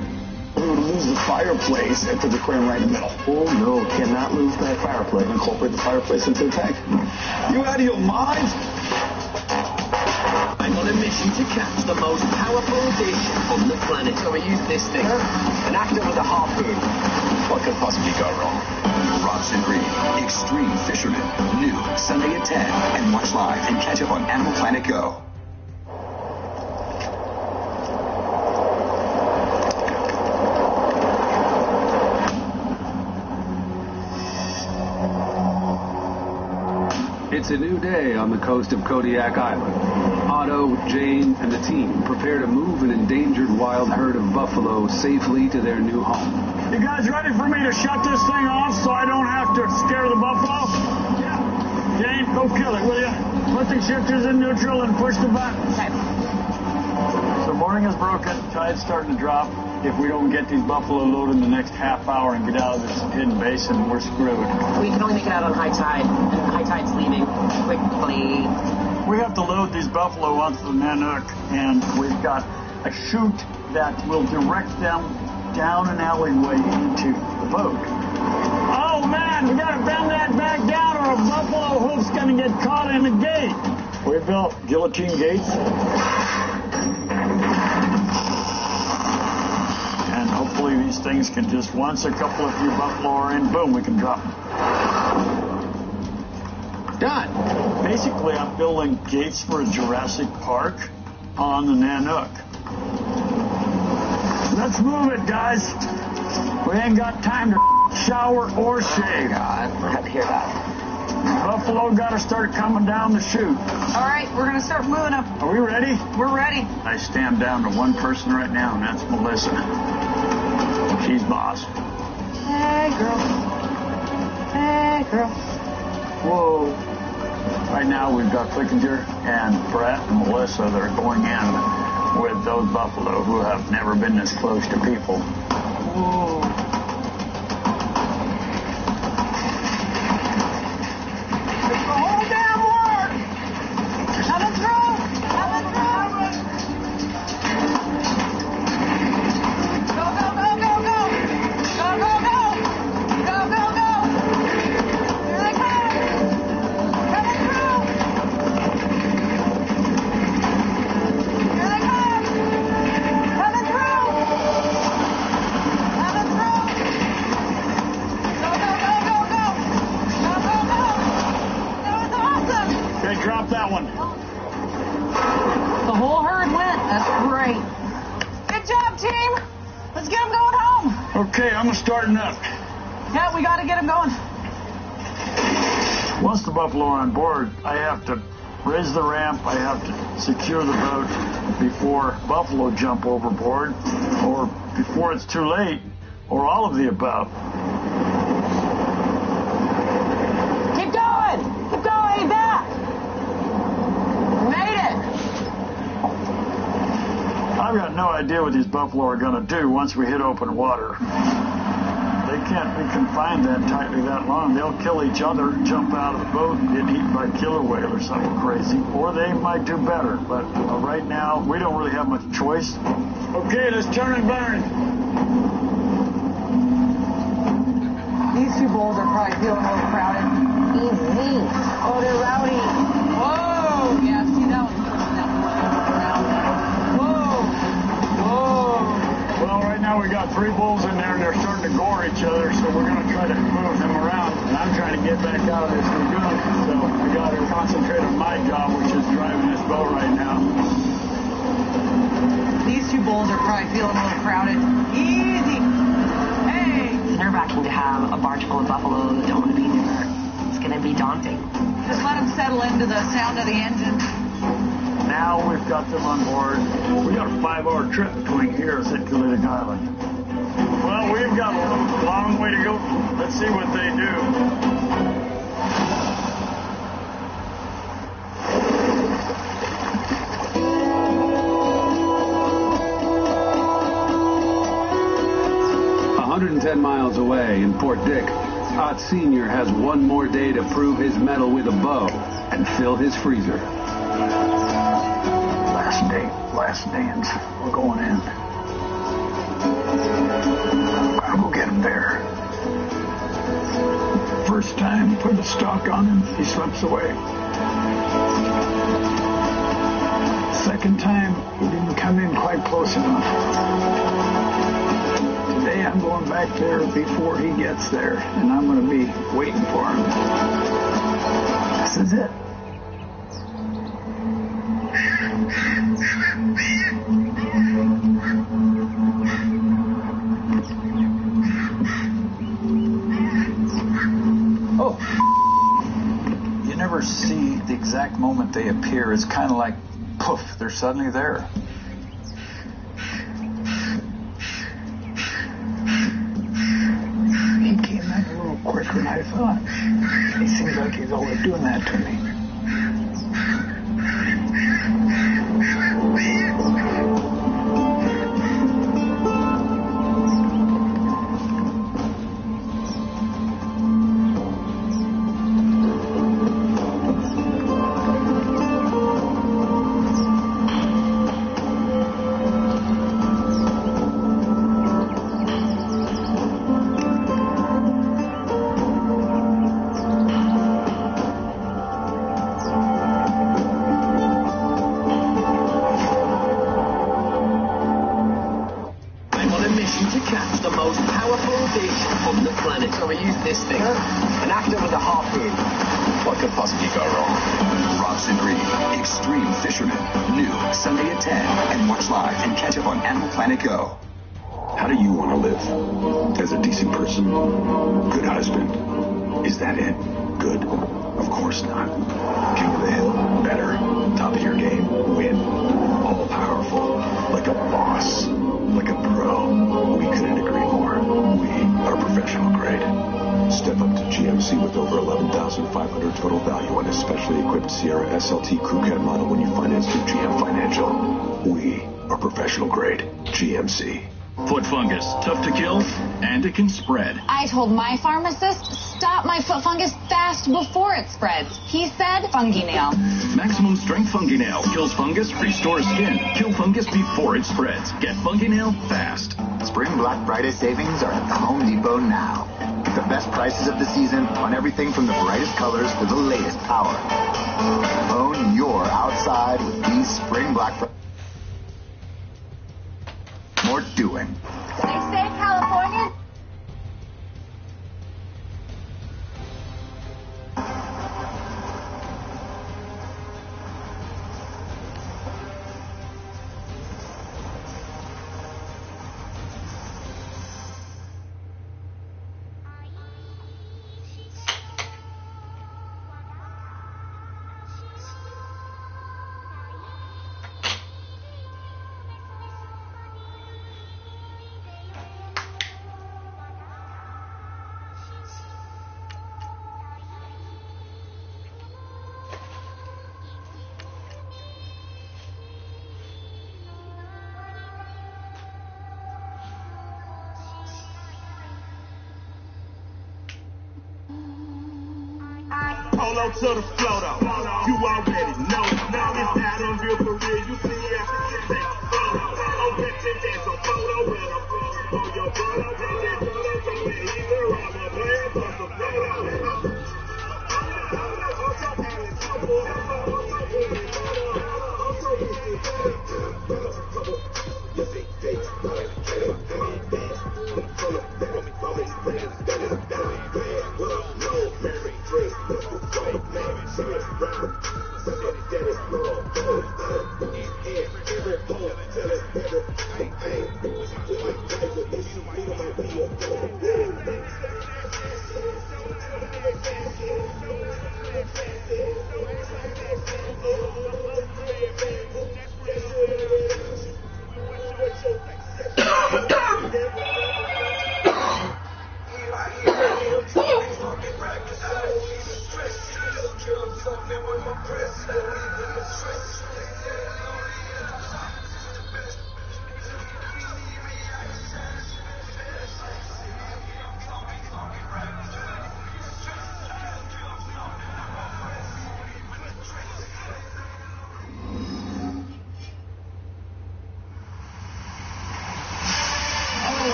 We're going to lose the fireplace into the aquarium right in the middle. Oh no, cannot lose that fireplace. Incorporate the fireplace into the tank. You out of your mind? I'm on a mission to catch the most powerful fish on the planet. So we use this thing. An actor with a harpoon. What could possibly go wrong? Robson Green, Extreme Fisherman. New Sunday at 10. And watch live and catch up on Animal Planet Go. It's a new day on the coast of Kodiak Island. Otto, Jane, and the team prepare to move an endangered wild herd of buffalo safely to their new home. You guys ready for me to shut this thing off so I don't have to scare the buffalo? Yeah. Jane, go kill it, will you? Put the shifters in neutral and push the button. Okay. So morning is broken. Tide's starting to drop. If we don't get these buffalo loaded in the next half hour and get out of this hidden basin, we're screwed. We can only make it out on high tide, and high tide's leaving quickly. We have to load these buffalo onto the Nanook, and we've got a chute that will direct them down an alleyway into the boat. Oh man, we gotta bend that back down or a buffalo hoof's gonna get caught in the gate. We built guillotine gates. And hopefully these things can just, once a couple of few buffalo are in, boom, we can drop them. Done. Basically, I'm building gates for a Jurassic Park on the Nanook. Let's move it, guys. We ain't got time to shower or shave. God, we're happy to hear that. Buffalo got to start coming down the chute. All right, we're going to start moving up. Are we ready? We're ready. I stand down to one person right now, and that's Melissa. She's boss. Hey, girl. Hey, girl. Whoa. Right now, we've got Flickinger and Brett and Melissa that are going in with those buffalo who have never been this close to people. Whoa. It's the whole damn work. Coming through. Coming through. Go, go, go, go, go. Go, go, go. Go, go, go. Here they come. Coming through. Here they come. Coming through. Coming through. Go, go, go, go, go. Go, go, go. That was awesome. Okay, drop that one. The whole herd went. That's great. Good job, team. Let's get them going home. Okay, I'm starting up. Yeah, we got to get them going. Once the buffalo are on board, I have to raise the ramp, I have to secure the boat before buffalo jump overboard, or before it's too late, or all of the above. Keep going. Keep going. Back. Made it. I've got no idea what these buffalo are going to do once we hit open water. They can't be confined that tightly that long. They'll kill each other, jump out of the boat, and get eaten by killer whale or something crazy. Or they might do better. But right now, we don't really have much choice. Okay, let's turn and burn. These two bulls are probably feeling a little crowded. Easy. Oh, they're rowdy. Whoa. Yeah, see that one. Whoa. Whoa. Well, right now we got 3 bulls in there, and they're starting to gore each other, so we're going to try to move them around. And I'm trying to get back out of this lagoon, so I got to concentrate on my job, which is driving this boat right now. These two bulls are probably feeling a little crowded. Easy. Hey. Nerve-wracking to have a barge full of buffalo that don't want to be there. It's going to be daunting. Just let them settle into the sound of the engine. Now we've got them on board. We got a 5-hour trip between here and Sitkalitic Island. Well, we've got a long way to go. Let's see what they do. 110 miles away in Port Dick, Ott Sr. has one more day to prove his mettle with a bow and fill his freezer. Last dance. We're going in. I'll go get him there. First time, put the stock on him, he slips away. Second time, he didn't come in quite close enough. Today I'm going back there before he gets there, and I'm going to be waiting for him. This is it. Oh, you never see the exact moment they appear. It's kind of like, poof, they're suddenly there. He came in a little quicker than I thought. He seems like he's always doing that to me. mission to catch the most powerful fish on the planet. So we use this thing. An actor with a harpoon. What could possibly go wrong? Robson Green, Extreme Fisherman. New, Sunday at 10. And watch live and catch up on Animal Planet Go. How do you want to live? As a decent person? Good husband? Is that it? Good? Of course not. King of the hill? Better. Top of your game? Win. All powerful. Like a boss. Like a pro. We couldn't agree more. We are professional grade. Step up to GMC with over $11,500 total value on a specially equipped Sierra SLT Crew Cab model when you finance through GM Financial. We are professional grade. GMC. Foot fungus, tough to kill, and it can spread. I told my pharmacist, stop my foot fungus fast before it spreads. He said, Fungi Nail. Maximum strength Fungi Nail kills fungus, restores skin. Kill fungus before it spreads. Get Fungi Nail fast. Spring Black Friday savings are at the Home Depot now. Get the best prices of the season on everything from the brightest colors to the latest power. Own your outside with these Spring Black Friday. More doing. Stay safe, California. Polo to the flow though. You already know it. It's not unreal for real. You see after you take a photo. Oh, get your dance on photo with a photo. Oh, your brother take that photo. So either I'm a player or some photo.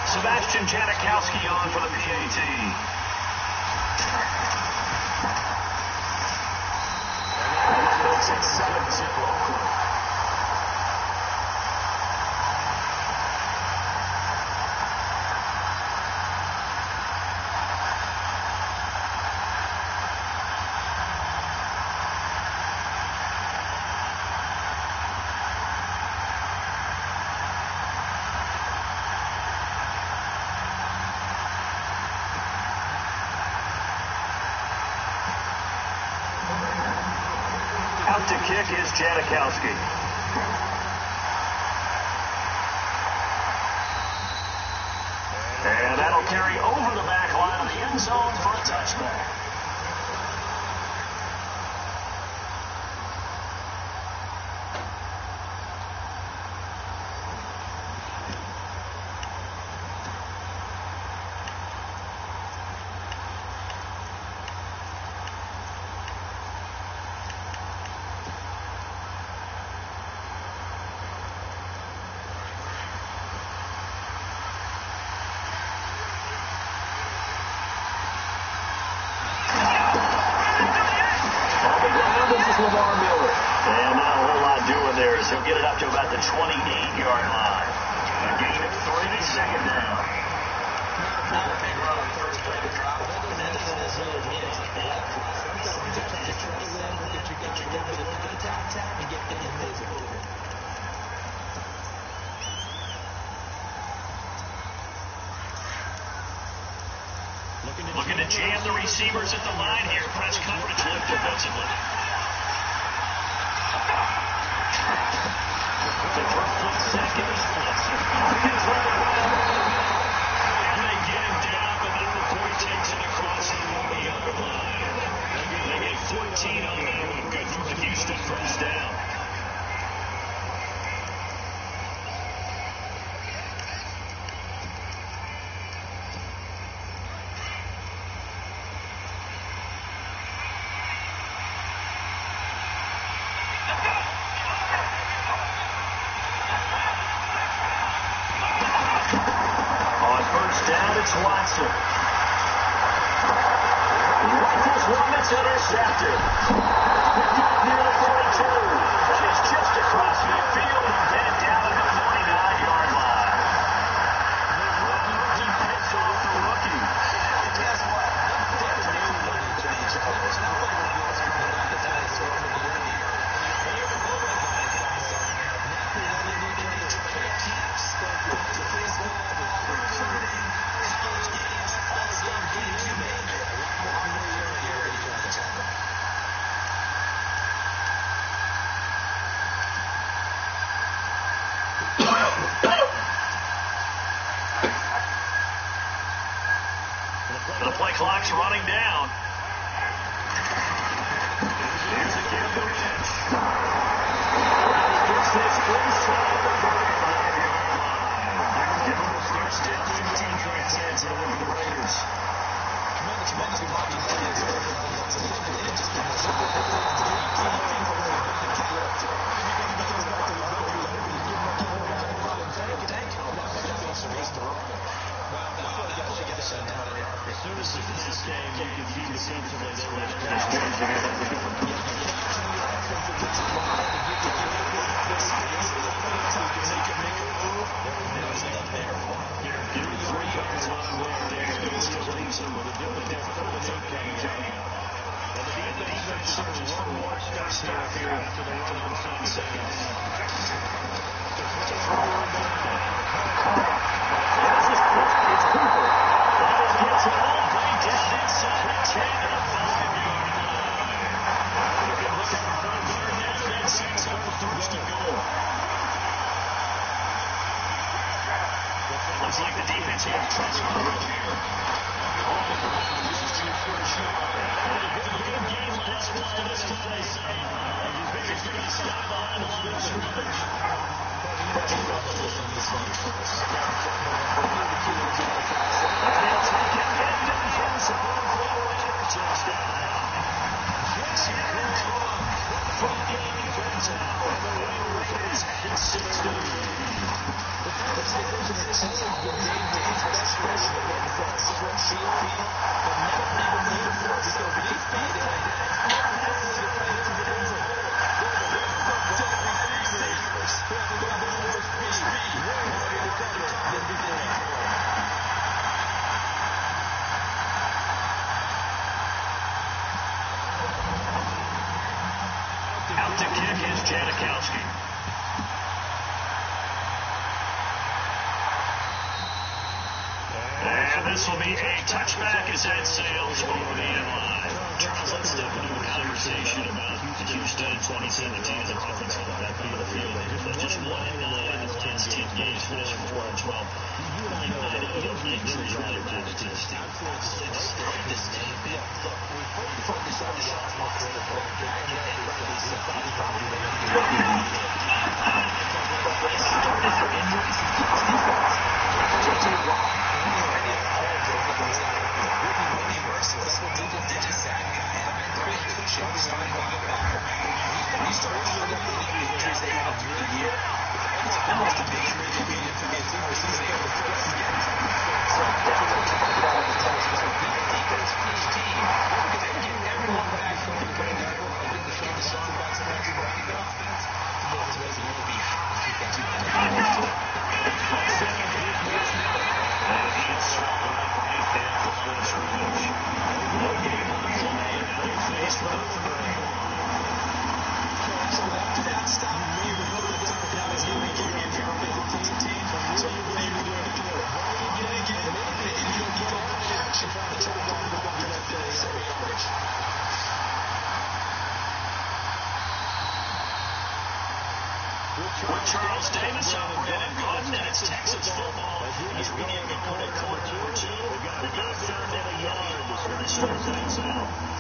Sebastian Janikowski on for the PAT. Makes it 7-0. Out to kick is Janikowski. And that'll carry over the back line of the end zone for a touchback. Lamar Miller. And not a whole lot doing there as he'll get it up to about the 28-yard line. A gain of 3, second down. Looking to jam the receivers at the line here. Press coverage look defensively. To throw for second. He's running and they get him down, but then McCoy takes it across the 1-yard line. They get 14 on that one. Good for the Houston first down. It's Watson. Rifles one that's intercepted. Near the 42. Looks like the defense has trust on the road here. Good game last one this time. He's going to sideline along the scrimmage. Out to kick is Janikowski. And this will be a touchback as that sails over the end line. Charles, let's step into a conversation about Houston in 2017 as an offense on that part of the field. Just 1-9 in the last 10 games, finished 4-12. You and I know that you don't think this is really bad to this team. Describe this team. We focus on the shot clock. With Charles Davis on Brandon Gordon, and it's Texas football. As we get the quarter number 2, we got a third and a yard to start things out.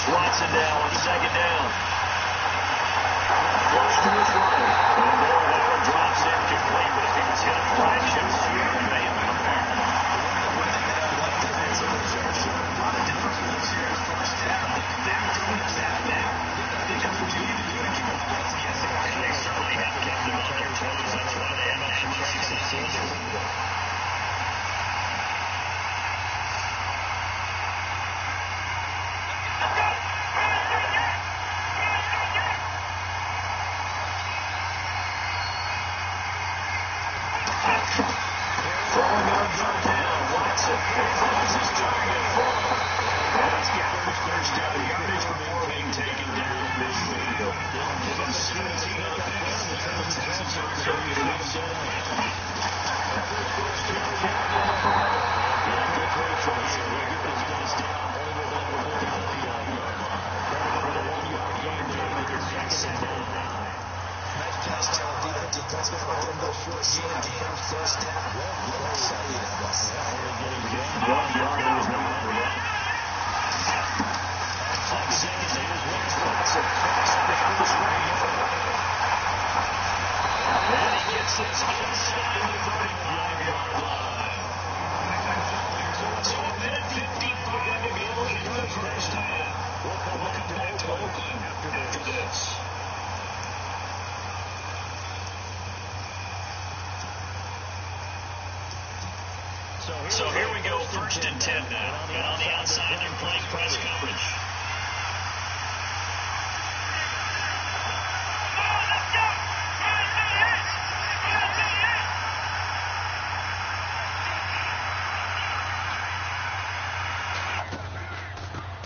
Watson now on second down. Close to his right. And Bell drops in complete. It's going to fly just here. So here we go, 1st and 10 now. And on the outside, they're playing press coverage.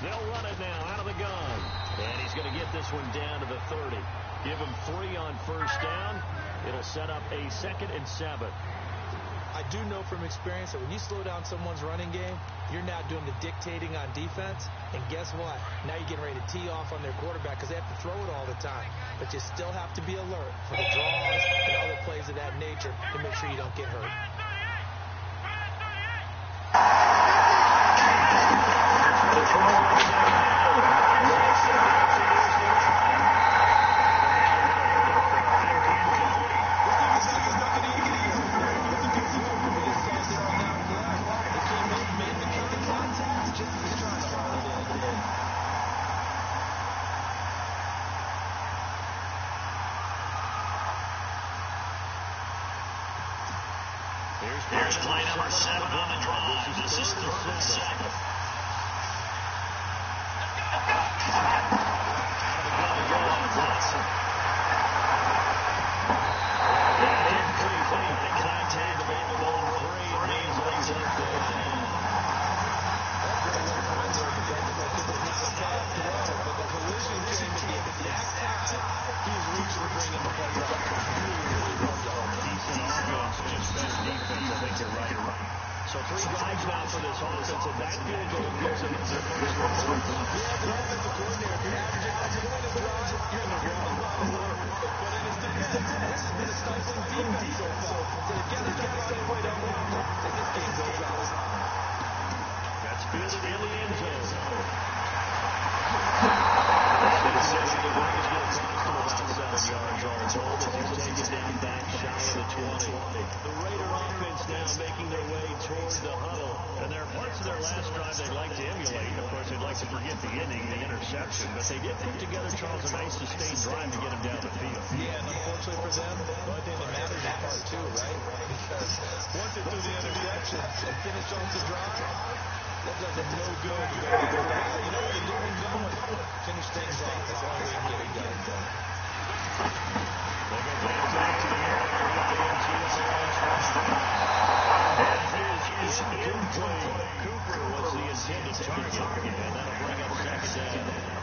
They'll run it now out of the gun. And he's going to get this one down to the 30. Give him 3 on 1st down. It'll set up a 2nd and 7. I do know from experience that when you slow down someone's running game, you're now doing the dictating on defense. And guess what? Now you're getting ready to tee off on their quarterback because they have to throw it all the time. But you still have to be alert for the draws and other plays of that nature to make sure you don't get hurt. Here's play number 7 on the drive. This is 3rd and 7. So 3 drives now for this offense, and that field goal gives them their first one. That's fielded in the end zone. The decision of what is going to cost him about 7 yards all told, as he's taken down back shy of the 20. The Raider offense now making their way toward the huddle, and there are parts of their last drive drive they'd like to emulate. Of course, they'd like to forget the inning, the interception, but they did put together, Charles, a nice sustained drive to get him down the field. Yeah, and unfortunately for them, the only thing that matters is part two, right? Because once they threw the interception and finished off the drive, that does them no good. You know where the moving's going. Finish things off. That's the only way you can get it done. They go back to the air. Cooper was the intended target, and that'll bring up second down.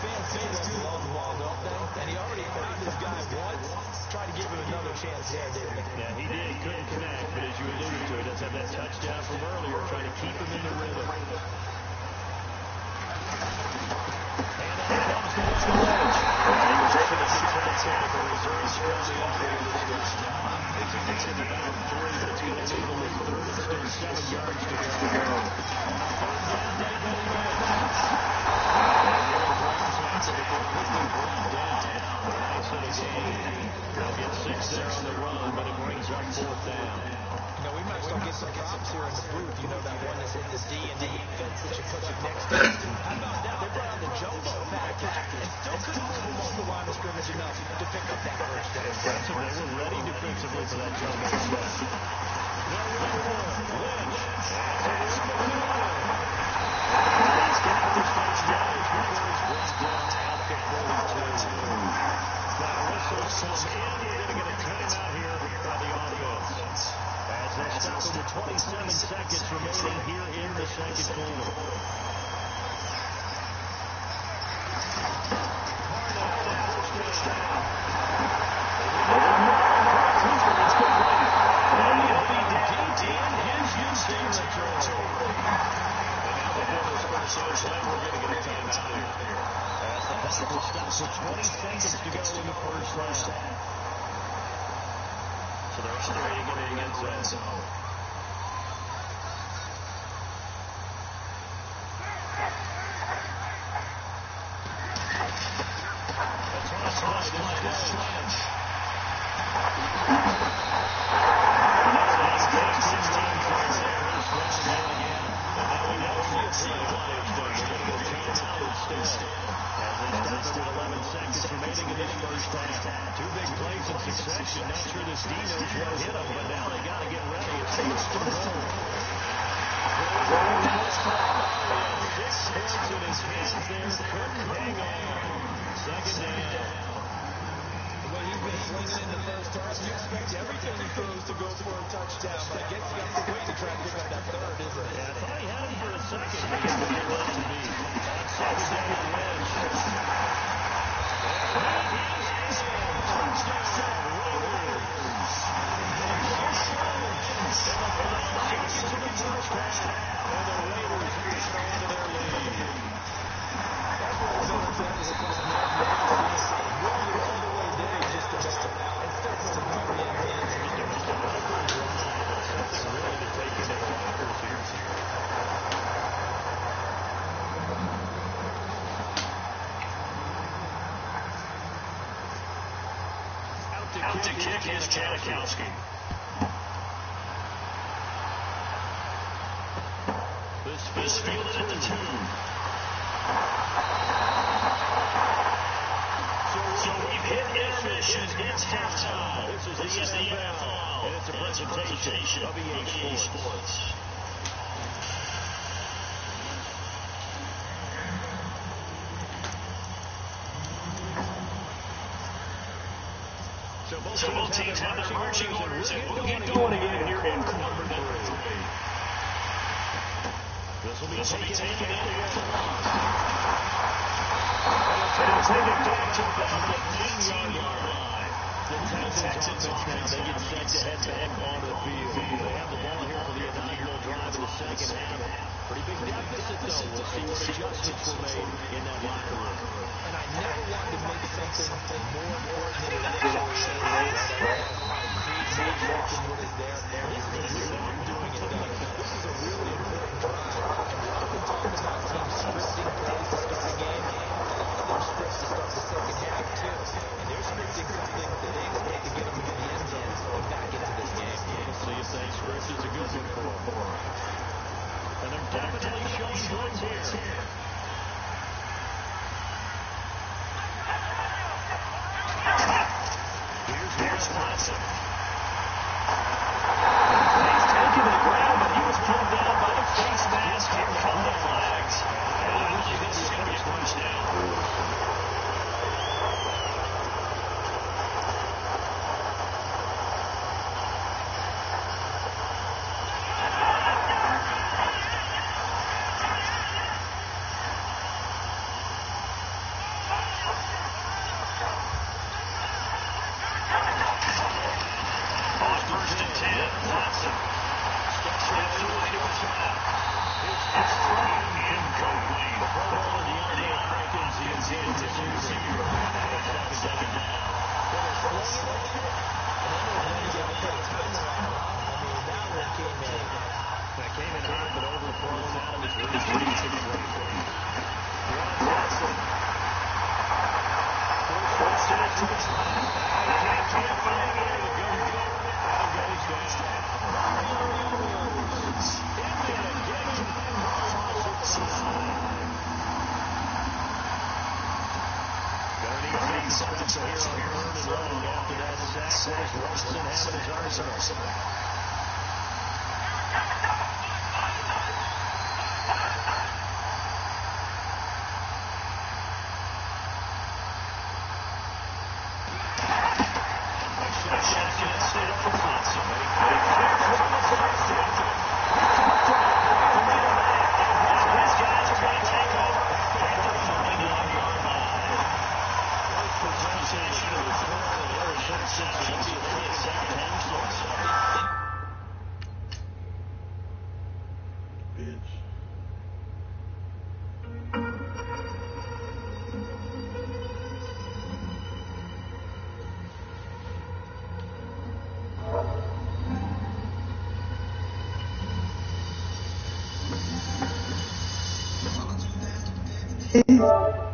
Fans do love the ball, don't they? And he already found his guy once. Try to give him another chance there, didn't he? Yeah, he did. He couldn't connect, but as you alluded to, he does have that touchdown from earlier, trying to keep him in the rhythm. And out comes the ledge. He was able to get to the tip for reserves from the infield this time. It's a big about 3, but it's going to take only 7 yards to go. They'll get 6 there on the run, but it brings up 4th down. You know, we might start get some props here in the booth. You know, that one that's in the D&D fence that you put up next to it. How about that? They brought on the jumbo package and still couldn't move off the line of scrimmage enough to pick up that first down. They were ready defensively for that jumbo set. Lynch. He's got this first down before he's brought down at the 42. Now, whistles come in. We're going to get a timeout here by the offense. As they stop with 27 seconds remaining here in the second quarter. So 20 seconds to go in the first half. So they're operating in the end zone. To kick is Janikowski. This fielded at the 2. So we've hit intermission. It's halftime. This is the NFL. And it's a presentation of EA Sports. So both teams have their marching orders, and we'll get going again here in quarter number 3. This will be taken in. It'll take it back to the 19-yard line. The Texans now, they get set to head back onto the field. They have the ball here for the inaugural drive in the second half. Pretty big deficit, though. We'll see what adjustments were made in that locker room. And I never wanted to make something more important than it actually is. What is there? This is really what I'm doing it, though. This is a really important drive. And we often talk about teams scripting plays to start a game. A lot of them scripts to start the second half, too. And they're scripting something that they expect to get them into the end zone and back into this game. We'll see if that script is a good one for them. And they're definitely Here's Watson. He's taken to the ground, but he was pulled down by the face mask. Here come the flags. And this should be a touchdown. Hey.